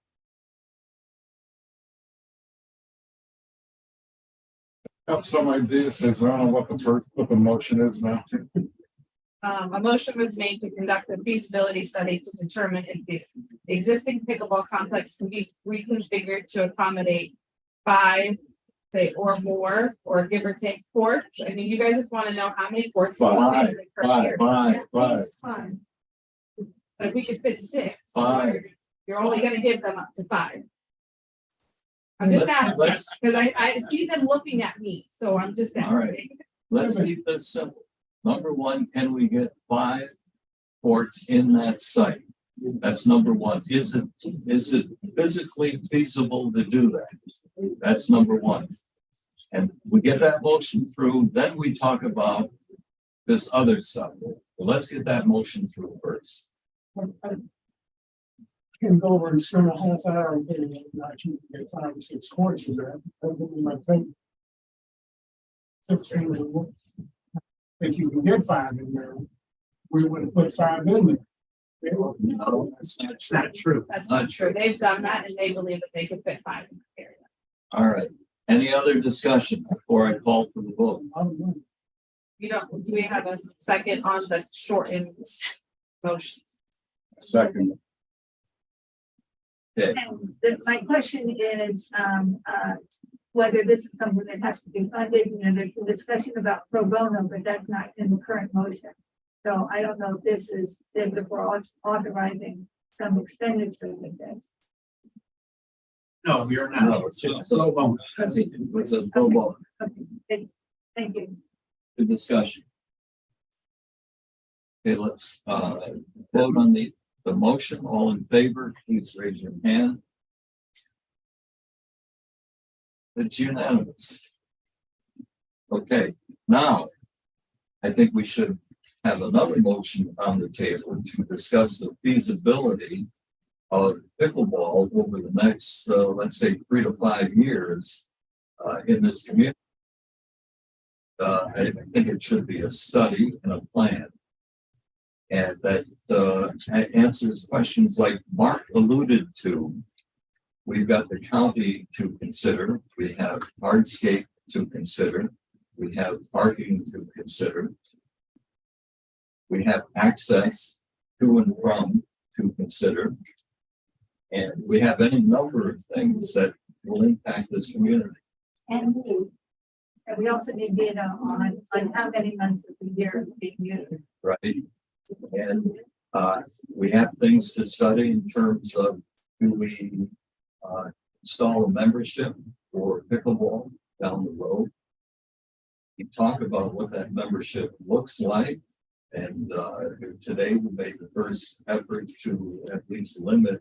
Have some ideas, says, I don't know what the motion is now. A motion was made to conduct a feasibility study to determine if the existing pickleball complex can be reconfigured to accommodate 5, say, or more, or give or take courts. I mean, you guys just want to know how many courts. we want in the current year. Five. But if we could fit 6. 5. You're only gonna give them up to 5. I'm just asking, Let's- because I see them looking at me, so I'm just All right. asking. Let's keep this simple. Number 1, can we get 5 courts in that site? That's number 1. Is it physically feasible to do that? That's number 1. And we get that motion through, then we talk about this other stuff. Well, let's get that motion through first. Can go over and spend a half hour and getting it, not you can get 5 or 6 courts in there. That would be my thing. 16 would work. If you can get 5 in there, we would have put 5 in there. No, that's not true. That's not true. They've done that and they believe that they could fit 5 in the area. All right. Any other discussion before I call for the vote? You don't, do we have a second on the shortened motion? Second. Okay. My question is, whether this is something that has to be funded, you know, there's a discussion about pro bono, but that's not in the current motion. So I don't know if this is, if we're authorizing some expenditure with this. No, we are No, not. it's just a vote. It's a vote. Okay, thank you. Good discussion. Okay, let's vote on the motion. All in favor, please raise your hand. It's unanimous. Okay, now I think we should have another motion on the table to discuss the feasibility of pickleball over the next, let's say, 3 to 5 years in this community. I think it should be a study and a plan. And that answers questions like Mark alluded to. We've got the county to consider, we have hardscape to consider, we have parking to consider. We have access to and from to consider. And we have any number of things that will impact this community. And we also need data on how many months of the year it's being used. Right? And we have things to study in terms of, do we install a membership for pickleball down the road? We talk about what that membership looks like. And today we made the first effort to at least limit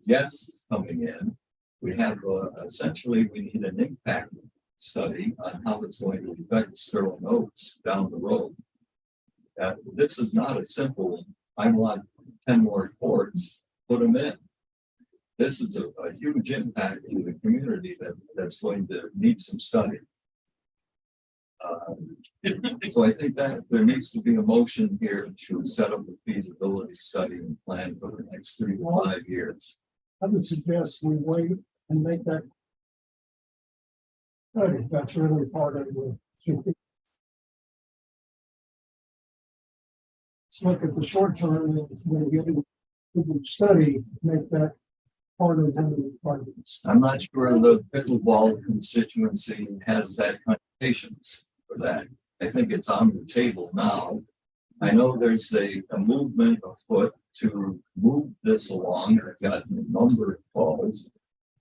guests coming in. We have essentially, we need an impact study on how it's going to affect Sterling Oaks down the road. This is not a simple, I want 10 more courts, put them in. This is a huge impact to the community that's going to need some study. So I think that there needs to be a motion here to set up a feasibility study and plan for the next 3 to 5 years. I would suggest we wait and make that. Study. That's really part of the. Let's look at the short term and when we get into the study, make that part of the requirements. I'm not sure the pickleball constituency has that kind of patience for that. I think it's on the table now. I know there's a movement afoot to move this along. I've gotten a number of calls.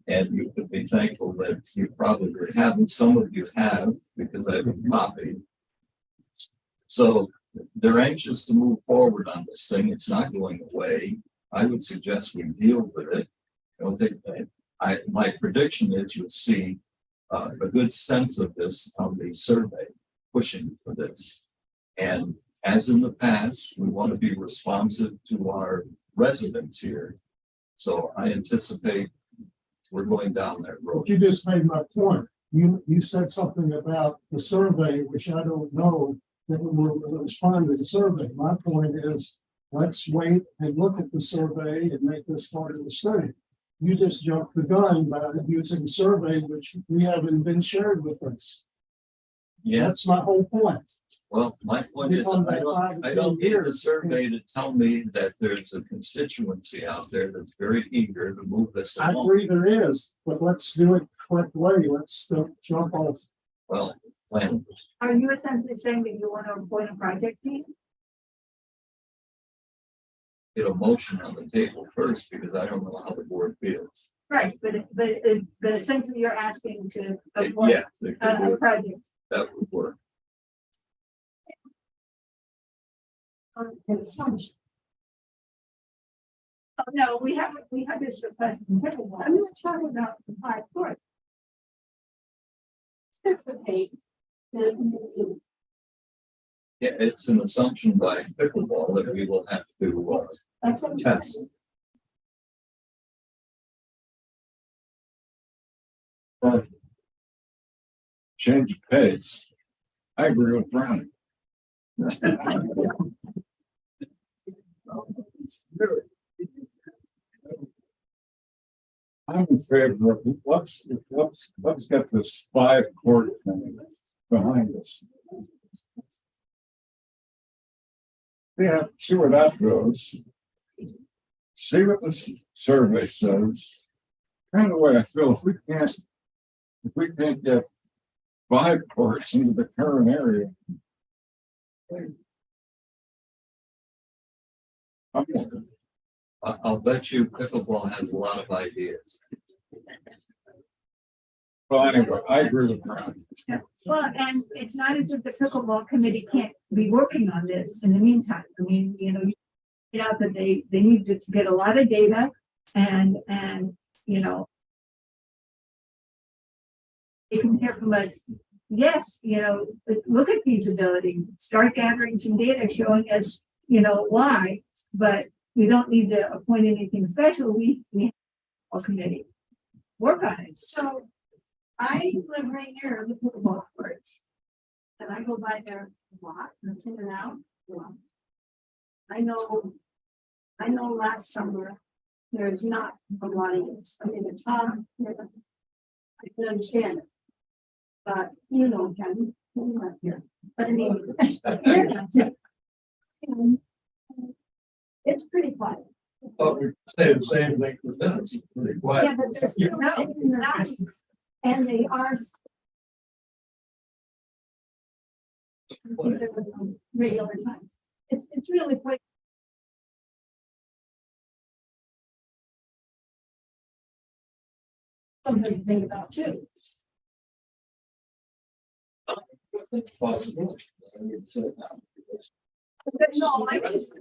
And you could be thankful that you probably haven't, some of you have, because I've been copied. So they're anxious to move forward on this thing. It's not going away. I would suggest we deal with it. I don't think that my prediction is you'll see a good sense of this on the survey pushing for this. And as in the past, we want to be responsive to our residents here. So I anticipate we're going down that road. But you just made my point. You said something about the survey, which I don't know that we will respond to the survey. My point is, let's wait and look at the survey and make this part of the study. You just jumped the gun by using survey, which we haven't been shared with us. Yeah, That's my whole point. well, my point is, I don't need a survey to tell me that there's a constituency out there that's very eager to move this I along. agree there is, but let's do it correct way. Let's jump off. Well, plan. Are you essentially saying that you want to appoint a project team? Get a motion on the table first, because I don't know how the board feels. Right, but essentially you're asking to appoint Yeah, they could a work. project. That would work. An assumption. Oh, no, we have this request. I'm not talking about the 5 court. Anticipate the Yeah, it's an assumption by pickleball that we will have to that's what I'm test. But change of pace. I agree with Brian. I'm in favor of, let's get this 5 court thing behind us. Yeah, see where that goes. See what this survey says. Kind of the way I feel, if we can't get 5 courts into the current area. I'll bet you pickleball has a lot of ideas. Well, anyway, I agree with Brian. Well, and it's not as if the pickleball committee can't be working on this in the meantime. I mean, you know, you know that they need to get a lot of data and you know, you can hear from us. Yes, you know, look at feasibility, start gathering some data showing us, you know, why, but we don't need to appoint anything special. We have a committee. Work on it. So I live right near the pickleball courts. And I go by there a lot, and in and out. I know last summer, there is not a lot of use. I mean, it's hard. I can understand it. But, you know, Ken, you're not here. But I mean, you're not here. It's pretty quiet. But we say the same thing with them, it's pretty quiet. Yeah, but they're still out in the house. And they are. Regular times. It's really quite. Something to think about too. Possible. I would say that. But no, I just.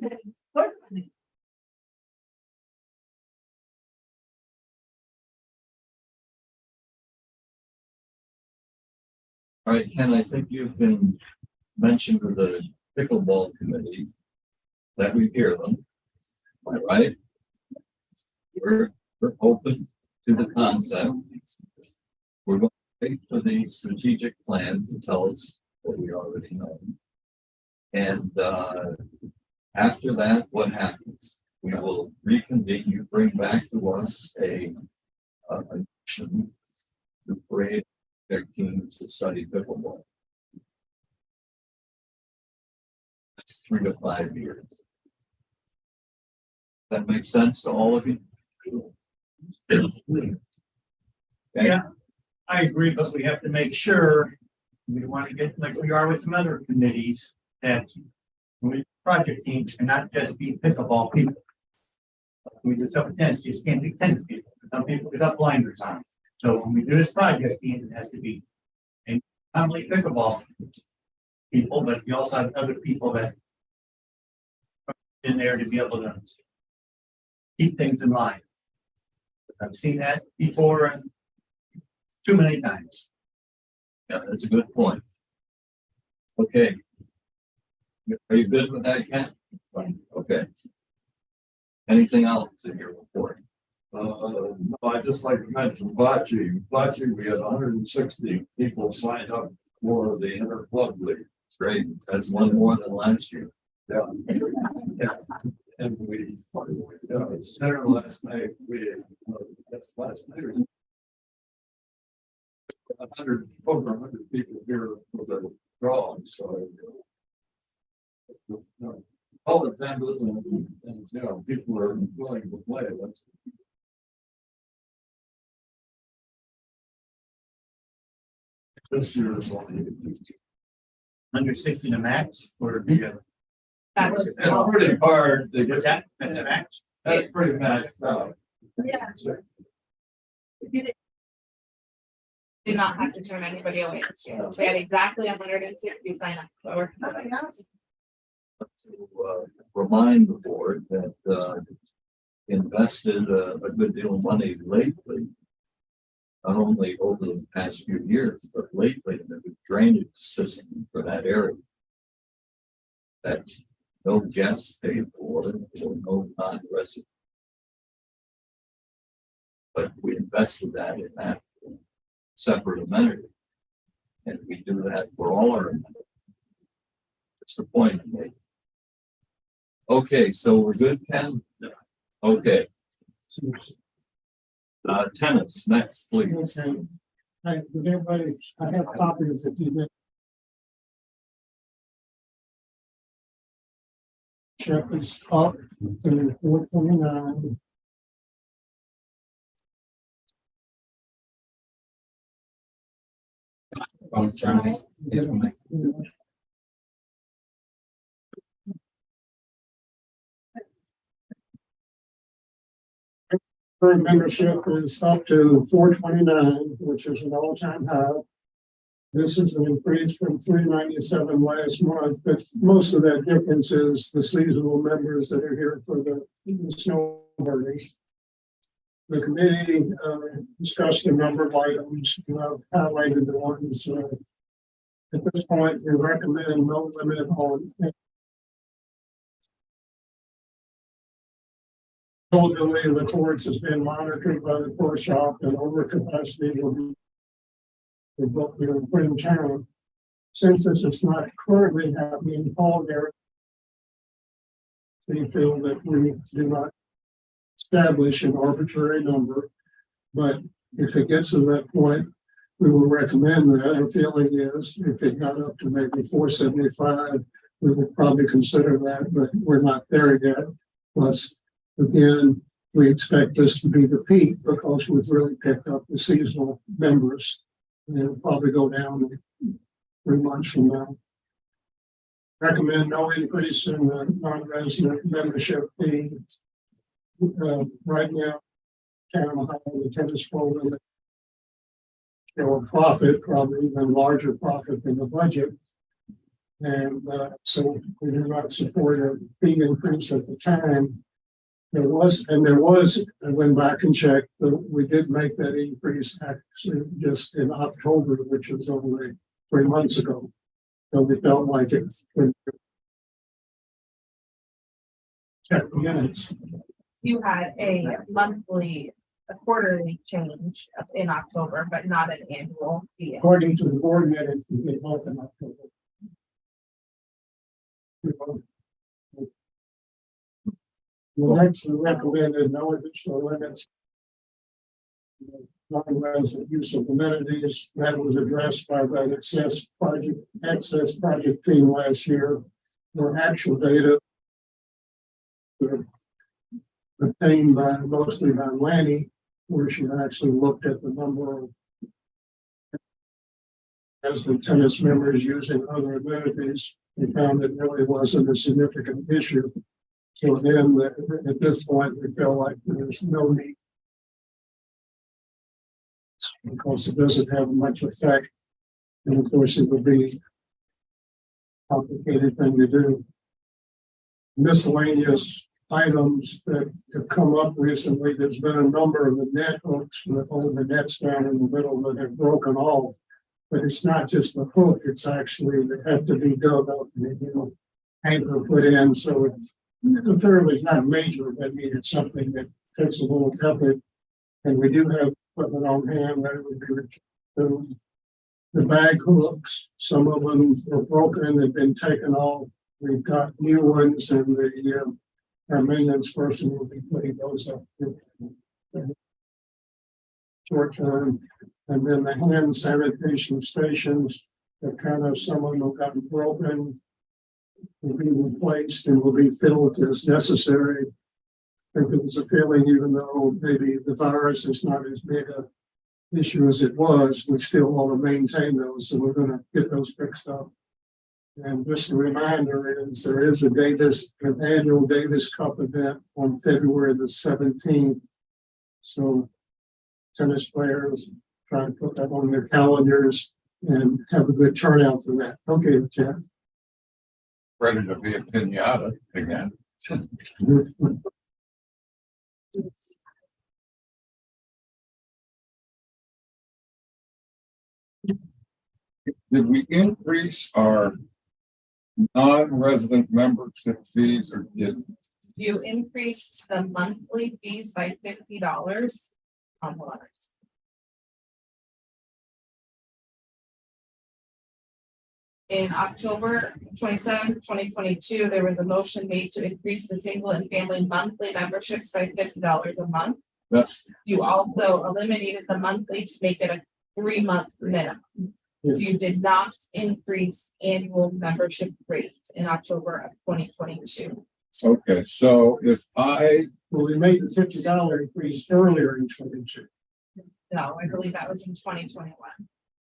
All right, Ken, I think you've been mentioned to the pickleball committee that we hear them. Am I right? We're open to the concept. We're going to wait for the strategic plan to tell us what we already know. And after that, what happens? We will reconvene. You bring back to us a motion to create their teams to study pickleball. That's 3 to 5 years. That makes sense to all of you? Okay. Yeah, I agree, but we have to make sure we want to get like we are with some other committees that we project teams cannot just be pickleball people. We do some tennis, just can't be tennis people. Some people got blinders on. So when we do this project team, it has to be and not only pickleball people, but we also have other people that are in there to be able to keep things in line. I've seen that before and too many times. Yeah, that's a good point. Okay. Are you good with that, Ken? Okay. Anything else in your report? No, I'd just like to mention Bocce. Bocce, we had 160 people signed up for the inter-club league. Great. That's one more than last year. Yeah. Yeah. And we, it's dinner last night. That's last night. 100, over 100 people here for the drawing, so. All the families and, you know, people are willing to play. That's. This year is only. Under 60 to max or the That was. It's pretty hard to get that, that's the max. That's pretty maxed out. Yeah. Did not have to turn anybody away. We had exactly 160 sign up. So we're nothing else. To remind the board that invested a good deal of money lately, not only over the past few years, but lately in the drainage system for that area. That no guests paid for it, or no non-resident. But we invested that in that separate amenity. And we do that for all our amenities. That's the point I made. Okay, so we're good, Ken? Okay. Tennis, next, please. Okay. Hey, would everybody, I have copies if you did. Check is up to 429. I'm sorry. Current membership is up to 429, which is an all-time high. This is an increase from 397 last month, but most of that difference is the seasonal members that are here for the snowboarding. The committee discussed a number of items. I've highlighted the ones. At this point, we recommend no limit on availability of the courts has been monitored by the court shop, and overcapacity will be put in town. Since this is not currently happening, Paul there, we feel that we do not establish an arbitrary number. But if it gets to that point, we will recommend that. Our feeling is if it got up to maybe 475, we would probably consider that, but we're not there yet. Plus, again, we expect this to be the peak because we've really picked up the seasonal members. And it'll probably go down 3 months from now. Recommend no increase in the non-resident membership fee. Right now, town hall, the tennis program, a profit, probably even larger profit than the budget. And so we do not support a fee increase at the time. I went back and checked, but we did make that increase actually just in October, which was only 3 months ago. So we felt like it. 10 minutes. You had a quarterly change in October, but not an annual fee. According to the board minutes, we did both in October. The next, we recommended no additional limits. Non-resident use of amenities, that was addressed by the access project team last year. For actual data obtained mostly by Lanny, where she actually looked at the number of as the tennis members using other amenities, we found it really wasn't a significant issue. So then at this point, we feel like there's no need. Because it doesn't have much effect. And of course, it would be a complicated thing to do. Miscellaneous items that have come up recently, there's been a number of the net hooks with all the nets down in the middle that have broken off. But it's not just the hook, it's actually they have to be dug up and anchor put in. So it's fairly not major, but I mean, it's something that takes a little effort. And we do have equipment on hand that would be the bag hooks. Some of them are broken, they've been taken off. We've got new ones, and our maintenance person will be putting those up short term. And then the hand sanitation stations, that kind of some of them have gotten broken, will be replaced and will be filled as necessary. I think there was a feeling, even though maybe the virus is not as big a issue as it was, we still want to maintain those, so we're going to get those fixed up. And just a reminder is there is an annual Davis Cup event on February the 17th. So tennis players try to put that on their calendars and have a good turnout for that. Okay, Jeff. Ready to be a pinata again. Did we increase our non-resident membership fees or did? You increased the monthly fees by $50 on the letters. In October 27th, 2022, there was a motion made to increase the single and family monthly memberships by $50 a month. That's, You also eliminated the monthly to make it a 3-month minimum. So you did not increase annual membership rates in October of 2022. okay, so if Well, we made the $50 increase earlier in 22. No, I believe that was in 2021.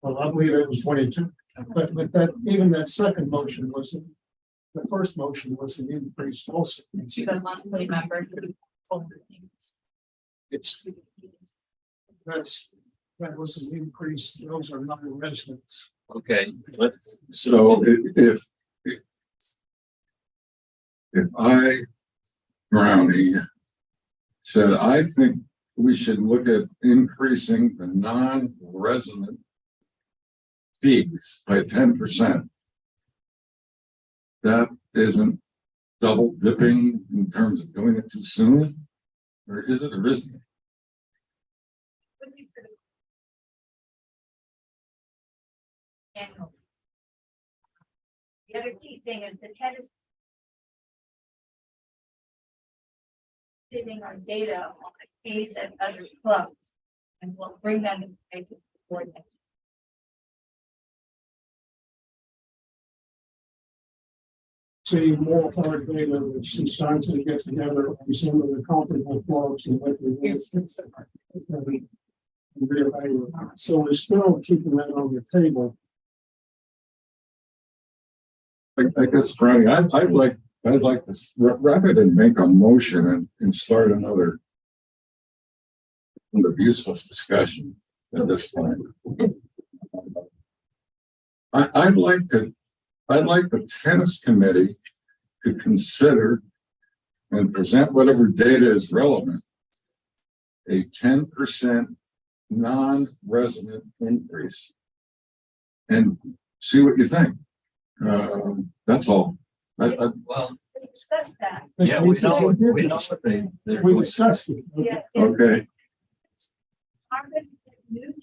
Well, I believe it was 22, but that, even that second motion wasn't, the first motion was an increase also. To the monthly member. It's, that was an increase, those are not residents. Okay, so if I, Brownie, said, I think we should look at increasing the non-resident fees by 10%. That isn't double dipping in terms of doing it too soon? Or is it or isn't it? The other key thing is the tennis getting our data on fees at other clubs. And we'll bring that information to the board next. See more hard data, which is starting to get together on some of the comparable clubs and what we want. So we're still keeping that on the table. I guess, Franny, I'd like to, rather than make a motion and start another useless discussion at this point. I'd like the tennis committee to consider and present whatever data is relevant, a 10% non-resident increase, and see what you think. That's all. Well, We discussed that. yeah, we know what they're We doing. discussed it. Yeah. Okay. Harvard knew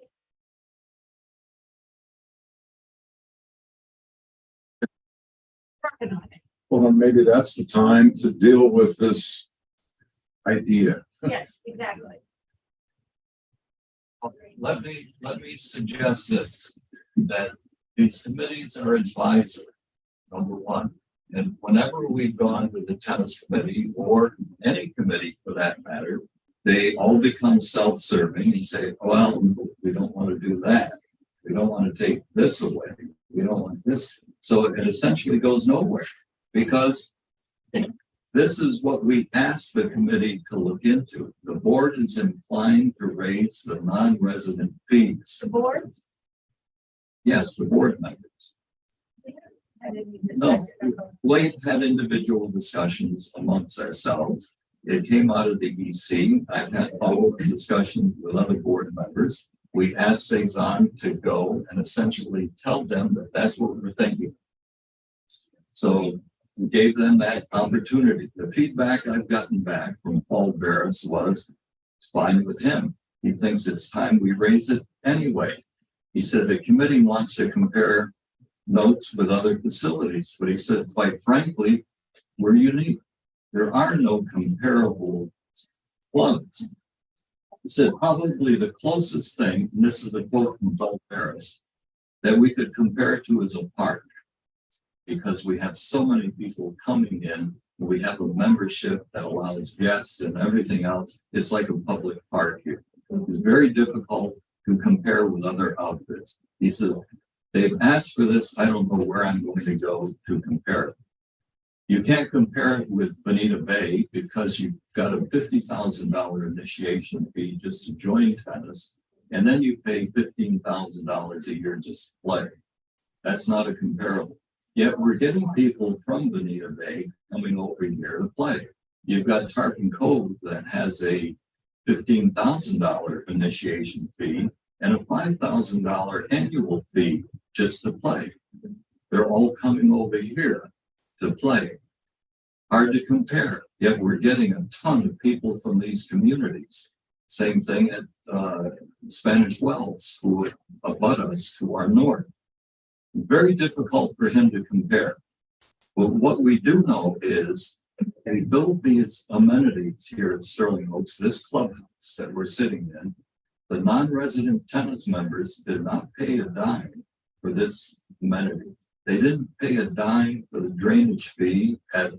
working on it. Well, then maybe that's the time to deal with this idea. Yes, exactly. Let me suggest this, that these committees are advisory, number one. And whenever we've gone to the tennis committee or any committee for that matter, they all become self-serving and say, well, we don't want to do that. We don't want to take this away. We don't want this. So it essentially goes nowhere because this is what we asked the committee to look into. The board is inclined to raise the non-resident fees. The board. Yes, the board members. I didn't even No, discuss it. we had individual discussions amongst ourselves. It came out of the EC. I've had follow-up discussions with other board members. We asked Cezanne to go and essentially tell them that that's what we're thinking. So we gave them that opportunity. The feedback I've gotten back from Paul Barris was, it's fine with him. He thinks it's time we raise it anyway. He said the committee wants to compare notes with other facilities, but he said, quite frankly, we're unique. There are no comparable clubs. He said probably the closest thing, and this is a quote from Paul Barris, that we could compare to is a park. Because we have so many people coming in, we have a membership that allows guests and everything else. It's like a public park here. It's very difficult to compare with other outfits. He said, they've asked for this. I don't know where I'm going to go to compare it. You can't compare it with Bonita Bay because you've got a $50,000 initiation fee just to join tennis. And then you pay $15,000 a year just to play. That's not a comparable. Yet we're getting people from Bonita Bay coming over here to play. You've got Tarpon Cove that has a $15,000 initiation fee and a $5,000 annual fee just to play. They're all coming over here to play. Hard to compare, yet we're getting a ton of people from these communities. Same thing at Spanish Wells, who abut us to our north. Very difficult for him to compare. But what we do know is they build these amenities here at Sterling Oaks, this clubhouse that we're sitting in. The non-resident tennis members did not pay a dime for this amenity. They didn't pay a dime for the drainage fee at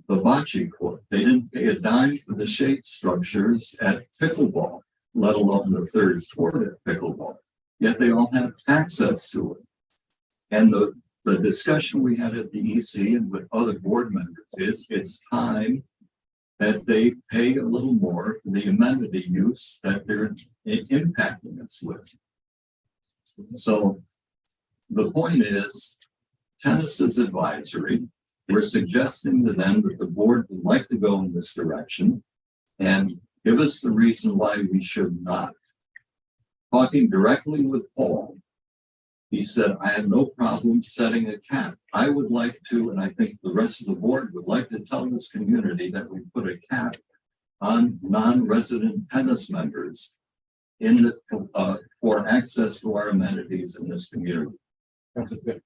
the bocce court. They didn't pay a dime for the shade structures at pickleball, let alone the third court at pickleball. Yet they all have access to it. And the discussion we had at the EC and with other board members is it's time that they pay a little more for the amenity use that they're impacting us with. So the point is, tennis is advisory. We're suggesting to them that the board would like to go in this direction and give us the reason why we should not. Talking directly with Paul, he said, I have no problem setting a cap. I would like to, and I think the rest of the board would like to tell this community that we put a cap on non-resident tennis members in the, for access to our amenities in this community. That's a different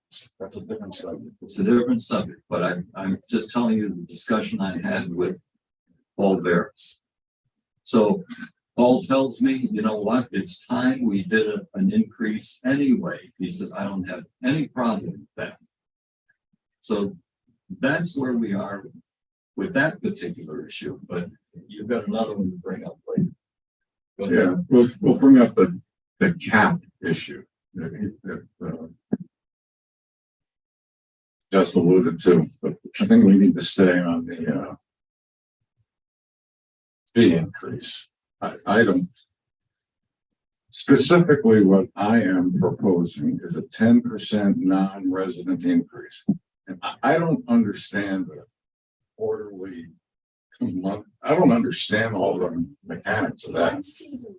subject. It's a different subject, but I'm just telling you the discussion I had with Paul Barris. So Paul tells me, you know what, it's time we did an increase anyway. He said, I don't have any problem with that. So that's where we are with that particular issue, but you've got another one to bring up later. Go ahead. Yeah, we'll bring up the cap issue. Just alluded to, but I think we need to stay on the fee increase item. Specifically, what I am proposing is a 10% non-resident increase. And I don't understand the quarterly month. I don't understand all the mechanics of that. One season.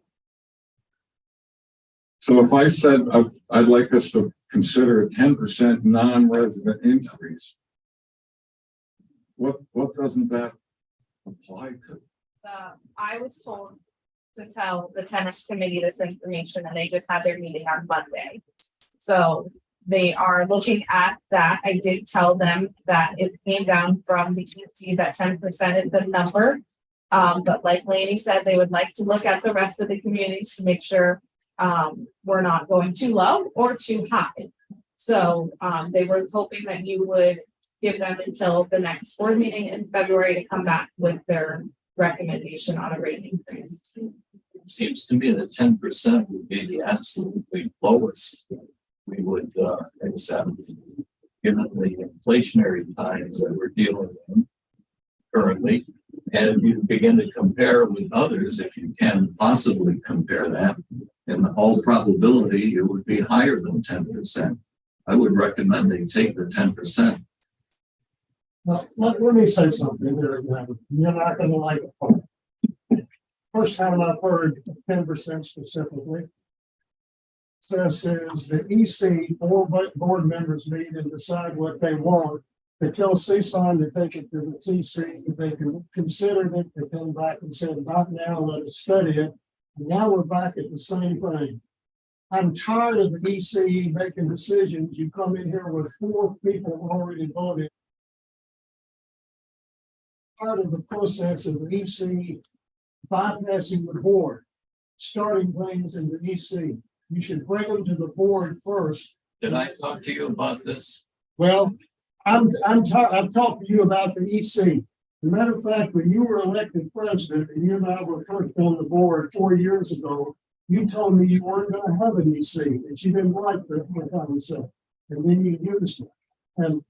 So if I said I'd like us to consider a 10% non-resident increase, what doesn't that apply to? I was told to tell the tennis committee this information and they just had their meeting on Monday. So they are looking at that. I did tell them that it came down from the EC that 10% is the number. But like Laney said, they would like to look at the rest of the communities to make sure we're not going too low or too high. So they were hoping that you would give them until the next board meeting in February to come back with their recommendation on a rate increase. Seems to me that 10% would be the absolutely lowest we would accept, given the inflationary times that we're dealing in currently. And if you begin to compare with others, if you can possibly compare that, in all probability, it would be higher than 10%. I would recommend they take the 10%. Well, let me say something there again. You're not gonna like it. First time I've heard 10% specifically. Says is the EC, all board members meet and decide what they want. They tell CSUN to take it to the TC, they can consider it, they come back and say, not now, let us study it. Now we're back at the same thing. I'm tired of the EC making decisions. You come in here with 4 people already voted. Part of the process of the EC bypassing the board, starting things in the EC. You should bring them to the board first. Did I talk to you about this? Well, I've talked to you about the EC. As a matter of fact, when you were elected president and you and I were first on the board 4 years ago, you told me you weren't going to have an EC, that you didn't like the concept, and then you used it. And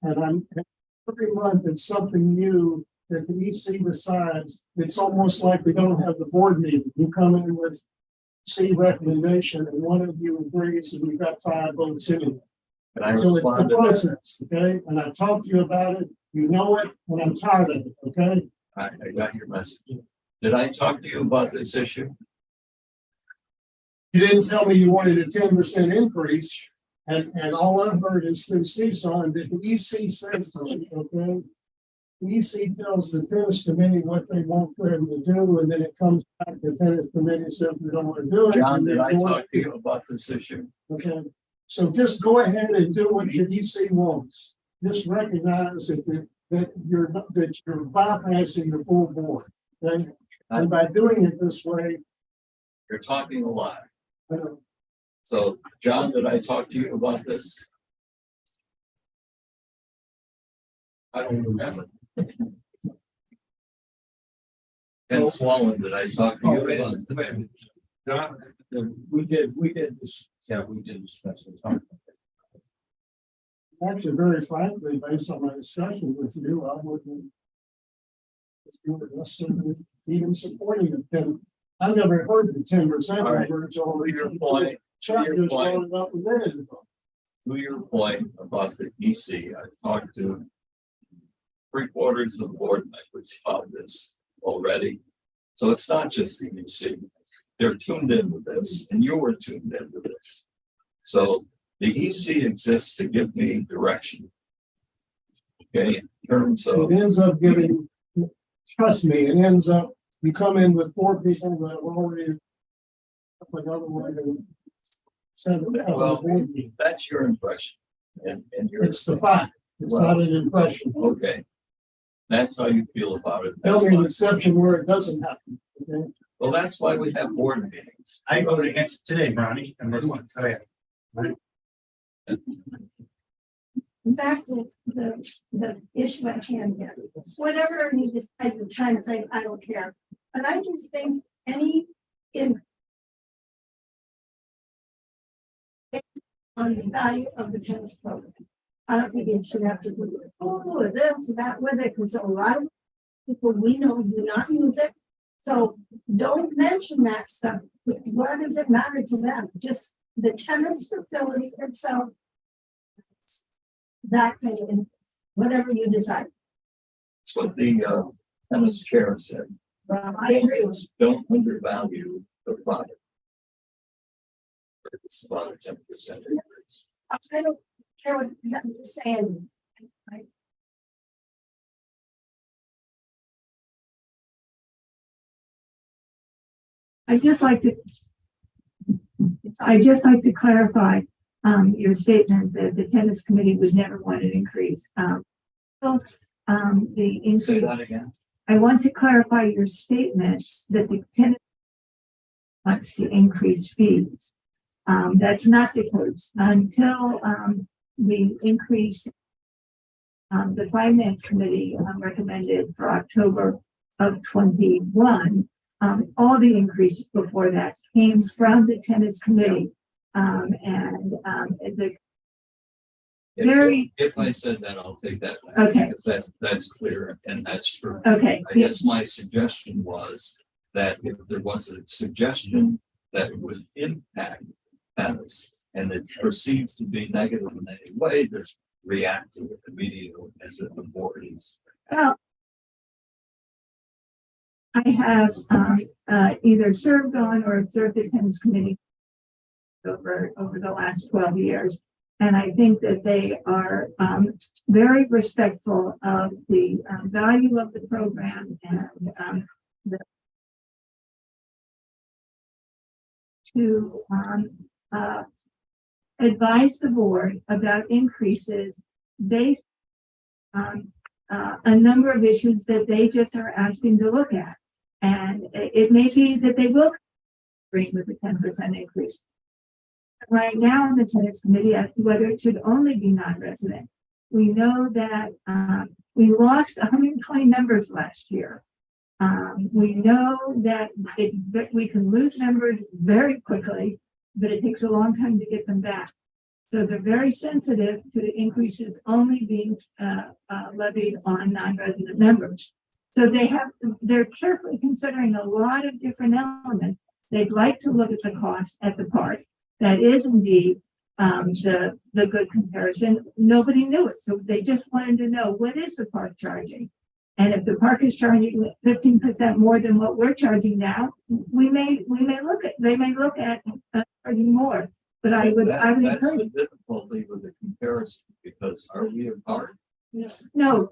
every month it's something new that the EC decides. It's almost like we don't have the board meeting. You come in with C recommendation, and one of you agrees, and we've got 5 votes in it. Can I So it's the respond to that? process, okay? And I talked to you about it. You know it, and I'm tired of it, okay? I got your message. Did I talk to you about this issue? You didn't tell me you wanted a 10% increase, and all I've heard is through CSUN that the EC says something, okay? The EC tells the tennis committee what they want for them to do, and then it comes back to the tennis committee says we don't want to do it. John, and did they I go talk on. to you about this issue? Okay, so just go ahead and do what your EC wants. Just recognize that you're bypassing the full board, okay? And by doing it this way, You're talking a lot. uh, So, John, did I talk to you about this? I don't remember. Ken Swallen, did I talk to you about this? John, We did this, yeah, we did discuss this. actually, very frankly, based on my discussion with you, I wouldn't. If you were necessarily even supporting it, then I've never heard the 10%. All right. Number. It's all To your point, Chuck to your just point. brought it up a minute ago. To your point about the EC, I talked to 3/4 of the board members about this already. So it's not just the EC. They're tuned into this, and you were tuned into this. So the EC exists to give me direction. Okay, in terms of, It ends up getting, trust me, it ends up, you come in with 4 people that have already. Another way to. well, that's your impression. And your. It's the fact, it's Well, not an impression. Okay. That's how you feel about it. Tell That's me an fine. exception where it doesn't happen, okay? Well, that's why we have board meetings. I voted against it today, Ronnie, and we're going, so yeah. Back to the issue at hand here. Whatever you decide the time frame, I don't care. But I just think any in on the value of the tennis program. I don't think it should have to do with, or this, or that, with it, because a lot of people we know do not use it. So don't mention that stuff. What does it matter to them? Just the tennis facility itself. That kind of interest, whatever you decide. It's what the tennis chair said. I agree with you. Don't undervalue the product. It's about a 10% increase. I don't care what I'm just saying. I'd just like to clarify your statement that the tennis committee would never want an increase. The Say increase, that again. I want to clarify your statement that the tennis wants to increase fees. That's not the case until the increase the finance committee recommended for October of 21. All the increase before that came from the tennis committee. The very, If I said that, I'll take that back. Okay. Because that's clear and that's true. okay, I guess my suggestion was that if there was a suggestion that would impact tennis and it perceived to be negative in any way, there's react to it immediately as the board is. well, I have either served on or observed the tennis committee over the last 12 years. And I think that they are very respectful of the value of the program and to advise the board about increases based on a number of issues that they just are asking to look at. And it may be that they will agree with the 10% increase. Right now in the tennis committee as to whether it should only be non-resident. We know that we lost 120 members last year. We know that we can lose members very quickly, but it takes a long time to get them back. So they're very sensitive to the increases only being levied on non-resident members. So they're carefully considering a lot of different elements. They'd like to look at the cost at the park. That is indeed the good comparison. Nobody knew it, so they just wanted to know, what is the park charging? And if the park is charging 15% more than what we're charging now, they may look at charging more. But I would That's the encourage. difficulty with the comparison, because are we a park? No,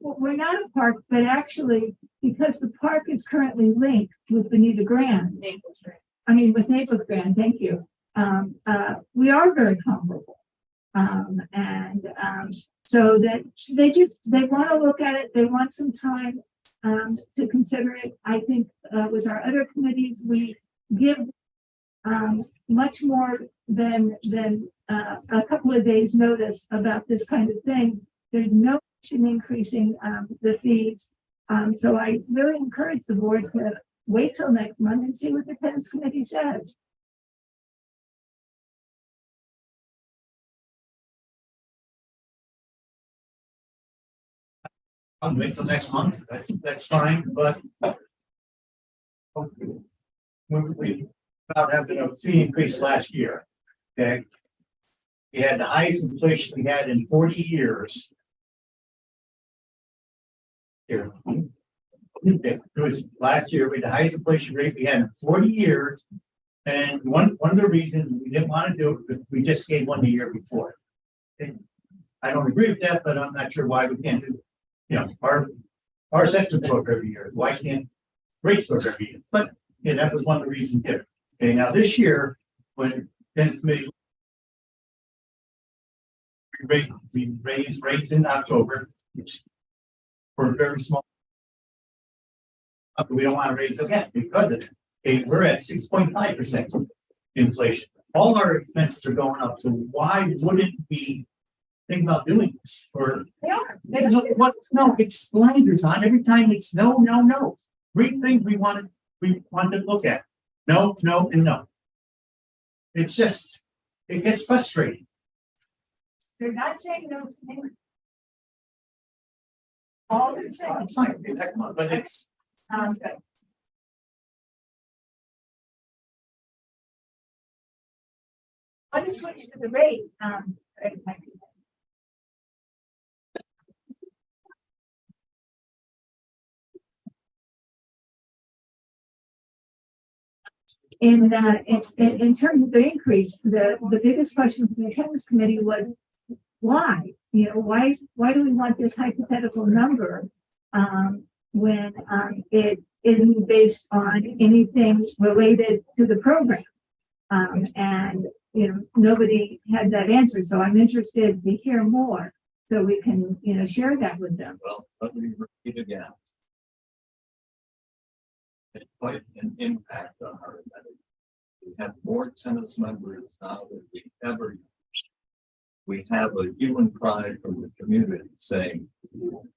but we're not a park, but actually, because the park is currently linked with Benita Grand, with Naples Grand, thank you. We are very comparable. So that they want to look at it, they want some time to consider it. I think with our other committees, we give much more than a couple of days notice about this kind of thing. There's no increasing the fees. So I really encourage the board to wait till next month and see what the tennis committee says. I'll wait till next month, that's fine, but. We about having a fee increase last year, okay? We had the highest inflation we had in 40 years. Here. It was last year, we had the highest inflation rate we had in 40 years. And one of the reasons we didn't want to do it, because we just gave one the year before. And I don't agree with that, but I'm not sure why we can't do it. Our assessment book every year, why can't rates go every year? But yeah, that was one of the reasons here. Okay, now this year, when tennis committee we raised rates in October, which for a very small. We don't want to raise again because of it. Okay, we're at 6.5% inflation. All our expenses are going up, so why wouldn't we think about doing this? Or They are. no, it's blinders on every time. It's no, no, no. Three things we want to look at. No, no, and no. It's just, it gets frustrating. They're not saying no. All they're saying. It's fine, but it's. Sounds good. I'll just switch to the rate, in terms of the increase, the biggest question from the attendance committee was why? You know, why do we want this hypothetical number? When it isn't based on anything related to the program. And, you know, nobody had that answer, so I'm interested to hear more, so we can, you know, share that with them. Well, let me repeat again. It's quite an impact on our amenity. We have more tennis members now than we ever used. We have a human cry from the community saying,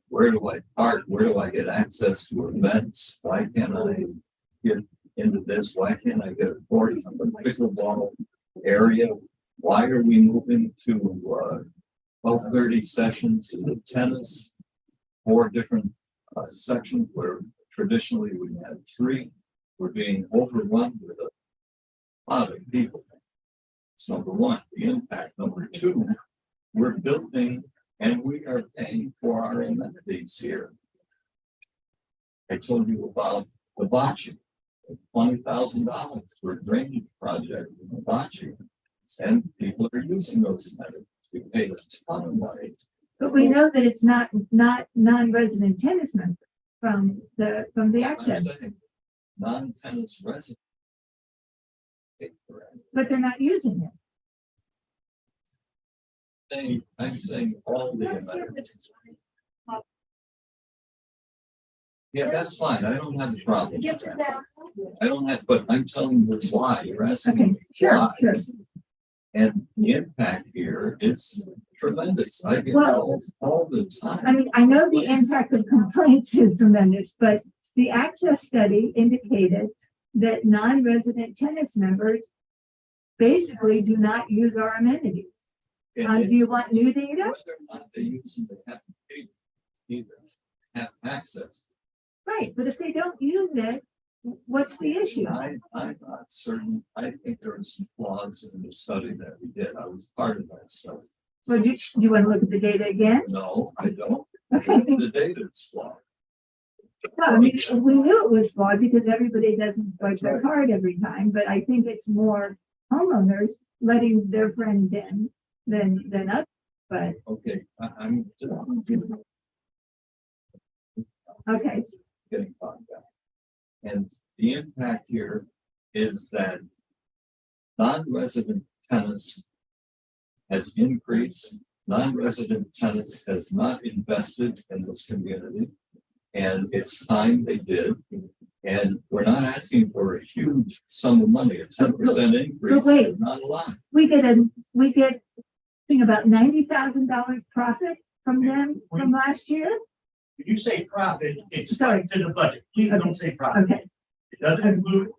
where do I park? Where do I get access to events? Why can't I get into this? Why can't I get a court in the pickleball area? Why are we moving to 12:30 sessions of tennis? 4 different sections where traditionally we had 3. We're being overrun with a lot of people. It's number one, the impact. Number 2, we're building and we are paying for our amenities here. I told you about the bocce, $20,000 for a drainage project in the bocce. And people are using those amenities. We pay a ton of money. But we know that it's not non-resident tennis members from the access, Non-tennis residents. but they're not using it. I'm saying all the amenities. Yeah, that's fine. I don't have a problem. Get to that. I don't have, but I'm telling you why. You're asking Okay, me sure, why. sure. And the impact here is tremendous. I get Well, calls all the time. I mean, I know the impact of complaints is tremendous, but the access study indicated that non-resident tennis members basically do not use our amenities. And Do you want new data? whether or not they use them, they have to pay either, have access. Right, but if they don't use it, what's the issue? I'm not certain. I think there are some flaws in the study that we did. I was part of that stuff. Well, do you want to look at the data again? No, I don't. Okay. The data is flawed. No, I mean, we knew it was flawed because everybody doesn't swipe their card every time, but I think it's more homeowners letting their friends in than us, but, Okay, I'm just okay. getting fogged out. And the impact here is that non-resident tennis has increased. Non-resident tennis has not invested in this community. And it's time they did. And we're not asking for a huge sum of money, a 10% increase, wait. not a lot. We get think about $90,000 profit from them from last year. When you say profit, it's Sorry. to the budget. Please don't say profit. Okay, It doesn't include,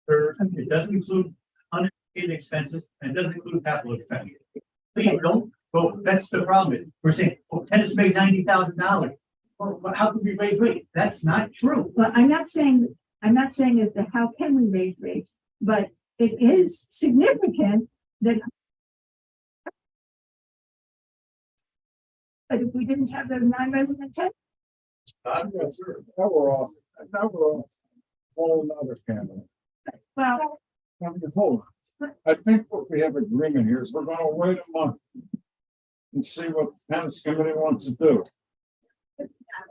it doesn't include unpaid expenses, and it doesn't include capital expenditure. Please don't, well, that's the problem. We're saying, oh, tennis made $90,000. Well, how can we raise rates? That's not true. well, I'm not saying as to how can we raise rates, but it is significant that but if we didn't have those non-resident tenants, I'm not sure. Now we're off whole nother family. well, I mean, hold on. I think what we have agreement here is we're gonna wait a month and see what the tennis committee wants to do.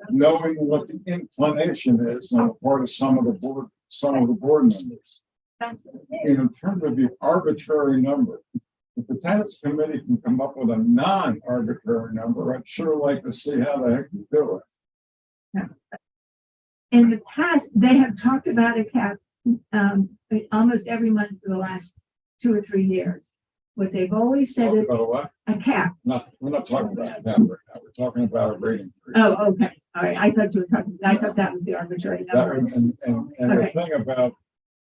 Knowing what the inclination is on the part of some of the board members. In terms of the arbitrary number, if the tennis committee can come up with a non-arbitrary number, I'd sure like to see how the heck you do it. In the past, they have talked about a cap, almost every month for the last 2 or 3 years. What they've always said is About what? a cap. We're not talking about that right now. We're talking about a rate increase. Oh, okay, all right, I thought you were talking, I thought that was the arbitrary That number. was, and the Okay. thing about,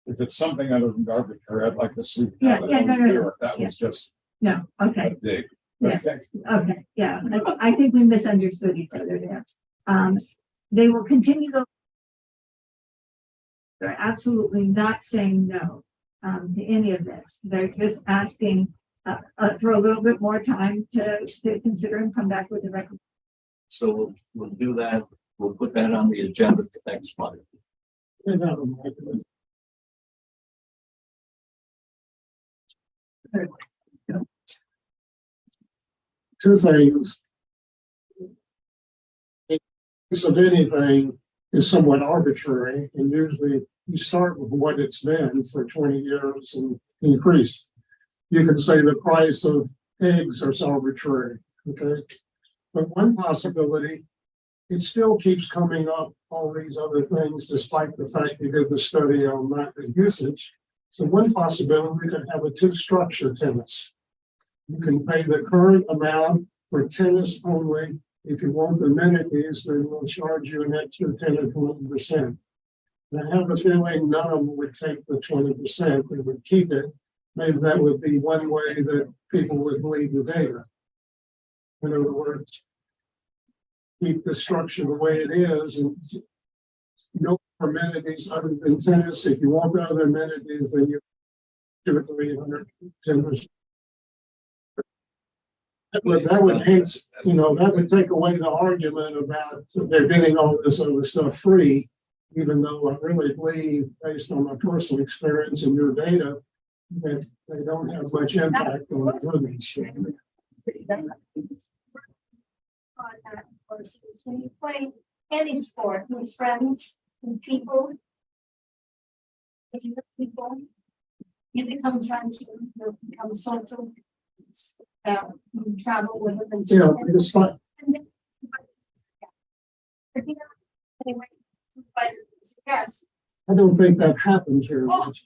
if it's something other than arbitrary, I'd like to see. Yeah, yeah, no. That was just No, okay. a dig. But Yes, thanks. okay, yeah, I think we misunderstood each other there. They will continue to. They're absolutely not saying no, to any of this. They're just asking, for a little bit more time to consider and come back with a recommendation. So we'll do that. We'll put that on the agenda for next month. Two things. This of anything is somewhat arbitrary, and usually you start with what it's been for 20 years and increase. You can say the price of eggs is arbitrary, okay? But one possibility, it still keeps coming up, all these other things, despite the fact you did the study on that usage. So one possibility, we could have a two-structure tennis. You can pay the current amount for tennis only. If you want the amenities, then we'll charge you an extra 10 or 20%. And I have a feeling none of them would take the 20%, they would keep it. Maybe that would be one way that people would believe the data. In other words, keep the structure the way it is and no amenities other than tennis. If you want the other amenities, then you give it 300 10%. But that would hence, that would take away the argument about they're getting all this other stuff free, even though I really believe, based on my personal experience and your data, that they don't have much impact on the others. When you play any sport with friends and people, you become friends, you become social. You travel with them. And Yeah, it's fine. Anyway, but yes. I don't think that happens very much.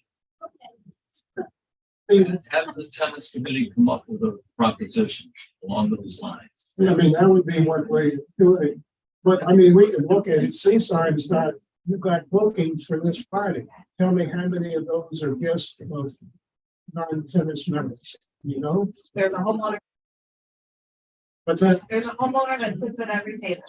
Have the tennis committee come up with a proposition along those lines. I mean, that would be one way to do it. But I mean, we can look at it. Seaside's got, you've got bookings for this Friday. Tell me how many of those are guests of non-tennis members, There's a homeowner, What's that? there's a homeowner that sits at every table.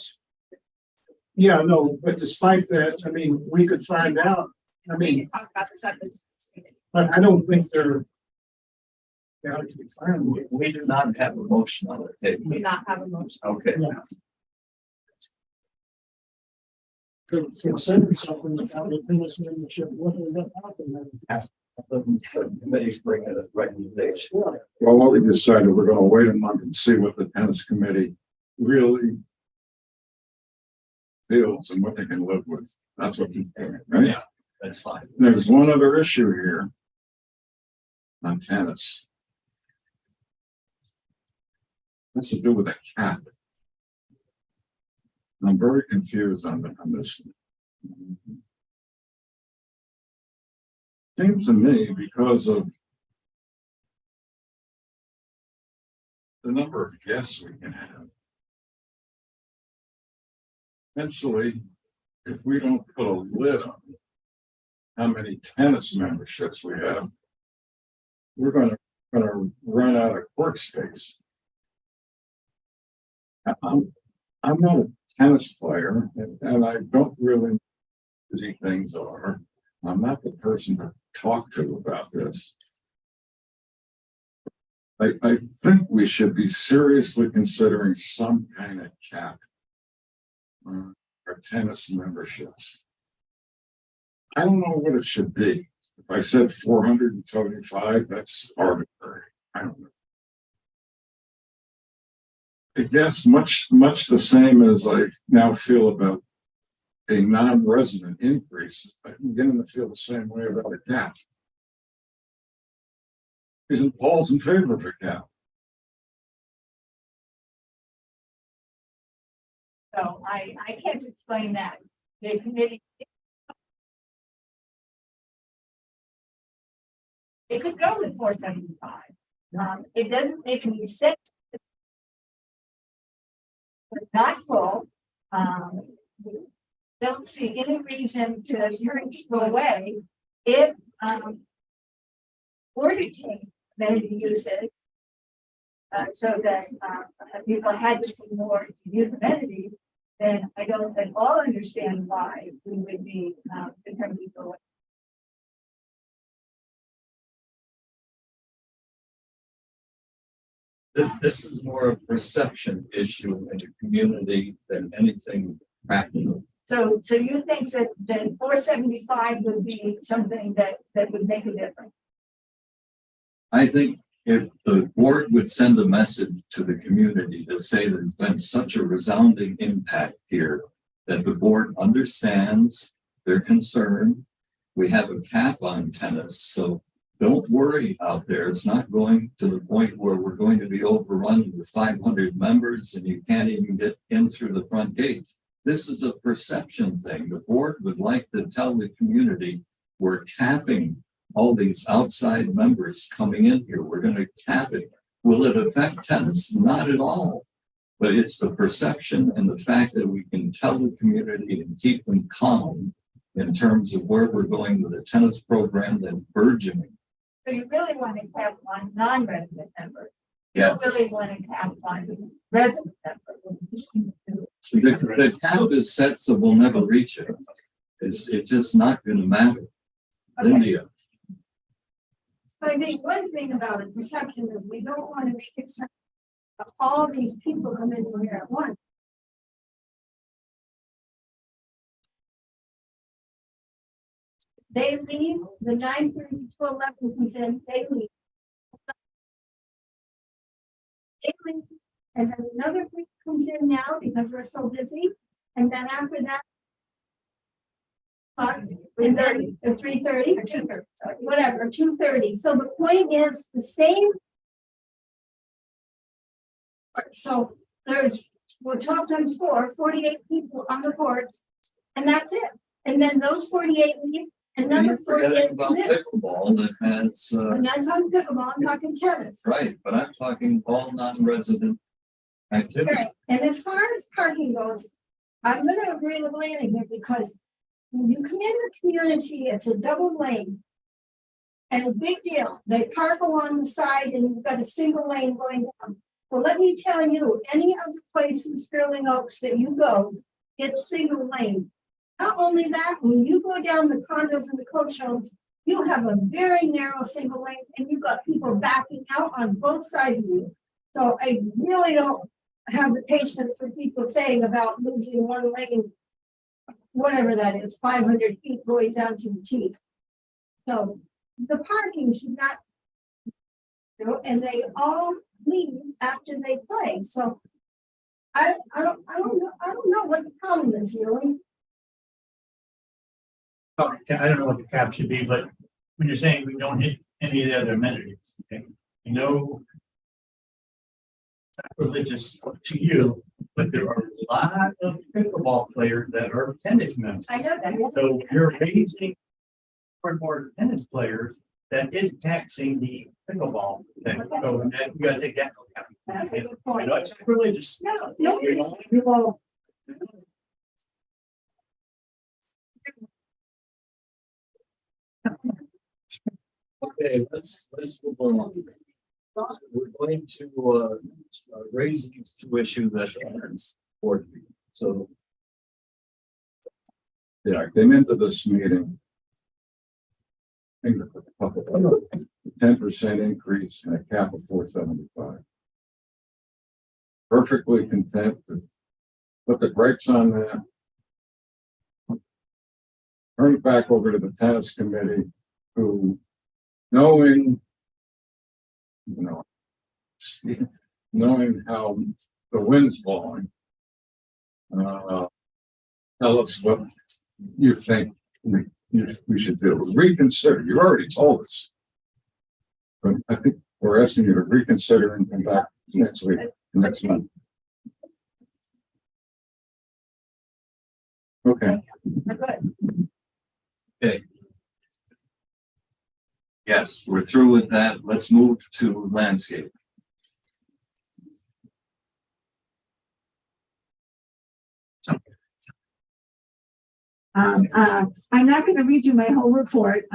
Yeah, no, but despite that, I mean, we could find out. I We mean, can talk about this at the meeting. but I don't think they're. Yeah, it's fine. We do not have a motion on the table. We not have a motion. Okay. Consider something without the tennis membership. What does that happen? The committee's bringing a recommendation. Well, what we decided, we're gonna wait a month and see what the tennis committee really feels and what they can live with. That's what he's doing, right? Yeah, that's fine. There's one other issue here on tennis. Has to do with a cap. I'm very confused on this. Seems to me because of the number of guests we can have. Eventually, if we don't put a lid on how many tennis memberships we have, we're gonna run out of court space. I'm not a tennis player, and I don't really know what these things are. I'm not the person to talk to about this. I think we should be seriously considering some kind of cap on our tennis memberships. I don't know what it should be. If I said 475, that's arbitrary. I don't know. I guess much the same as I now feel about a non-resident increase. I'm beginning to feel the same way about a cap. Isn't Paul's in favor of a cap? So I can't explain that. The committee. It could go with 475. It doesn't make any sense. But not full. Don't see any reason to turn people away if were to change amenity usage. So that people had to see more use amenities, then I don't at all understand why we would be turning people away. This is more a perception issue in the community than anything practical. So you think that 475 would be something that would make a difference? I think if the board would send a message to the community to say there's been such a resounding impact here, that the board understands their concern. We have a cap on tennis, so don't worry out there. It's not going to the point where we're going to be overrun with 500 members and you can't even get in through the front gate. This is a perception thing. The board would like to tell the community we're capping all these outside members coming in here. We're going to cap it. Will it affect tennis? Not at all. But it's the perception and the fact that we can tell the community and keep them calm in terms of where we're going with the tennis program that's burgeoning. So you really want to cap on non-resident members? Yes. You really want to cap on resident members? The cap is set, so we'll never reach it. It's just not going to matter. Okay. India. So I think one thing about a perception is we don't want to make it sound like all these people come in here at once. They leave, the 9:30 to 11 comes in, they leave. They leave, and then another group comes in now because we're so busy, and then after that. 3:30 or 3:30 or 2:30, sorry, whatever, 2:30. So the point is the same. So there's, well, 12 times 4, 48 people on the board, and that's it. And then those 48 leave, another You're forgetting 48 about come in. pickleball that has, I'm not talking pickleball, I'm talking tennis. right, but I'm talking all non-resident activity. Okay, and as far as parking goes, I'm gonna agree with Lanny here because when you come in the community, it's a double lane. And big deal, they park along the side and you've got a single lane going down. Well, let me tell you, any other place in Sterling Oaks that you go, it's single lane. Not only that, when you go down the condos and the coach homes, you have a very narrow single lane and you've got people backing out on both sides of you. So I really don't have the patience for people saying about losing one lane, whatever that is, 500 feet going down to the teeth. So the parking should not, and they all leave after they play. So I don't know what the problem is really. Oh, I don't know what the cap should be, but when you're saying we don't hit any of the other amenities, okay, you know. Religious to you, but there are lots of pickleball players that are tennis members. I know that. So you're raising more and more tennis players that is taxing the pickleball thing. So that, you gotta take that into account. That's a good point. No, it's religious. No, You know, people- Okay, let's move on. We're going to raise these two issues that are important. So Yeah, I came into this meeting. I think a couple of 10% increase and a cap of 475. Perfectly content to put the brakes on that. Turn it back over to the tennis committee, who, knowing, knowing how the wind's blowing, tell us what you think we should do. Reconsider. You already told us, but I think we're asking you to reconsider and come back next week, next month. Okay. We're good. Yes, we're through with that. Let's move to landscape. I'm not gonna read you my whole report.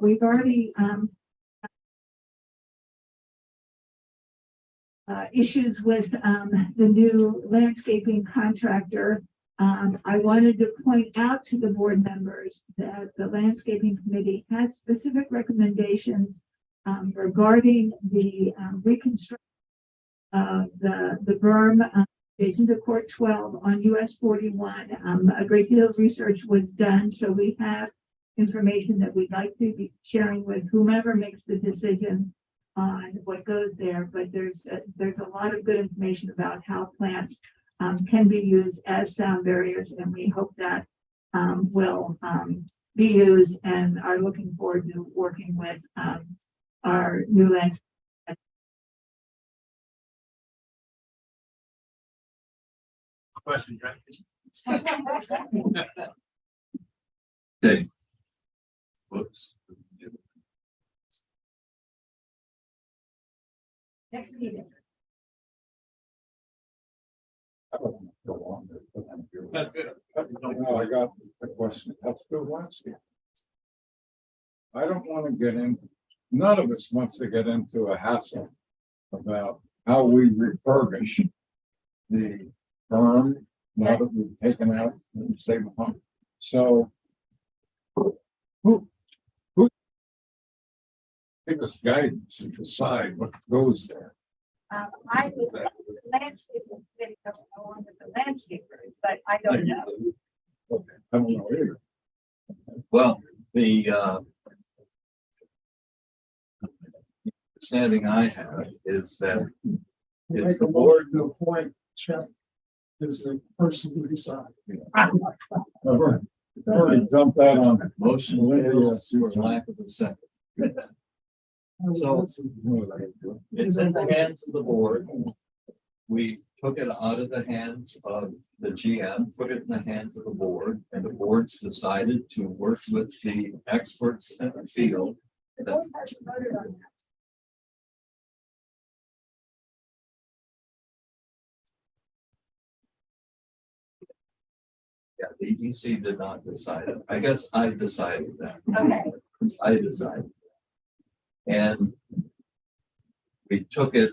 We've already, issues with, the new landscaping contractor. I wanted to point out to the board members that the landscaping committee has specific recommendations, regarding the, reconstruction of the berm, adjacent to Court 12 on US 41. A great deal of research was done, so we have information that we'd like to be sharing with whomever makes the decision on what goes there. But there's a lot of good information about how plants can be used as sound barriers, and we hope that will be used, and are looking forward to working with our new landscape. Question, right? Okay. Whoops. Next meeting. I don't want to go on there, but I'm here. That's it. No, I got a question. Let's do landscape. I don't want to get in, none of us wants to get into a hassle about how we refurbish the berm now that we've taken out the stable pump. So who give us guidance and decide what goes there? I would landscape, along with the landscaper, but I don't know. Okay, I don't know either. Well, the understanding I have is that it's the board. No point, Chuck is the person who decides. Dump that on. Motion fails for lack of a second. So it's in the hands of the board. We took it out of the hands of the GM, put it in the hands of the board, and the board's decided to work with the experts in the field. The board hasn't voted on that. Yeah, the EDC did not decide it. I guess I decided that. Okay. I decided. And we took it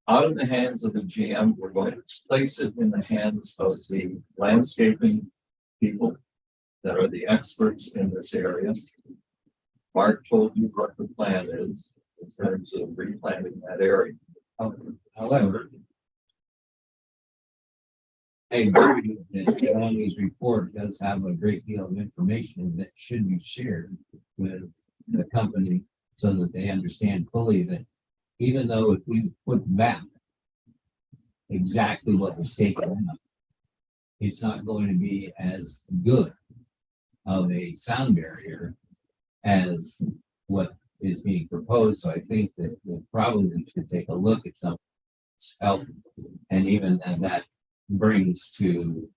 out of the hands of the GM. We're going to place it in the hands of the landscaping people that are the experts in this area. Mark told you what the plan is in terms of replanting that area. However, I agree that Andy's report does have a great deal of information that should be shared with the company so that they understand fully that even though if we put back exactly what was taken out, it's not going to be as good of a sound barrier as what is being proposed. So I think that probably we should take a look at some help, and even and that brings to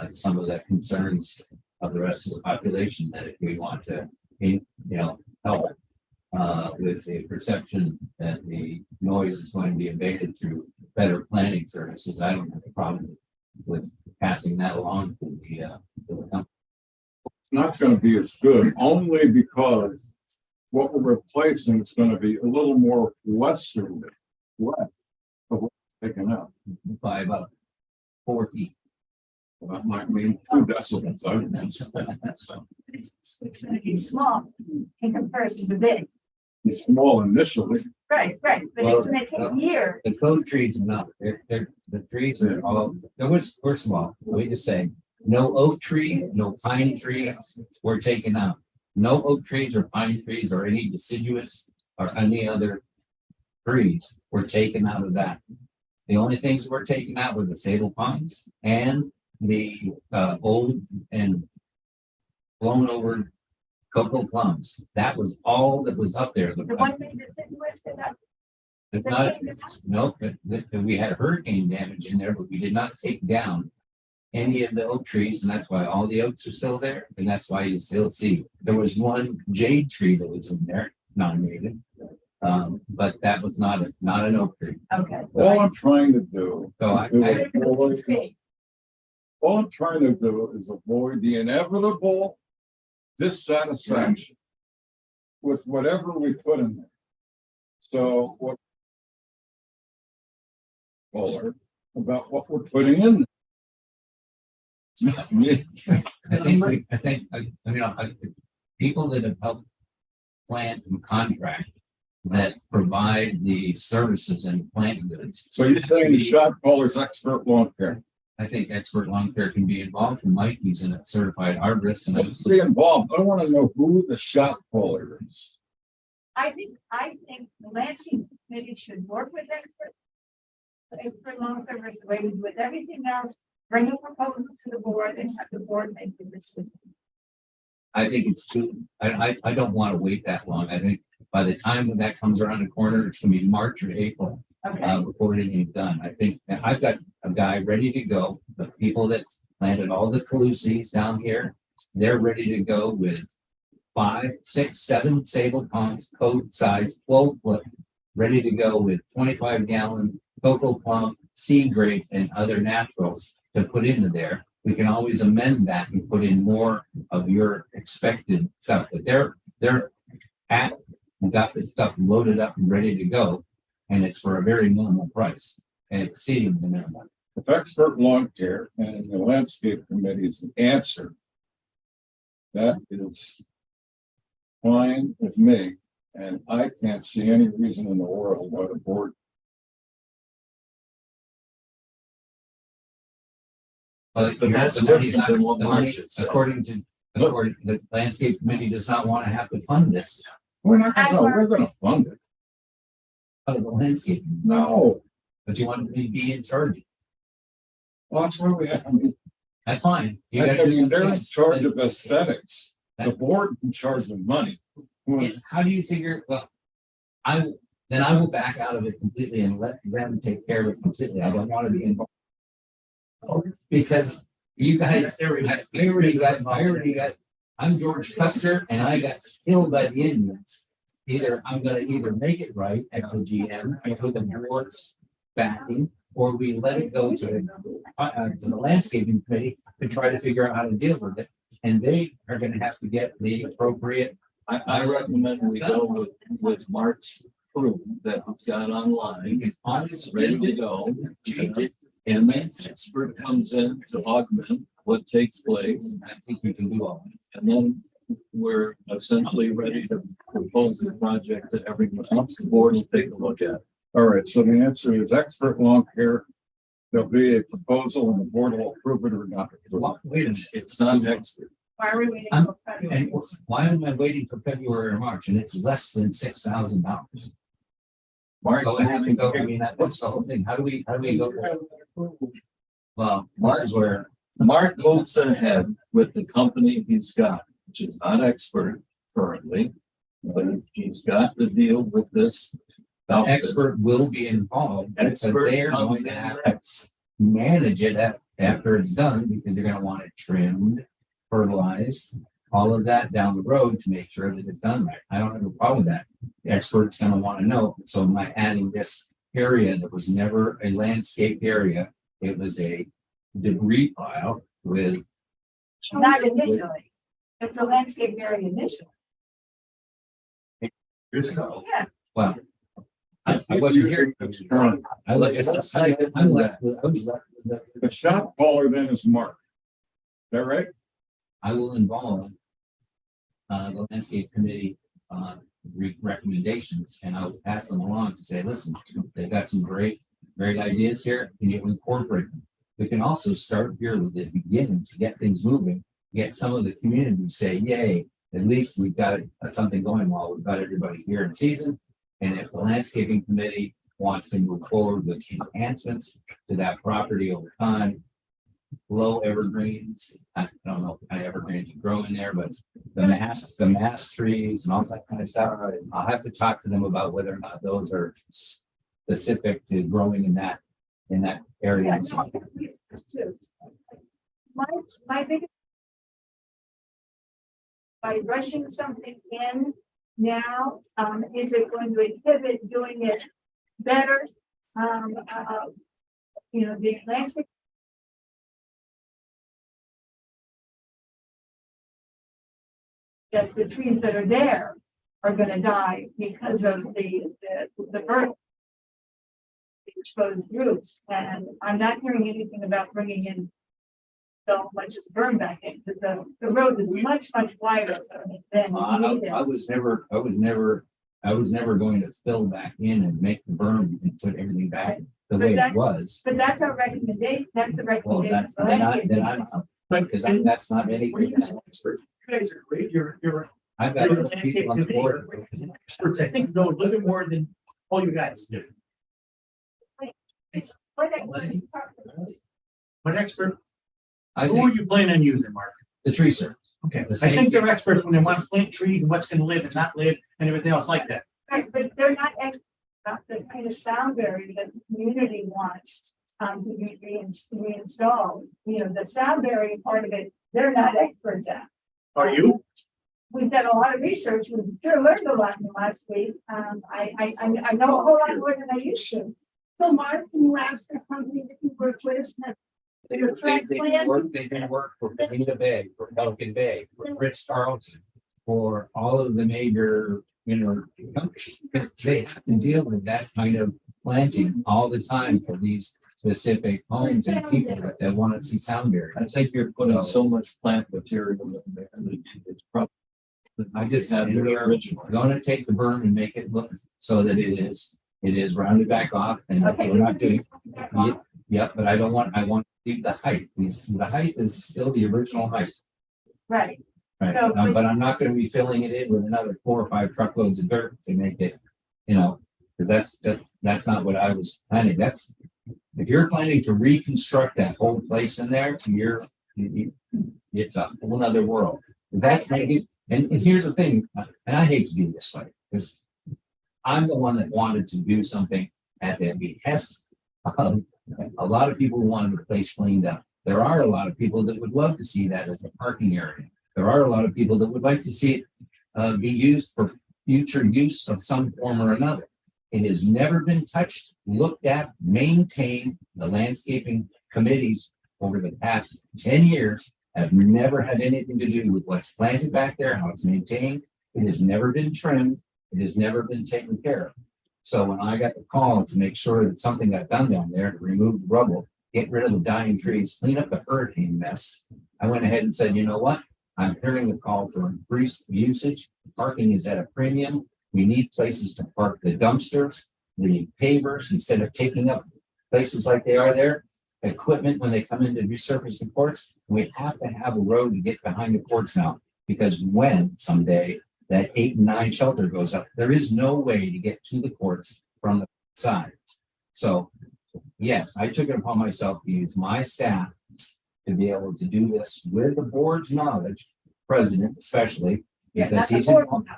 some of the concerns of the rest of the population, that if we want to, help with the perception that the noise is going to be abated through better planning services, I don't have a problem with passing that along to the company. It's not going to be as good, only because what we're replacing is going to be a little more western left of what's taken out. By about 4 feet. That might mean 2 decibels. I don't know. So, It's gonna be small in comparison to big. It's small initially. Right, but it's gonna take years. the code trees are not, the trees are all, there was, first of all, let me just say, no oak tree, no pine trees were taken out. No oak trees or pine trees or any deciduous or any other trees were taken out of that. The only things that were taken out were the sable pines and the old and blown over cocoa plums. That was all that was up there. The one thing that's in West of that. It's not, no, we had hurricane damage in there, but we did not take down any of the oak trees, and that's why all the oaks are still there, and that's why you still see, there was one jade tree that was in there, non-native. But that was not an oak tree. Okay. All I'm trying to do. So I- All I'm trying to do is avoid the inevitable dissatisfaction with whatever we put in there. So what? Fuller about what we're putting in. I think, people that have helped plant and contract that provide the services and plant goods. So you're saying the shot caller's expert lawn care? I think expert lawn care can be involved, and Mike, he's a certified arborist, and Let's be involved. I want to know who the shot caller is. I think the landscape committee should work with experts. Expert lawn service, the way we do with everything else, bring a proposal to the board and have the board make the decision. I think it's too, I don't want to wait that long. I think by the time when that comes around the corner, it's gonna be March or April. Okay. Before anything's done. I think, and I've got a guy ready to go. The people that planted all the Caluses down here, they're ready to go with 5, 6, 7 sable ponds, code size, 12 foot, ready to go with 25-gallon cocoa plum, seed grade, and other naturals to put into there. We can always amend that and put in more of your expected stuff, but they're at, we got this stuff loaded up and ready to go. And it's for a very minimal price and exceeding the minimum. If expert lawn care and the landscape committee is the answer, that is fine with me, and I can't see any reason in the world why the board. But that's the money's different not, than what the Mark money, just said. according to the landscape committee does not want to have to fund this We're not we're gonna fund it. out of the landscape, No, but you want me to be in charge. well, that's where we have, I mean, That's fine. You gotta do they're in something. charge of aesthetics. The board in charge of money. It's, how do you figure, well, then I will back out of it completely and let them take care of it completely. I don't want to be involved. Because you guys, I already got, I'm George Custer and I got killed by the Indians. I'm gonna make it right at the GM, I put the board's backing, or we let it go to the landscaping committee to try to figure out how to deal with it. And they are gonna have to get the appropriate. I recommend we go with Mark's crew that he's got online, Honest, ready to go. change it. And then expert comes in to augment what takes place, I think we can do all. and then we're essentially ready to propose the project to everyone else. The board will take a look at it. All right, so the answer is expert lawn care. There'll be a proposal and the board will approve it or not. approve it. Wait a minute. It's not expert. Why are we waiting? I'm- till February? And why am I waiting for February or March and it's less than $6,000? Mark's So I have to go, I mean, that's the whole thing. How do we go? Well, this is where, Mark moves ahead with the company he's got, which is not expert currently, but he's got to deal with this. outfit. expert will be involved, because Expert they're going comes to in have next. to manage it after it's done, because they're gonna want it trimmed, fertilized, all of that down the road to make sure that it's done right. I don't have a problem with that. The expert's gonna wanna know, so am I adding this area that was never a landscape area? It was a debris pile with, Not initially. It's a landscape area initially. years ago. Yeah. Well, I wasn't here. I was left with The shot caller then is Mark. Is that right? I will involve the landscape committee recommendations, and I will pass them along to say, listen, they've got some great ideas here, and you incorporate them. We can also start here with the beginning to get things moving, get some of the community to say, yay, at least we've got something going while we've got everybody here in season. And if the landscaping committee wants to move forward with enhancements to that property over time, low evergreens, I don't know if kind of evergreens you grow in there, but the mass trees and all that kind of stuff. I'll have to talk to them about whether or not those are specific to growing in that area. Yeah, no, too. my biggest. By rushing something in now, is it going to inhibit doing it better? The landscape. That the trees that are there are gonna die because of the burn. The exposed roots, and I'm not hearing anything about bringing in. So much as burn back in, because the road is much wider than needed. I was never going to fill back in and make the berm and put everything back the way it was. But that's our recommendation, that's the Well, recommendation. that's, then I'm, because that's not anything. You guys are great, you're I've got other people on the board. experts, I think, know a little bit more than all you guys do. What expert, I who are think you planning on using, Mark? the tree service. Okay, The I same think they're thing. experts when they want to plant trees and what's gonna live and not live and everything else like that. Right, but they're not, not the kind of sound barrier that the community wants, to be reinstalled. The sound barrier part of it, they're not experts at. Are you? We've done a lot of research, we sure learned a lot in the last week, I know a whole lot more than I used to. So Mark, can you ask the company that you work with? Your track plan? They've been work for Bonita Bay, for Pelican Bay, for Ritz Carlton, for all of the major, companies. They have to deal with that kind of planting all the time for these specific homes and people that want to see sound barriers. I think you're putting so much plant material in there that it's probably. I just have You're we're original. gonna take the berm and make it look so that it is rounded back off and Okay. we're not doing. Yep, but I want to leave the height. The height is still the original height. Right, Right, So, but I'm not gonna be filling it in with another 4 or 5 truckloads of dirt to make it, because that's not what I was planning. If you're planning to reconstruct that whole place in there, it's a whole nother world. That's not it. And here's the thing, and I hate to be this way, because I'm the one that wanted to do something at the behest of a lot of people who wanted the place cleaned up. There are a lot of people that would love to see that as a parking area. There are a lot of people that would like to see it be used for future use of some form or another. It has never been touched, looked at, maintained. The landscaping committees over the past 10 years have never had anything to do with what's planted back there, how it's maintained. It has never been trimmed. It has never been taken care of. So when I got the call to make sure that something got done down there to remove the rubble, get rid of the dying trees, clean up the hurricane mess, I went ahead and said, you know what? I'm hearing the call for increased usage. Parking is at a premium. We need places to park the dumpsters, the pavers, instead of taking up places like they are there. Equipment when they come in to resurface the courts, we have to have a road to get behind the courts now. Because when someday that 8 and 9 shelter goes up, there is no way to get to the courts from the side. So, yes, I took it upon myself to use my staff to be able to do this with the board's knowledge, president especially, because he's involved.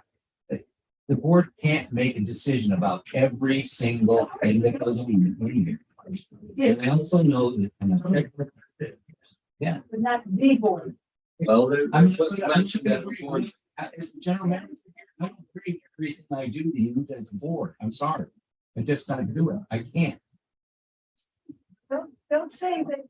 The board can't make a decision about every single thing that goes on. And I also know that. but not the board. Well, there I'm was mentioned that before. as the general manager, I don't agree with everything I do to you as a board. I'm sorry. I just gotta do it. I can't. Don't say that.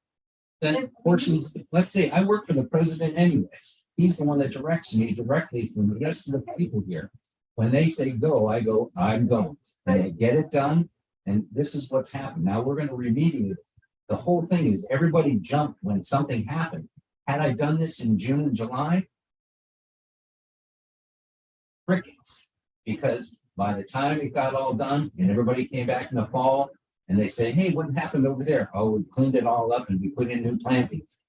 Then portions, let's say I work for the president anyways. He's the one that directs me directly from the rest of the people here. When they say go, I go, I'm going. And they get it done. And this is what's happened. Now we're gonna remediate it. The whole thing is everybody jumped when something happened. Had I done this in June and July? Crickets. Because by the time it got all done and everybody came back in the fall and they say, hey, what happened over there? Oh, we cleaned it all up and we put in new plantings.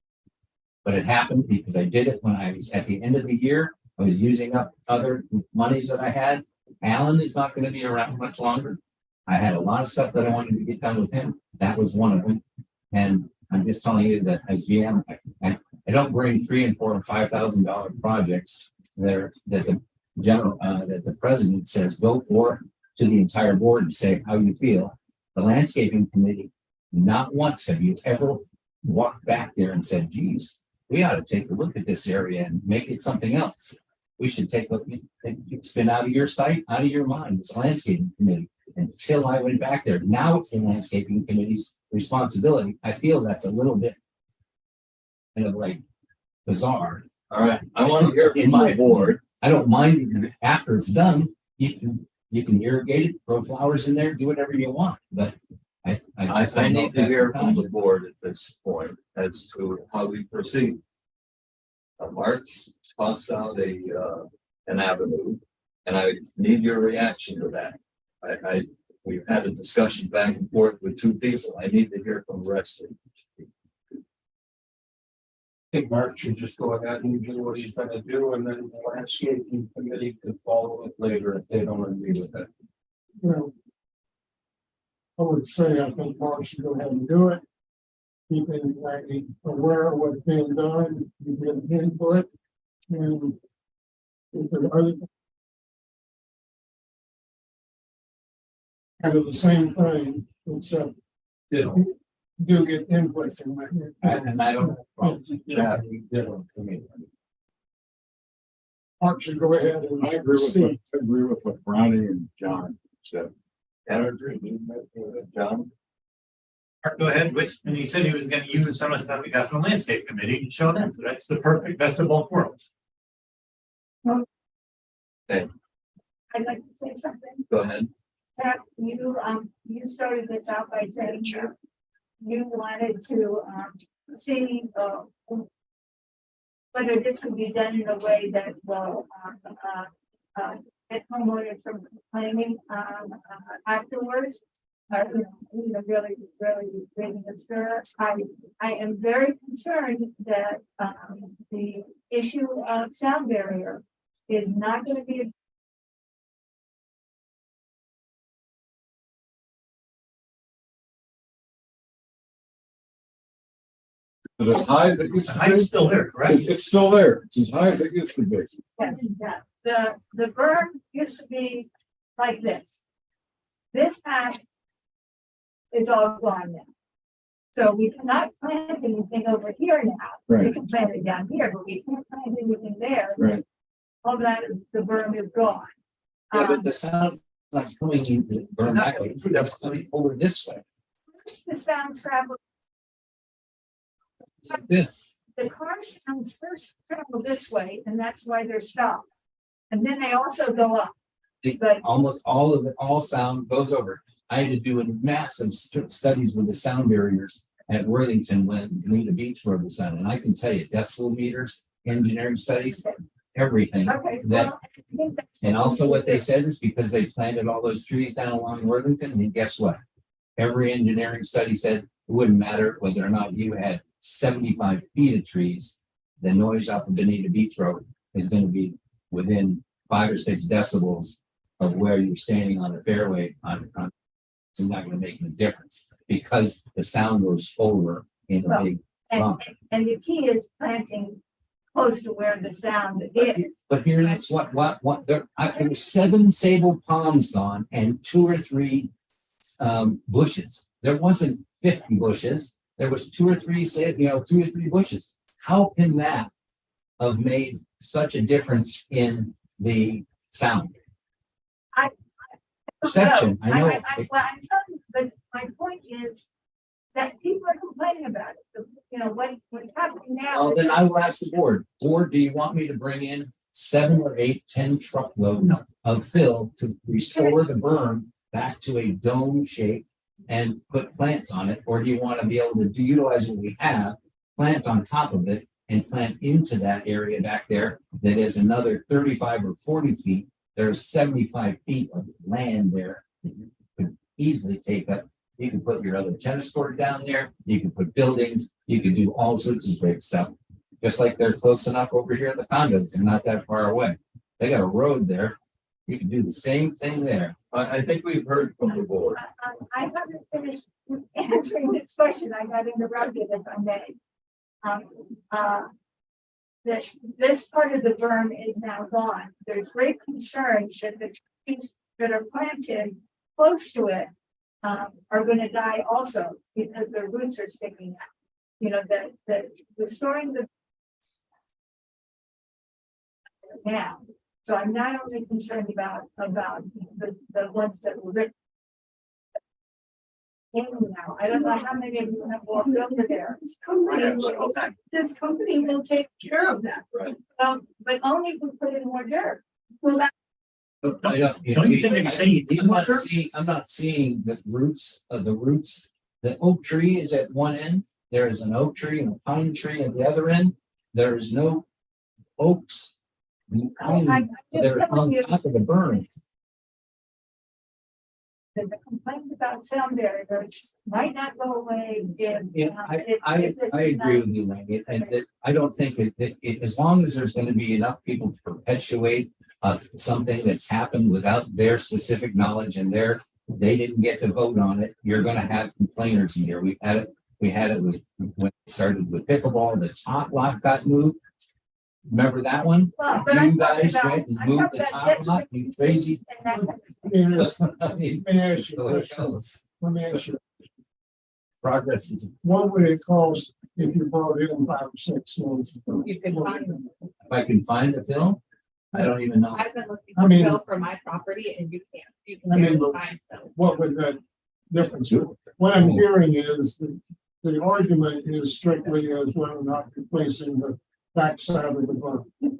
But it happened because I did it when I was at the end of the year. I was using up other monies that I had. Alan is not going to be around much longer. I had a lot of stuff that I wanted to get done with him. That was one of them. And I'm just telling you that as GM, I don't bring $3,000 and $4,000 and $5,000 projects there that the general, that the president says go for to the entire board and say how you feel. The landscaping committee, not once have you ever walked back there and said, geez, we ought to take a look at this area and make it something else. We should take a, it's been out of your sight, out of your mind, it's landscaping committee. Until I went back there, now it's the landscaping committee's responsibility. I feel that's a little bit kind of like bizarre. All right, I want to hear In from my my board. I don't mind after it's done, you can irrigate it, grow flowers in there, do whatever you want, but I just I don't know need if to that's hear the from time. the board at this point as to how we proceed. Mark's tossed out an avenue, and I need your reaction to that. We've had a discussion back and forth with two people. I need to hear from the rest of you. I think Mark should just go ahead and do what he's gonna do, and then the landscaping committee could follow it later if they don't agree with it. Well, I would say I think Mark should go ahead and do it. Keep everybody aware of what's being done, you get input, and if there are other kind of the same thing, except Yeah. do get input from that. And I don't, Chad, we did on committee. Mark should go ahead and I agree with what Ronnie and John said. John? Go ahead with, and he said he was gonna use some of the stuff we got from landscape committee and show them. So that's the perfect best of both worlds. I'd like to say something. Go ahead. Pat, you started this out by saying you wanted to, see, whether this could be done in a way that will, get homeowners from complaining, afterwards. Really bringing the stir. I am very concerned that, the issue of sound barrier is not gonna be But as high as it used The to height's be, still there, correct? it's still there. It's as high as it used to be. Yes, the berm used to be like this. This half is all gone now. So we cannot plant anything over here now. We Right. can plant it down here, but we can't plant anything there. Right. All that, the berm is gone. yeah, but the sound's not coming in the burn back, that's coming over this way, The sound travels, like this. the car sounds first travel this way, and that's why they're stopped. And then they also go up. But Almost all of it, all sound goes over. I had to do a massive studies with the sound barriers at Worthington when Bonita Beach Road was done, and I can tell you decibel meters, engineering studies, everything. okay, That, well, I think that's. and also what they said is because they planted all those trees down along Worthington, and guess what? Every engineering study said it wouldn't matter whether or not you had 75 feet of trees. The noise off of Bonita Beach Road is gonna be within 5 or 6 decibels of where you're standing on the fairway on. It's not gonna make any difference because the sound goes over in a Well, big And, bump. and the key is planting close to where the sound is. But here, that's what, there was 7 sable palms gone and 2 or 3 bushes. There wasn't 50 bushes. There was 2 or 3, 2 or 3 bushes. How can that have made such a difference in the sound? Perception, I know. Well, I'm telling you, but my point is that people are complaining about it. What's happening now. Well, then I will ask the board, do you want me to bring in 7 or 8, 10 truckloads of fill to restore the berm back to a dome shape and put plants on it? Or do you want to be able to utilize what we have, plant on top of it and plant into that area back there that is another 35 or 40 feet? There's 75 feet of land there that you could easily take up. You can put your other tennis court down there, you can put buildings, you can do all sorts of great stuff. Just like they're close enough over here at the condos, they're not that far away. They got a road there. You can do the same thing there. I think we've heard from the board. I haven't finished answering this question. I got interrupted if I may. This part of the berm is now gone. There's great concern that the trees that are planted close to it are going to die also because their roots are sticking out. Restoring the now. So I'm not only concerned about the ones that were written. In now, I don't know how many of you have walked over there. This company will take care of that. But only if we put in more dirt. Well, that, I don't, you Don't you see, think they say you need I'm more not dirt? seeing, I'm not seeing the roots of the roots. The oak tree is at one end, there is an oak tree and a pine tree at the other end. There is no oaks. They're on top of the burn. The complaints about sound barriers might not go away if. Yeah, I agree with you, Laney, and that I don't think that as long as there's gonna be enough people to perpetuate something that's happened without their specific knowledge and they didn't get to vote on it, you're gonna have complainers in here. We had it with, when it started with pickleball, the top lot got moved. Remember that one? Well, but I'm You talking guys about- went and I'm moved talking the about top this lot, you crazy. and that- Let me ask- I mean, let me ask you a so it question. goes. Let me ask you, Progress is, what would it cost if you brought in 5 or 6 loads? You can find them. if I can find the film, I don't even know. I've been looking I for mean- Phil for my property and you can't. You I mean, can't find Phil. What would that difference be? What I'm hearing is that the argument is strictly as whether or not replacing the backside of the barn. Not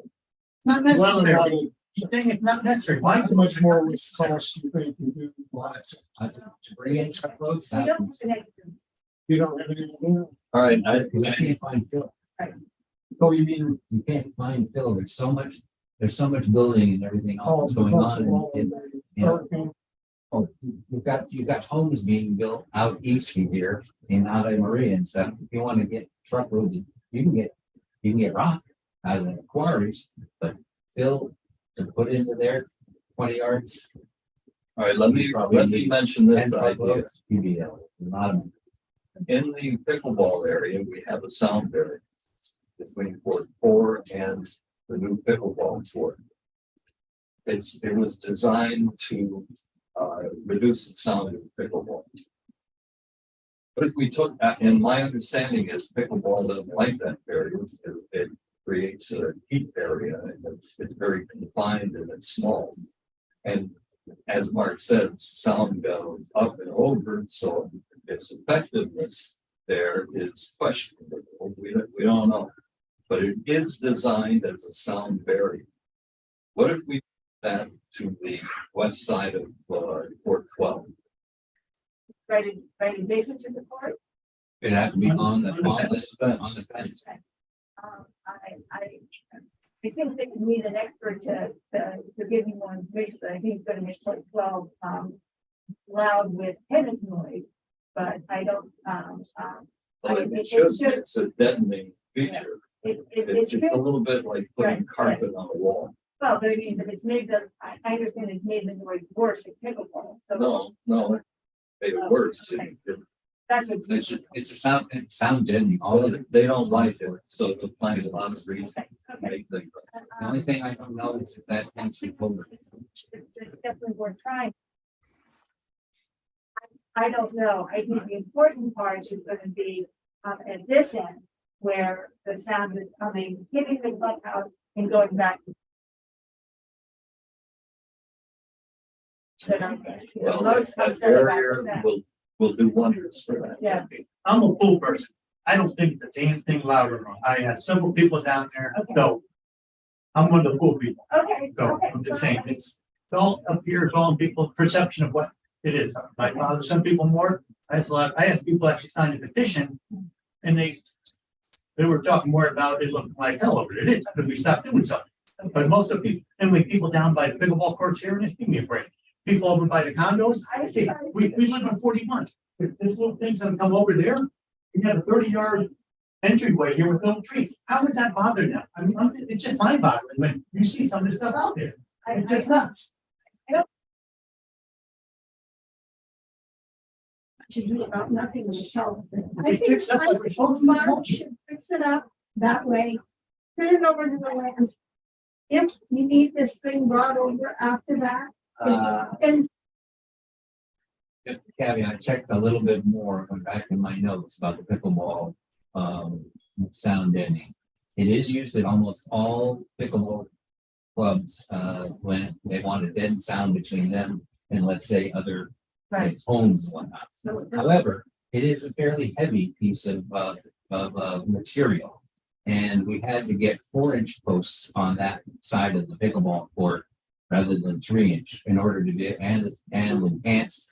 Whether or not necessary. it- You think it's not necessary. Why? How much more would it cost you think you do? To bring in truckloads, We don't have an extra. You don't have any idea? All right, because I can't find Phil. Oh, you mean? You can't find Phil. There's so much building and everything else that's going on. Oh, you've got homes being built out east of here in Ave Maria and stuff. If you want to get truckloads, you can get rock out of the quarries, but Phil to put into there 20 yards. all right, let me mention this 10 idea. truckloads, you'd be a lot of. In the pickleball area, we have a sound barrier between court 4 and the new pickleball court. It was designed to reduce the sound of pickleball. But if we took, and my understanding is pickleball doesn't like that barrier, it creates a heat area, and it's very confined and it's small. And as Mark said, sound goes up and over, so its effectiveness there is questionable. We don't know, but it is designed as a sound barrier. What if we did that to the west side of Port 12? Right adjacent to the court. It'd have to be on the fence. fence. I think that you need an expert to give you more information, but I think it's gonna make Port 12 loud with tennis noise, but I don't, Well, it's a deadening feature. It's just a little bit like putting Right, carpet on a wall. well, but I mean, but it's made I understand it's made the noise worse at pickleball, so. No, made it worse. That's what. It's a sound deadening. All of it. They don't like it, so to find a lot of reasons to Okay. make things. The only thing I don't know is if that fence is over. It's definitely worth trying. I don't know. I think the important part is gonna be at this end where the sound is coming, hitting the clubhouse and going back. So Well, most that upset about barrier the sound. will do wonders for that. Yeah. I'm a pool person. I don't think it's anything louder. I have several people down there. Okay. So I'm one of the pool people. Okay, So okay. I'm just saying, it's all up here, it's all in people's perception of what it is. Like, some people more, I asked people actually sign a petition and they were talking more about it looking like hell over it. It is, because we stopped doing something. But most of the people, anyway, people down by the pickleball courts here, and just give me a break. People over by the condos, I say, we live on 41. If this little thing's gonna come over there, you have a 30-yard entryway here with little trees. How does that bother them? I mean, it's just mind boggling when you see some of this stuff out there. It's just nuts. to do about nothing myself. I It think fixed up like we're supposed to. Mark should fix it up that way, turn it over to the lands. If you need this thing brought over after that, and Just a caveat, I checked a little bit more, went back in my notes about the pickleball, sound deadening. It is used at almost all pickleball clubs, when they want a dead sound between them and let's say other Right. like homes and whatnot. However, it is a fairly heavy piece of material. And we had to get 4-inch posts on that side of the pickleball court rather than 3-inch in order to be, and enhance,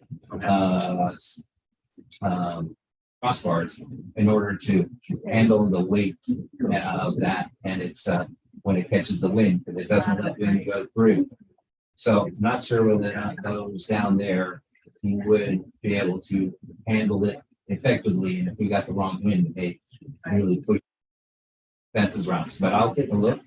crossbars in order to handle the weight of that. And it's, when it catches the wind, because it doesn't let wind go through. So not sure whether or not those down there, he would be able to handle it effectively. And if we got the wrong wind, they really push fences around. But I'll take a look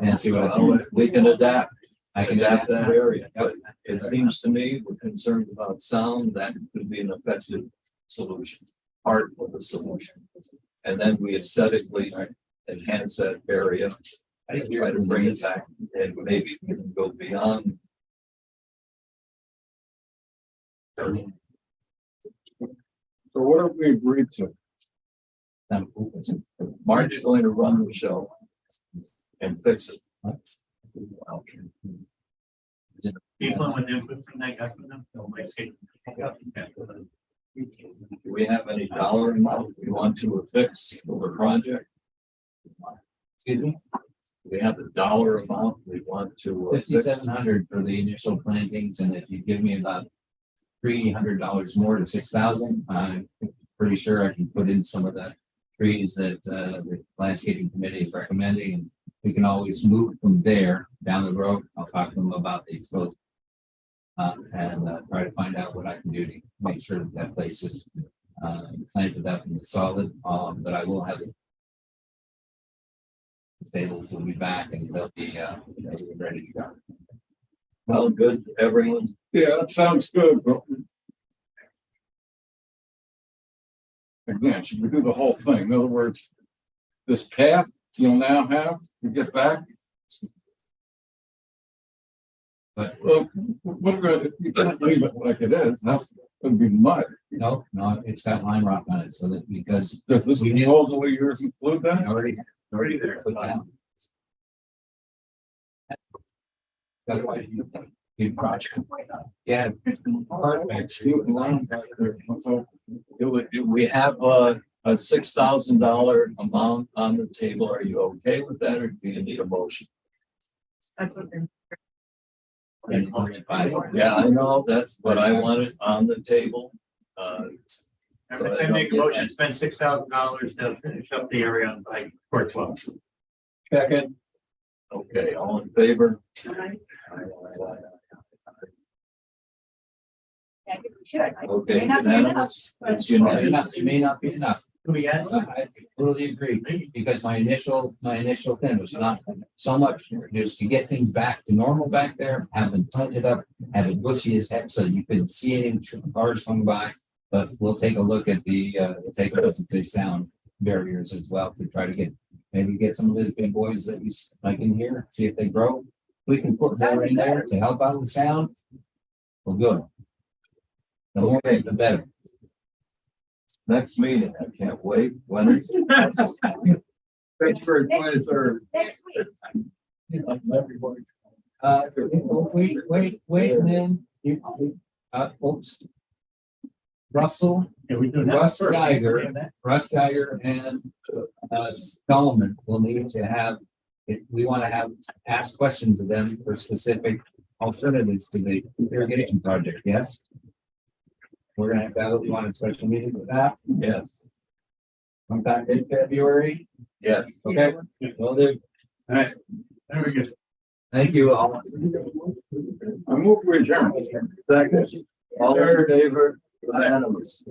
and see what I Well, can. we can adapt. I can Adapt that area. Yep. It seems to me, we're concerned about sound, that could be an effective solution, part of the solution. And then we aesthetically enhance that area. And try to bring it back and maybe even go beyond. So what have we agreed to? Mark's going to run the show and fix it. People with input from that guy from them, they'll make it. Do we have any dollar amount we want to affix for the project? Excuse me, Do we have a dollar amount we want to affix? 5,700 for the initial plantings, and if you give me about $300 more to 6,000, I'm pretty sure I can put in some of the trees that the landscaping committee is recommending, and we can always move from there down the road. I'll talk to them about the exposure. And try to find out what I can do to make sure that that place is planted up and solid, but I will have it. Stables will be back and they'll be ready to go. Well, good, everyone. Yeah, that sounds good, but. Again, should we do the whole thing? In other words, this path you'll now have to get back. But Well, you can't leave it like it is. That's gonna be mud. no, it's got lime rock on it, so that because Does this We knew- proposal of yours include I that? already there. Put down. Big project. Yeah. So Do we have a $6,000 amount on the table? Are you okay with that, or do you need a motion? That's what they're. Yeah, I know, that's what I wanted on the table. I make a motion, to spend $6,000 to finish up the area on like Court 12. Second. Okay, all in favor? Yeah, we should. Okay, May not be enough, unanimous. but- It's unanimous. It may not be enough. Do we add some? I totally agree, because my initial thing was not so much just to get things back to normal back there, have them planted up, have it bushy as heck, so you couldn't see any cars going by. But we'll take a look at the sound barriers as well to try to maybe get some of those big boys that we like in here, see if they grow. We can put more in there to help out with sound. We're good. The more, the better. Next meeting, I can't wait. When is it? February 23rd. Next week. Wait, and then oops. Russell, Yeah, we do that Russ first. Geiger. We have that. Russ Geiger and Stallman will need to have, if we want to ask questions of them for specific alternatives to the irrigation project, yes? We're gonna have you want a special meeting with that? Yes, Sometime in February? yes. Okay, well, then, All right, there we go. thank you all. I move we adjourn. Second, all in favor? Unanimous.